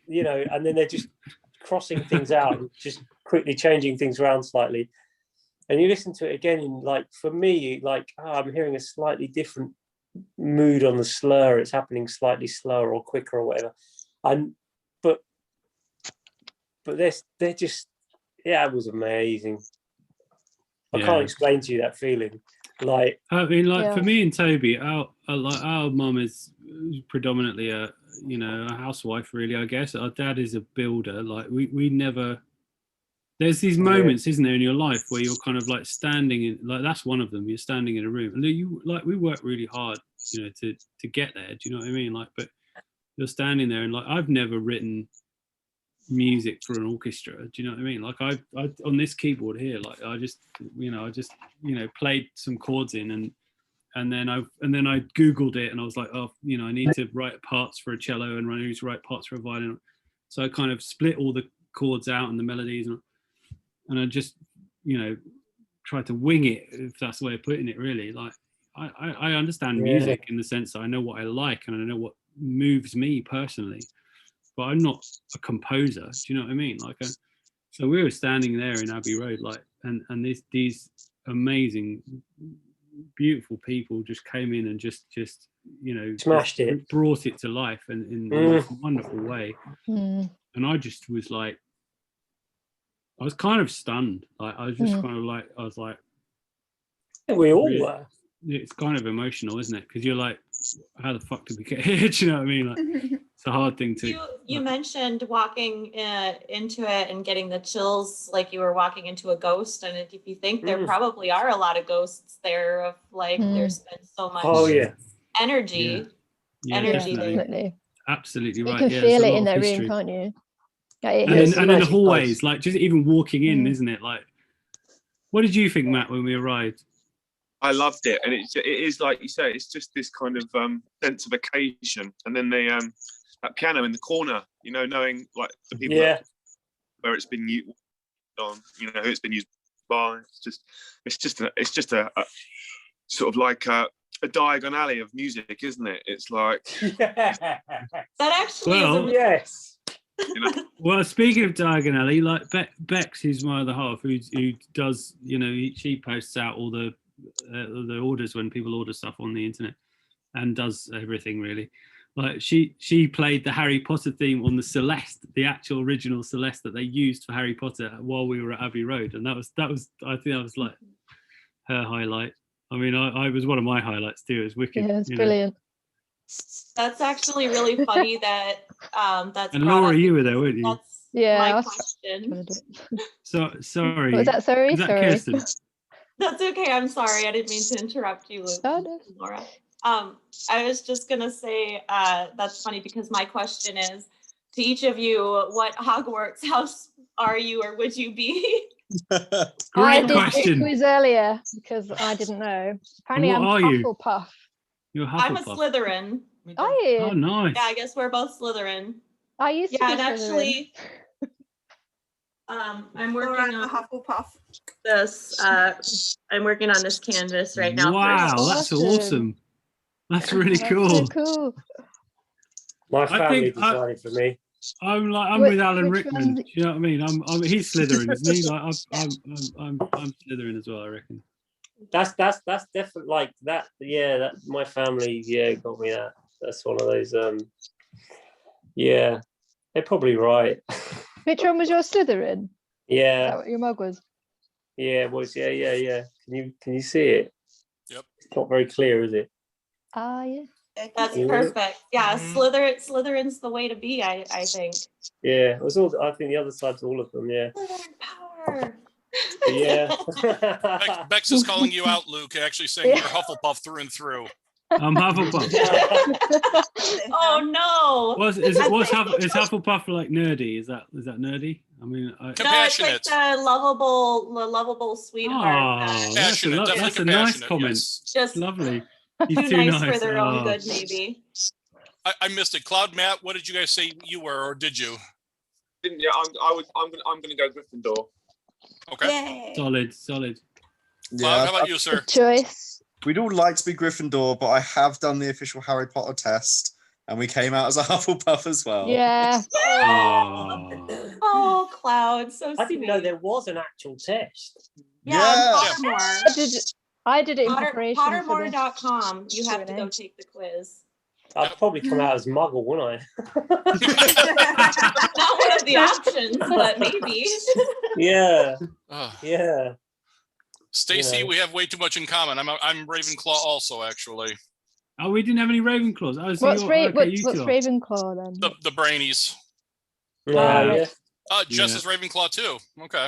and then they're just crossing things out and just quickly changing things around slightly. and you listen to it again, and like for me, like I'm hearing a slightly different mood on the slur. It's happening slightly slower or quicker or whatever. But they're just, yeah, it was amazing. I can't explain to you that feeling. Like, I mean, like for me and Toby, our mum is predominantly a housewife, really. I guess our dad is a builder. Like we never. There's these moments, isn't there, in your life where you're kind of like standing in, like that's one of them. You're standing in a room, and we work really hard, to get there. Do you know what I mean? Like, but you're standing there, and like I've never written music for an orchestra. Do you know what I mean? Like I on this keyboard here, like I just played some chords in, and then I googled it, and I was like, I need to write parts for a cello, and I need to write parts for a violin. So I kind of split all the chords out and the melodies, and I just try to wing it, if that's the way of putting it, really. Like I understand music in the sense that I know what I like and I know what moves me personally, but I'm not a composer. Do you know what I mean? Like, so we were standing there in Abbey Road, like, and these amazing, beautiful people just came in and just smashed it, brought it to life, and in the most wonderful way. And I just was like, I was kind of stunned. Like I was just kind of like, I was like, we all were. It's kind of emotional, isn't it? Because you're like, how the fuck did we get here? Do you know what I mean? Like, it's a hard thing to. You mentioned walking into it and getting the chills, like you were walking into a ghost. And if you think there probably are a lot of ghosts there, of like there's been so much energy, energy there. Definitely. Absolutely You right. can Yeah, feel it in that room, can't you? And then the hallways, like just even walking in, isn't it? Like, what did you think, Matt, when we arrived? I loved it, and it is like you say, it's just this kind of sense of occasion, and then that piano in the corner, knowing like the people where it's been used on, who it's been used by. It's just a sort of like a Diagon Alley of music, isn't it? It's like that actually is yes. Well, speaking of Diagon Alley, like Bex, who's my other half, who does, she posts out all the orders when people order stuff on the internet, and does everything really. Like she played the Harry Potter theme on the Celeste, the actual original Celeste that they used for Harry Potter while we were at Abbey Road, and that was I think that was like her highlight. I mean, I was one of my highlights too. It was wicked. Yeah, it's brilliant. That's actually really funny that that's. And Laura, you were there, weren't you? That's my question. So sorry. What was that? Sorry, was that sorry. Kirsten? That's okay. I'm sorry. I didn't mean to interrupt you, Laura. I was just gonna say that's funny because my question is to each of you: what Hogwarts house are you, or would you be? I did this quiz earlier because I didn't know. Apparently, I'm Hufflepuff. You're Hufflepuff. I'm a Slytherin. Are you? Oh, nice. Yeah, I guess we're both Slytherin. I used to be and Slytherin. actually, I'm working on Hufflepuff. this. I'm working on this canvas right now. Wow, that's awesome. That's really cool. So cool. My family decided for me. I'm with Alan Rickman. Do you know what I mean? He's Slytherin, isn't he? Like I'm Slytherin as well, I reckon. That's definitely like that. Yeah, that my family got me that. That's one of those. Yeah, they're probably right. Which one was your Slytherin? Yeah. Is that what your mug was? Yeah, it was. Yeah. Can you see it? Yep. It's not very clear, is it? Yeah. That's perfect. Yeah, Slytherin's the way to be, I think. Yeah, it was all. I think the other side's all of them. Yeah. Power. Yeah. Bex is calling you out, Luke. Actually saying you're Hufflepuff through and through. I'm Hufflepuff. Oh no! Is Hufflepuff like nerdy? Is that nerdy? I mean, compassionate. No, it's like the lovable sweetheart. Oh, that's a nice comment. Yes. Just lovely. Too nice for their own good, maybe. I missed it. Cloud, Matt, what did you guys say you were, or did you? Didn't you? I'm gonna go Gryffindor. Okay. Yay. Solid. Cloud, how about you, sir? Good choice. We'd all like to be Gryffindor, but I have done the official Harry Potter test, and we came out as a Hufflepuff as well. Yeah. Oh, Cloud, so sweet. I didn't know there was an actual test. Yeah. Pottermore. I did it in preparation for this. Pottermore.com. You have to go Q&A. take the quiz. I'd probably come out as Muggle, wouldn't Not one of the options, but maybe. I? Ugh. Yeah. Stacy, You know. we have way too much in common. I'm Ravenclaw also, actually. Oh, we didn't have any Ravenclaws. Oh, so What's, you're, okay, you what's two are. Ravenclaw then? The brainies. Yeah. Jess Yeah. is Ravenclaw too. Okay.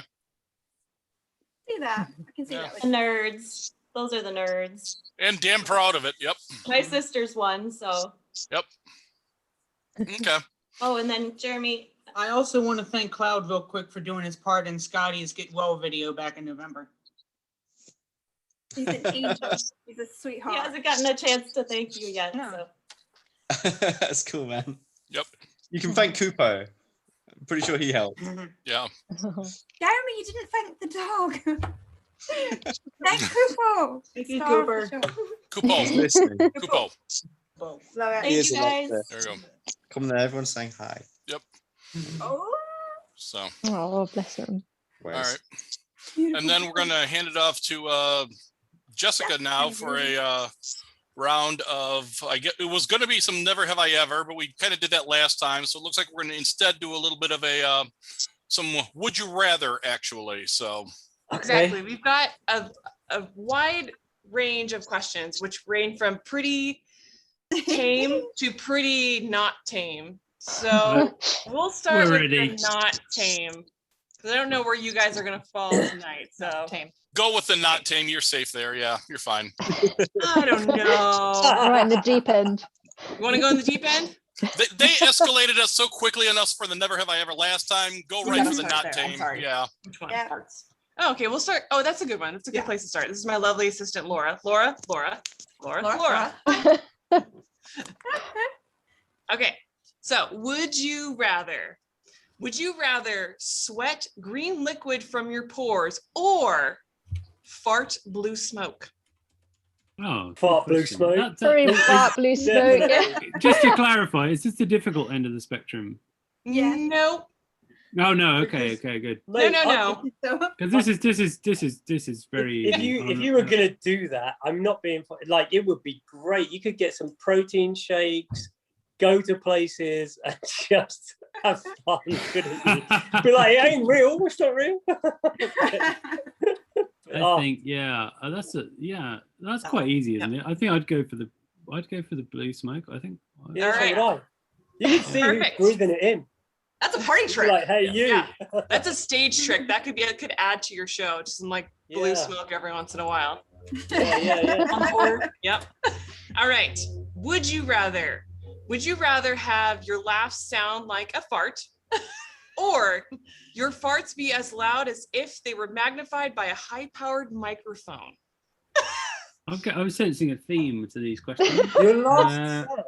See that? I can see that. The nerds. Those are the nerds. And damn proud of it. Yep. My sister's one, so. Yep. Okay. Oh, and then Jeremy. I also want to thank Cloud real quick for doing his part in Scotty's Get Well video back in November. He's an angel. He's a sweetheart. He hasn't gotten a chance to thank you yet. So. That's cool, man. Yep. You can thank Kupo. I'm pretty sure he helped. Yeah. Jeremy, you didn't thank the dog. Thank Kupo. Thank you, Star of Cooper. the show. Kupo. Listening. Kupo. Love it. Thank He is you a lot guys. there. There you go. Come there, everyone's saying hi. Yep. Oh. So. Oh, bless him. All right. And then we're gonna hand it off to Jessica now for a round of, I guess it was going to be some Never Have I Ever, but we kind of did that last time. So it looks like we're going to instead do a little bit of a some Would You Rather, actually. So Exactly. We've got a wide range of questions, which range from pretty tame to pretty not tame. So we'll start We're with ready. the not tame, because I don't know where you guys are going to fall tonight. So tame. go with the not tame. You're safe there. Yeah, you're fine. I don't know. Right in the deep end. You want to go in the deep end? They escalated us so quickly enough for the Never Have I Ever last time. Go right for the not tame. Yeah. Which one? Oh, okay, we'll start. Oh, that's a good one. That's a good place to start. This is my lovely assistant, Laura. Laura. Okay, so would you rather sweat green liquid from your pores or fart blue smoke? Oh, fart blue smoke. Fart blue smoke. Yeah. Just to clarify, is this the difficult end of the spectrum? Yeah. No. Oh no. Okay. Good. No. Because this is very. If you were gonna do that, I'm not being like, it would be great. You could get some protein shakes, go to places, and just have fun, couldn't you? Be like, it ain't real. It's not real. I think that's quite easy, isn't it? I think I'd go for the blue smoke. I think. Yeah, so would I. You can see Perfect. who's breathing it in. That's a party trick. Like, hey, you. Yeah. That's a stage trick. That could add to your show. Just some like blue smoke every once in a while. Yeah. Yep. All right. Would you rather have your laughs sound like a fart, or your farts be as loud as if they were magnified by a Uh, high-powered microphone? Okay, I was sensing a theme to these questions. Your last sound.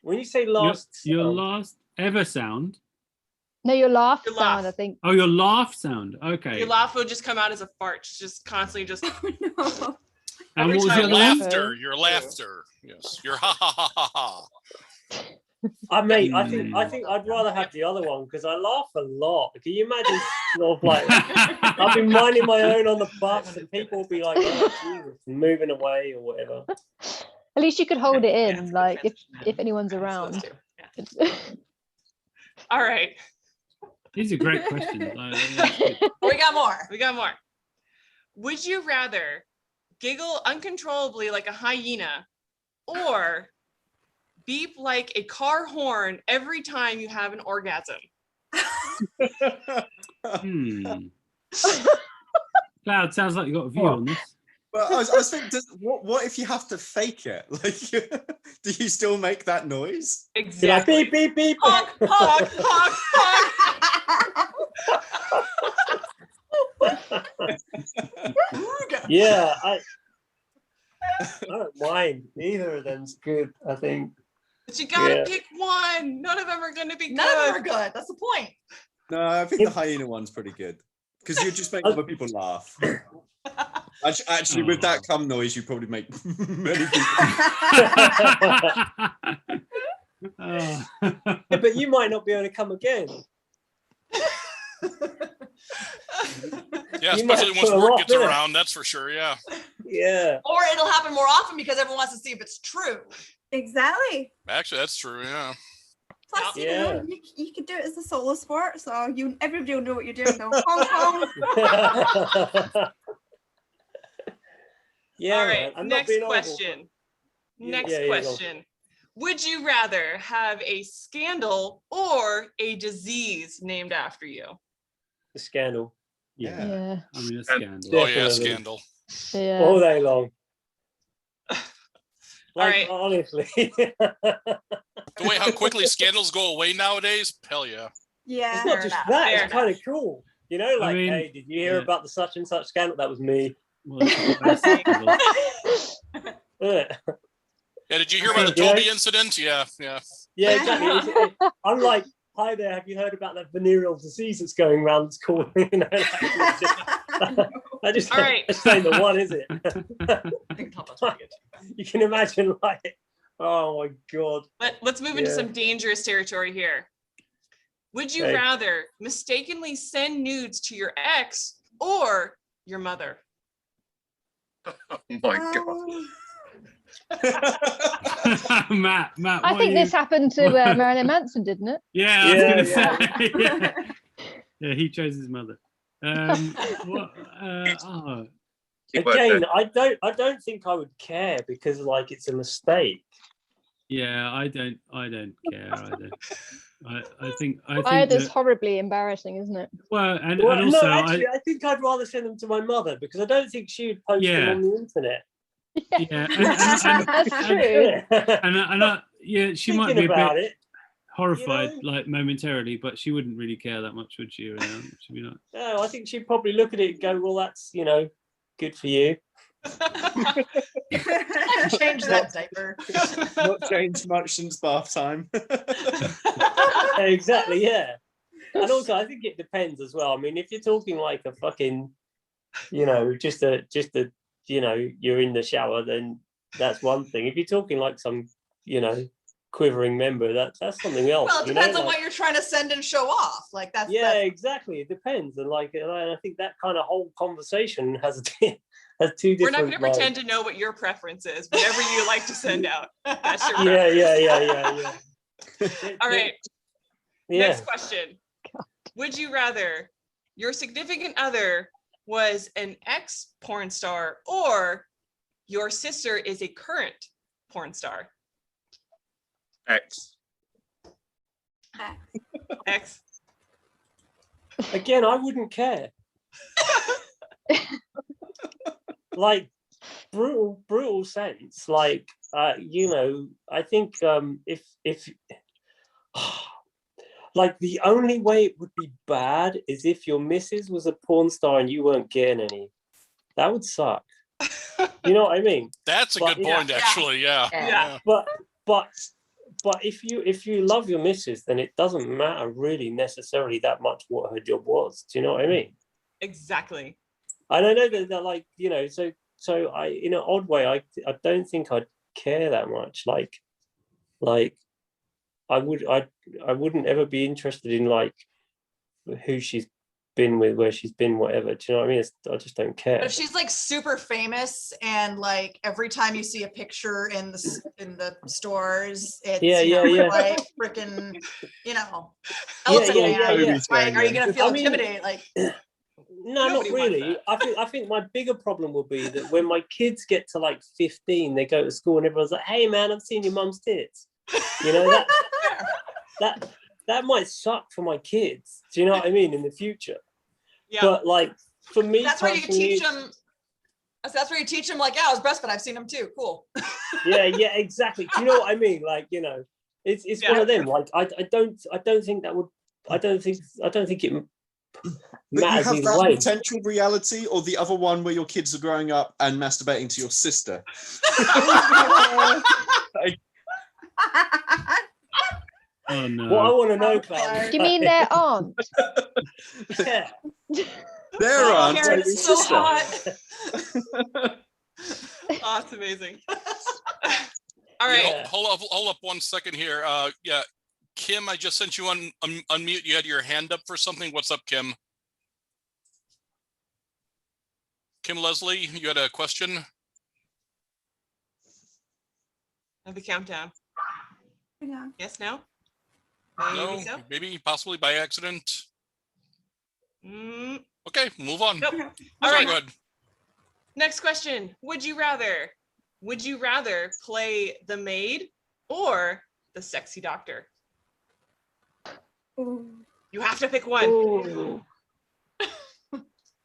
When you say last, your last ever sound. No, your laugh Your sound, laugh. I think. Oh, your laugh sound. Okay. Your laugh would just come out as a fart, just constantly just. And what was Your the other one? laughter. Your laughter. Yes. Your ha ha ha ha ha. I mean, I think I'd rather have the other one because I laugh a lot. Can you imagine sort of like I've been minding my own on the bus and people will be like, oh, Jesus, moving away or whatever. At least you could hold it in, like if anyone's around. All right. These are great questions. We got more. Would you rather giggle uncontrollably like a hyena or beep like a car horn every time you have an orgasm? Cloud, sounds like you got a view on this. But I was thinking, what if you have to fake it? Like, do you still make that noise? Exactly. Like, beep, beep, beep. Honk, honk, honk, honk. Yeah, I don't mind. Neither of them's good, I think. But you gotta pick one. None of them are gonna be good. None of them are good. That's the point. No, I think the hyena one's pretty good because you just make other people laugh. Actually, with that cum noise, you probably make many people. Yeah, but you might not be able to come again. Yeah, You might especially once put 'em word off, gets innit? around, that's for sure. Yeah. Yeah. Or it'll happen more often because everyone wants to see if it's true. Exactly. Actually, that's true. Yeah. Plus, you Yeah. know, you could do it as a solo sport, so everybody will know what you're doing. Though. Hong Kong. Yeah. All man, right, I'm not next being horrible, question. but- Next Yeah, yeah, go on. question. Would you rather have a scandal or a disease named after you? The scandal. Yeah. I mean, a scandal. Oh yeah, Definitely. scandal. Yeah. All day long. Like, right. honestly. The way how quickly scandals go away nowadays, hell yeah. Yeah. It's not Fair just enough, that, fair it's kind of cool. You know, like, mean, hey, did you hear yeah. about the such and such scandal? That was me. Well, that's a scandal. Yeah, Yeah, did you hear about the Yeah. Toby incident? Yeah, yeah. yeah, exactly. I'm like, hi there, have you heard about that venereal disease that's going around that's called, you know, like, it's just, I just, All right. it's saying the one, is it? I think Papa's pretty good. You can imagine, like, oh my God. Let's move into Yeah. some dangerous territory here. Would you Okay. rather mistakenly send nudes to your ex or your mother? Oh my God. Matt, I what think are this you- happened to Marilyn Manson, didn't it? Yeah, I was Yeah, gonna yeah, say. Yeah. Yeah, he chose his mother. What? Oh, Again, I don't think I would care because, like, it's a mistake. yeah, I don't care either. I think Either is that, horribly embarrassing, isn't it? well, and Well, also no, actually, I think I'd rather send them to my mother because I don't think she would post them Yeah. on the internet. yeah, That's true. yeah, she might Thinking be a about bit it, horrified, you like momentarily, but she wouldn't really care that much, would she? She'd be like, no, I think she'd probably look at it and go, "Well, that's good for you." Change that diaper. Not changed much since bath time. Exactly, yeah. And also, I think it depends as well. I mean, if you're talking like a fucking, just a, you're in the shower, then that's one thing. If you're talking like some, quivering member, that's something else. Well, it depends on what you're trying to send and show off. Like that's Yeah, exactly. It depends, and I think that kind of whole conversation has has two We're different. not going to pretend to know what your preference is. Whatever you like to send out. That's your Yeah. All right. Yeah. Next question. Would you rather your significant other was an ex porn star or your sister is a current porn star? X. X. Again, I wouldn't care. Like brutal sense. Like I think if like the only way it would be bad is if your missus was a porn star and you weren't getting any. That would suck. You know what I mean? That's a good point, actually. Yeah. But if you love your missus, then it doesn't matter really necessarily that much what her job was. Do you know what I mean? Exactly. And I know that like, so I, in an odd way, I don't think I'd care that much. Like I wouldn't ever be interested in like who she's been with, where she's been, whatever. Do you know what I mean? I just don't care. But if she's like super famous and like every time you see a picture in the stores, it's like freaking, like, are you gonna feel intimidated? Like no, not really. I think my bigger problem will be that when my kids get to like 15, they go to school and everyone's like, "Hey man, I've seen your mum's tits." That might suck for my kids. Do you know what I mean? In the future. Yeah. But like for me, that's where you can teach them. That's where you teach them. Like, yeah, I was breastfed. I've seen them too. Cool. yeah, exactly. Do you know what I mean? Like, it's one of them. Like, I don't think that would. I don't think it. But you have that potential reality, or the other one where your kids are growing up and masturbating to your sister. Oh no! What I want to know, Claire. You mean their aunt? Yeah. Their aunt. Karen is so hot. Oh, it's amazing. All right. Yeah, hold up 1 second here. Yeah, Kim, I just sent you unmute. You had your hand up for something. What's up, Kim? Kim Leslie, you had a question? Of the countdown. Yeah. Yes, no? No, Maybe so? maybe possibly by accident. Mm, Okay, move on. nope. All All right. Go ahead. Next question. Would you rather play the maid or the sexy doctor? Ooh. You have to pick one.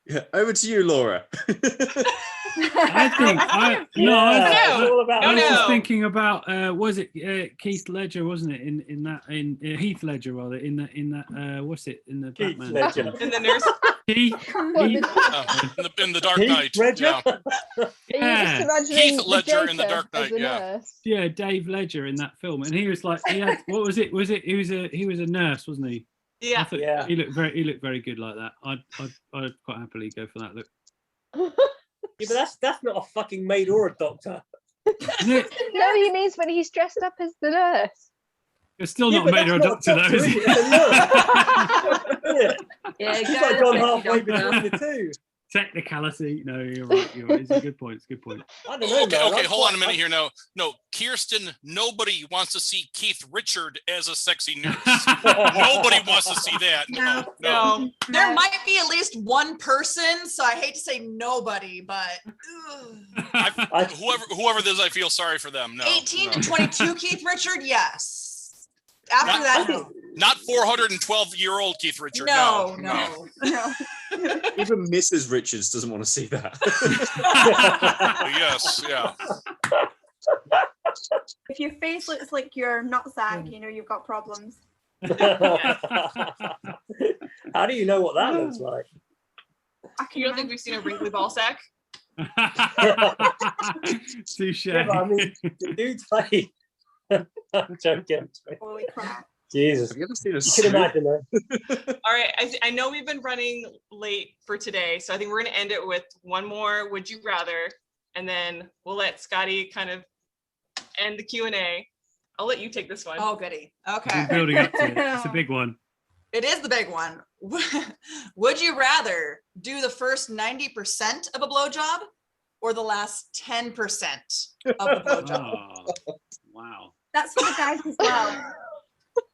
Yeah, over to you, Laura. I think I was just thinking about was it Keith Ledger, wasn't it? In that Heath Ledger rather in that what's it in the Keith Batman Ledger. film? In the nurse. In the Dark Heath Knight. Ledger? Yeah. Heath Ledger in the Dark Knight. Yeah. Yeah, Dave Ledger in that film, and he was like, he had what was it? He was a nurse, wasn't he? Yeah. I thought he looked very good like that. I'd quite happily go for that look. Yeah, but that's not a fucking maid or a doctor. No, he means when he's dressed up as the nurse. It's still not made or a doctor, though, is it? Yeah, She's go like to gone the halfway sexy doctor. between the two. Technicality. No, you're right. It's a good point. It's a good point. I don't know, man. Okay, hold on a minute here. No, Kirsten, nobody wants to see Keith Richard as a sexy nurse. Nobody wants to see that. No. There might be at least one person, so I hate to say nobody, but Whoever this is, I feel sorry for them. No. 18 to 22 Keith Richard, yes. After that, no. Not 412-year-old Keith Richard. No. Even Mrs. Richards doesn't want to see that. Yes, yeah. If your face looks like your nutsack, you know you've got problems. How do you know what that looks like? You don't think we've seen a wrinkly ball sack? Touche. Yeah, but I mean, the dude's face. I'm joking. Holy crap. Jesus. Have you ever seen a You suit? can imagine that. All right. I know we've been running late for today, so I think we're going to end it with one more Would You Rather, and then we'll let Scotty kind of end the Q&A. I'll let you take this one. Oh, goody. Okay. He's building up to it. It's a big one. It is the big one. Would you rather do the first 90% of a blowjob or the last 10% of the blowjob? Oh, wow. That's for the guys as well.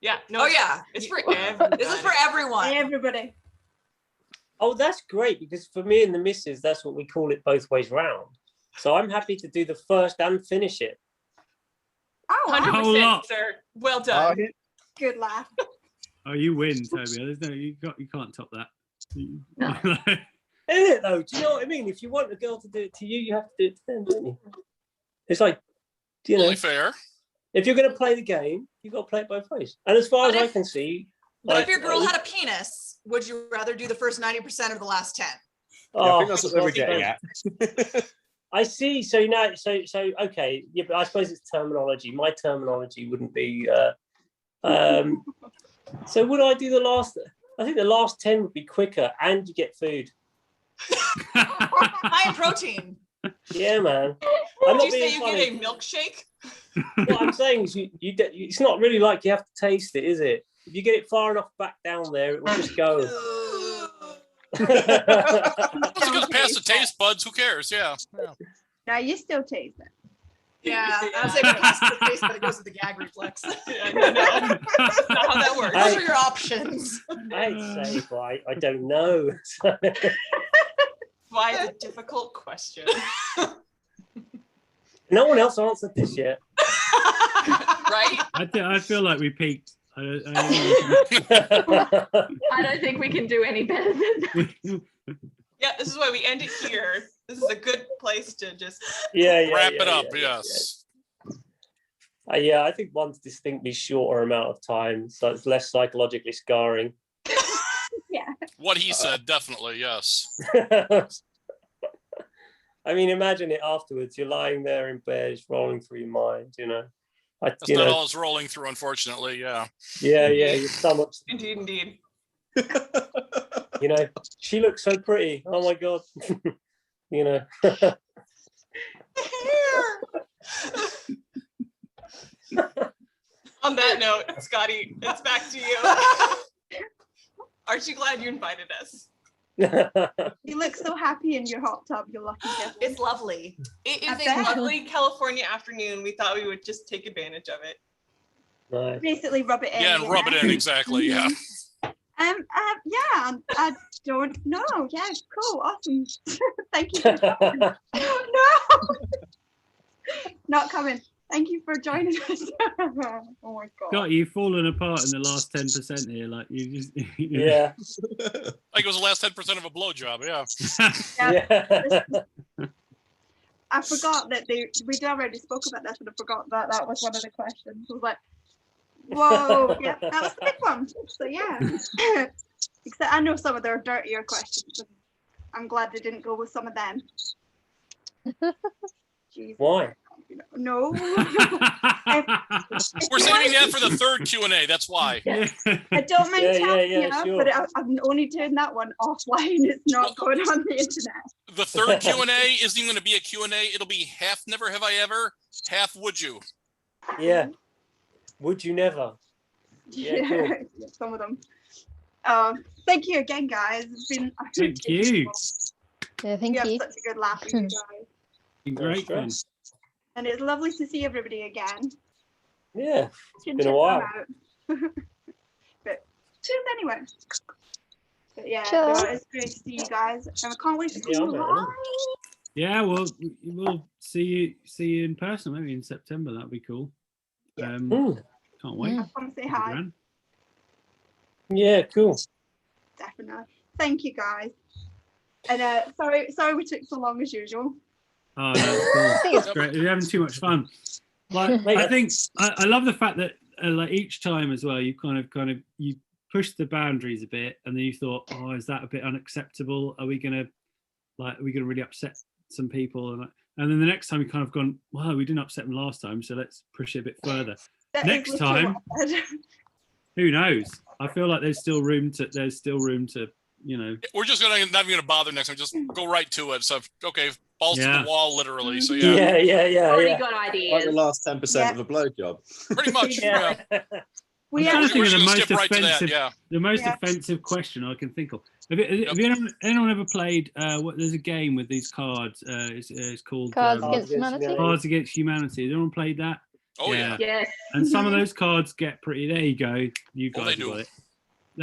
Yeah. No. Oh, yeah. It's for everybody. This is for everyone. Everybody. Oh, that's great, because for me and the missus, that's what we call it both ways round. So I'm happy to do the first and finish it. Oh, 100%, sir. Well done. Good laugh. Oh, you win, Toby. There's no, you can't top that. Isn't it though? Do you know what I mean? If you want a girl to do it to you, you have to do it to them, don't you? It's like, you know, Totally fair. If you're going to play the game, you've got to play it both ways. And as far as I can see, But if your girl had a penis, would you rather do the first 90% or the last 10? Yeah, I think that's what they were getting at. I see. So now, so okay. Yeah, but I suppose it's terminology. My terminology wouldn't be. So would I do the last? I think the last 10 would be quicker, and you get food. High in protein. Yeah, man. Did you say you get a milkshake? What I'm saying is, it's not really like you have to taste it, is it? If you get it far enough back down there, it will just go. Once it goes past the taste buds, who cares? Yeah. Now you still taste it. Yeah, I'd say past the face, but it goes to the gag reflex. Yeah, no, that's not how that works. Those are your options. I'd say, but I don't know. Why is a difficult question? No one else answered this yet. Right? I feel like we peaked. I don't think we can do any better than that. Yeah, this is why we end it here. This is a good place to just wrap it up. Yes. Yeah, I think one's distinctly shorter amount of time, so it's less psychologically scarring. Yeah. What he said, definitely, yes. I mean, imagine it afterwards. You're lying there in bed, it's rolling through your mind, you know. That's not all it's rolling through, unfortunately, yeah. Yeah, your stomach's... Indeed. You know, she looks so pretty. Oh my God. You know. On that note, Scotty, it's back to you. Aren't you glad you invited us? You look so happy in your hot tub, you lucky devil. It's lovely. It I is a bet. lovely California afternoon. We thought we would just take advantage of it. Nice. Basically rub it in. Yeah, and rub it in, exactly, yeah. Yeah, I don't know. Yeah, cool, awesome. Thank you. No, not coming. Thank you for joining us. Oh my god. God, you've fallen apart in the last 10% here. Like you just. Yeah. Like it was the last 10% of a blowjob, yeah. I forgot that we'd already spoke about this, and I forgot that was one of the questions. I was like, whoa, yeah, that was the big one. So yeah. Except I know some of their dirtier questions. And I'm glad they didn't go with some of them. Jesus. Why? No. We're saving that for the third Q&A, that's why. I don't mind telling you, sure. but I'm only doing that one offline. It's not going on the internet. The third Q&A isn't even going to be a Q&A. It'll be half never have I ever, half would you. Yeah. Would you never? Yeah, cool. Yeah, some of them. Thank you again, guys. It's been Thank you. Yeah, thank you. have such a good laugh with you guys. Been great fun. And it's lovely to see everybody again. Yeah, it's Should been a check while. them out. But cheers anyway. But yeah, Sure. so it's great to see you guys. And I can't wait to see Yeah, you I know. live. Yeah, well, we'll see you in person maybe in September. That'd be cool. Can't wait. Come say hi. Grand. Yeah, cool. Definitely. Thank you guys. And sorry we took so long as usual. Oh, that's cool. It's great. We're having too much fun. Like, I think I love the fact that like each time as well, you kind of you push the boundaries a bit, and then you thought, oh, is that a bit unacceptable? Are we gonna really upset some people? And then the next time you kind of gone, well, we didn't upset them last time, so let's push it a bit further. Next time, who knows? I feel like there's still room to you know. We're just not even gonna bother next time. Just go right to it. So okay, balls to the wall, literally. So Yeah. Already got ideas. Like the last 10% of a blowjob. Pretty much. Yeah. We I'm trying to think of the gonna most skip right to that, offensive, yeah. the most offensive question I can think of. Have anyone ever played? There's a game with these cards. It's called Cards Against Humanity. Cards Against Humanity. Has anyone played that? Oh yeah. Yes. And some of those cards get pretty. There you go. You Oh, guys they have got do.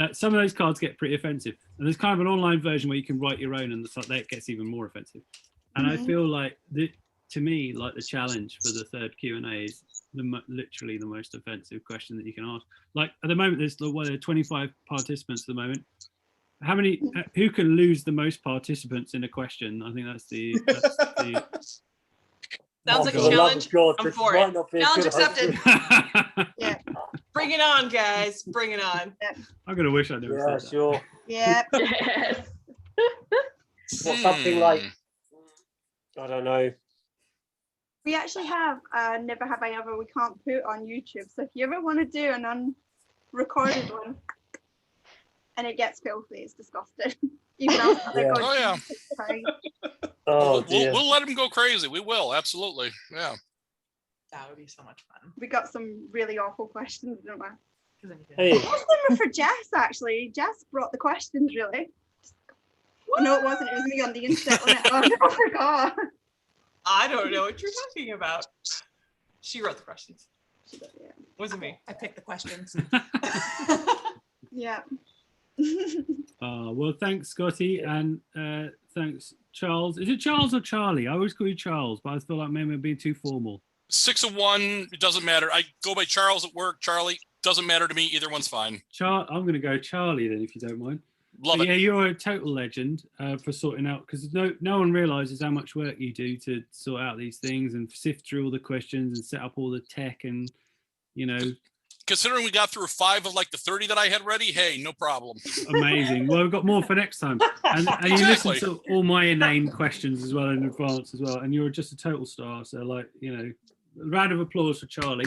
it. Some of those cards get pretty offensive, and there's kind of an online version where you can write your own, and that gets even more offensive. And I feel like to me, like the challenge for the third Q&A is literally the most offensive question that you can ask. Like at the moment, there are 25 participants at the moment. How many? Who can lose the most participants in a question? I think that's the. Sounds like a for the love of challenge. God, I'm this for might it. not be a Challenge good accepted. Yeah. Bring it on, guys. Bring it on. I'm gonna wish I never Yeah, said that. sure. Yeah. Yes. Or something like, I don't know. We actually have Never Have I Ever we can't put on YouTube. So if you ever want to do an unrecorded one and it gets filthy, it's disgusting. You can ask Yeah. Oh yeah. Oh dear. We'll let him go crazy. We will, absolutely. Yeah. That would be so much fun. We got some really awful questions, didn't we? Hey. Most of them were for Jess, actually. Jess brought the questions, really. Oh, no, it wasn't. It was me on the internet. Wasn't it? Oh, no, I forgot. I don't know what you're talking about. She wrote the questions. Yeah. Wasn't me. I picked the questions. Yeah. Well, thanks, Scotty, and thanks, Charles. Is it Charles or Charlie? I always call you Charles, but I feel like maybe I'm being too formal. 6 of 1. It doesn't matter. I go by Charles at work. Charlie doesn't matter to me. Either one's fine. I'm going to go Charlie then, if you don't mind. Love it. Yeah, you're a total legend for sorting out, because no one realizes how much work you do to sort out these things and sift through all the questions and set up all the tech and, you know. Considering we got through 5 of like the 30 that I had ready, hey, no problem. Amazing. Well, we've got more for next time. And you Exactly. listen to all my inane questions as well in advance as well. And you're just a total star. So, like, you know, a round of applause for Charlie.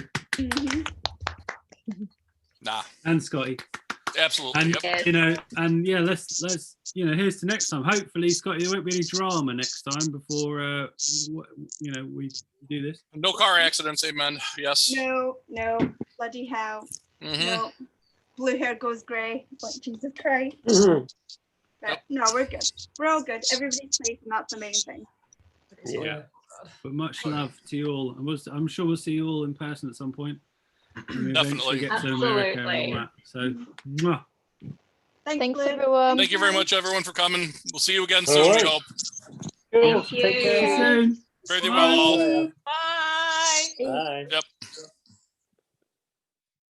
Nah. And Scotty. Absolutely. And Yep. you know, and yeah, let's you know, here's to next time. Hopefully, Scotty, there won't be any drama next time before you know, we do this. No car accidents, amen. Yes. No, bloody hell. Mhm. No. Blue hair goes grey. Like Jesus Christ. But no, we're good. We're all good. Everybody's safe, and that's the main thing. Yeah. But much love to you all. I'm sure we'll see you all in person at some point. And we eventually get to America and all that. So, mwah. Thanks everyone. Thank you very much, everyone, for coming. We'll see you again All soon, we right. hope. Cool. Thank you. Take care. See you soon. Very well. Bye. Bye. Yep.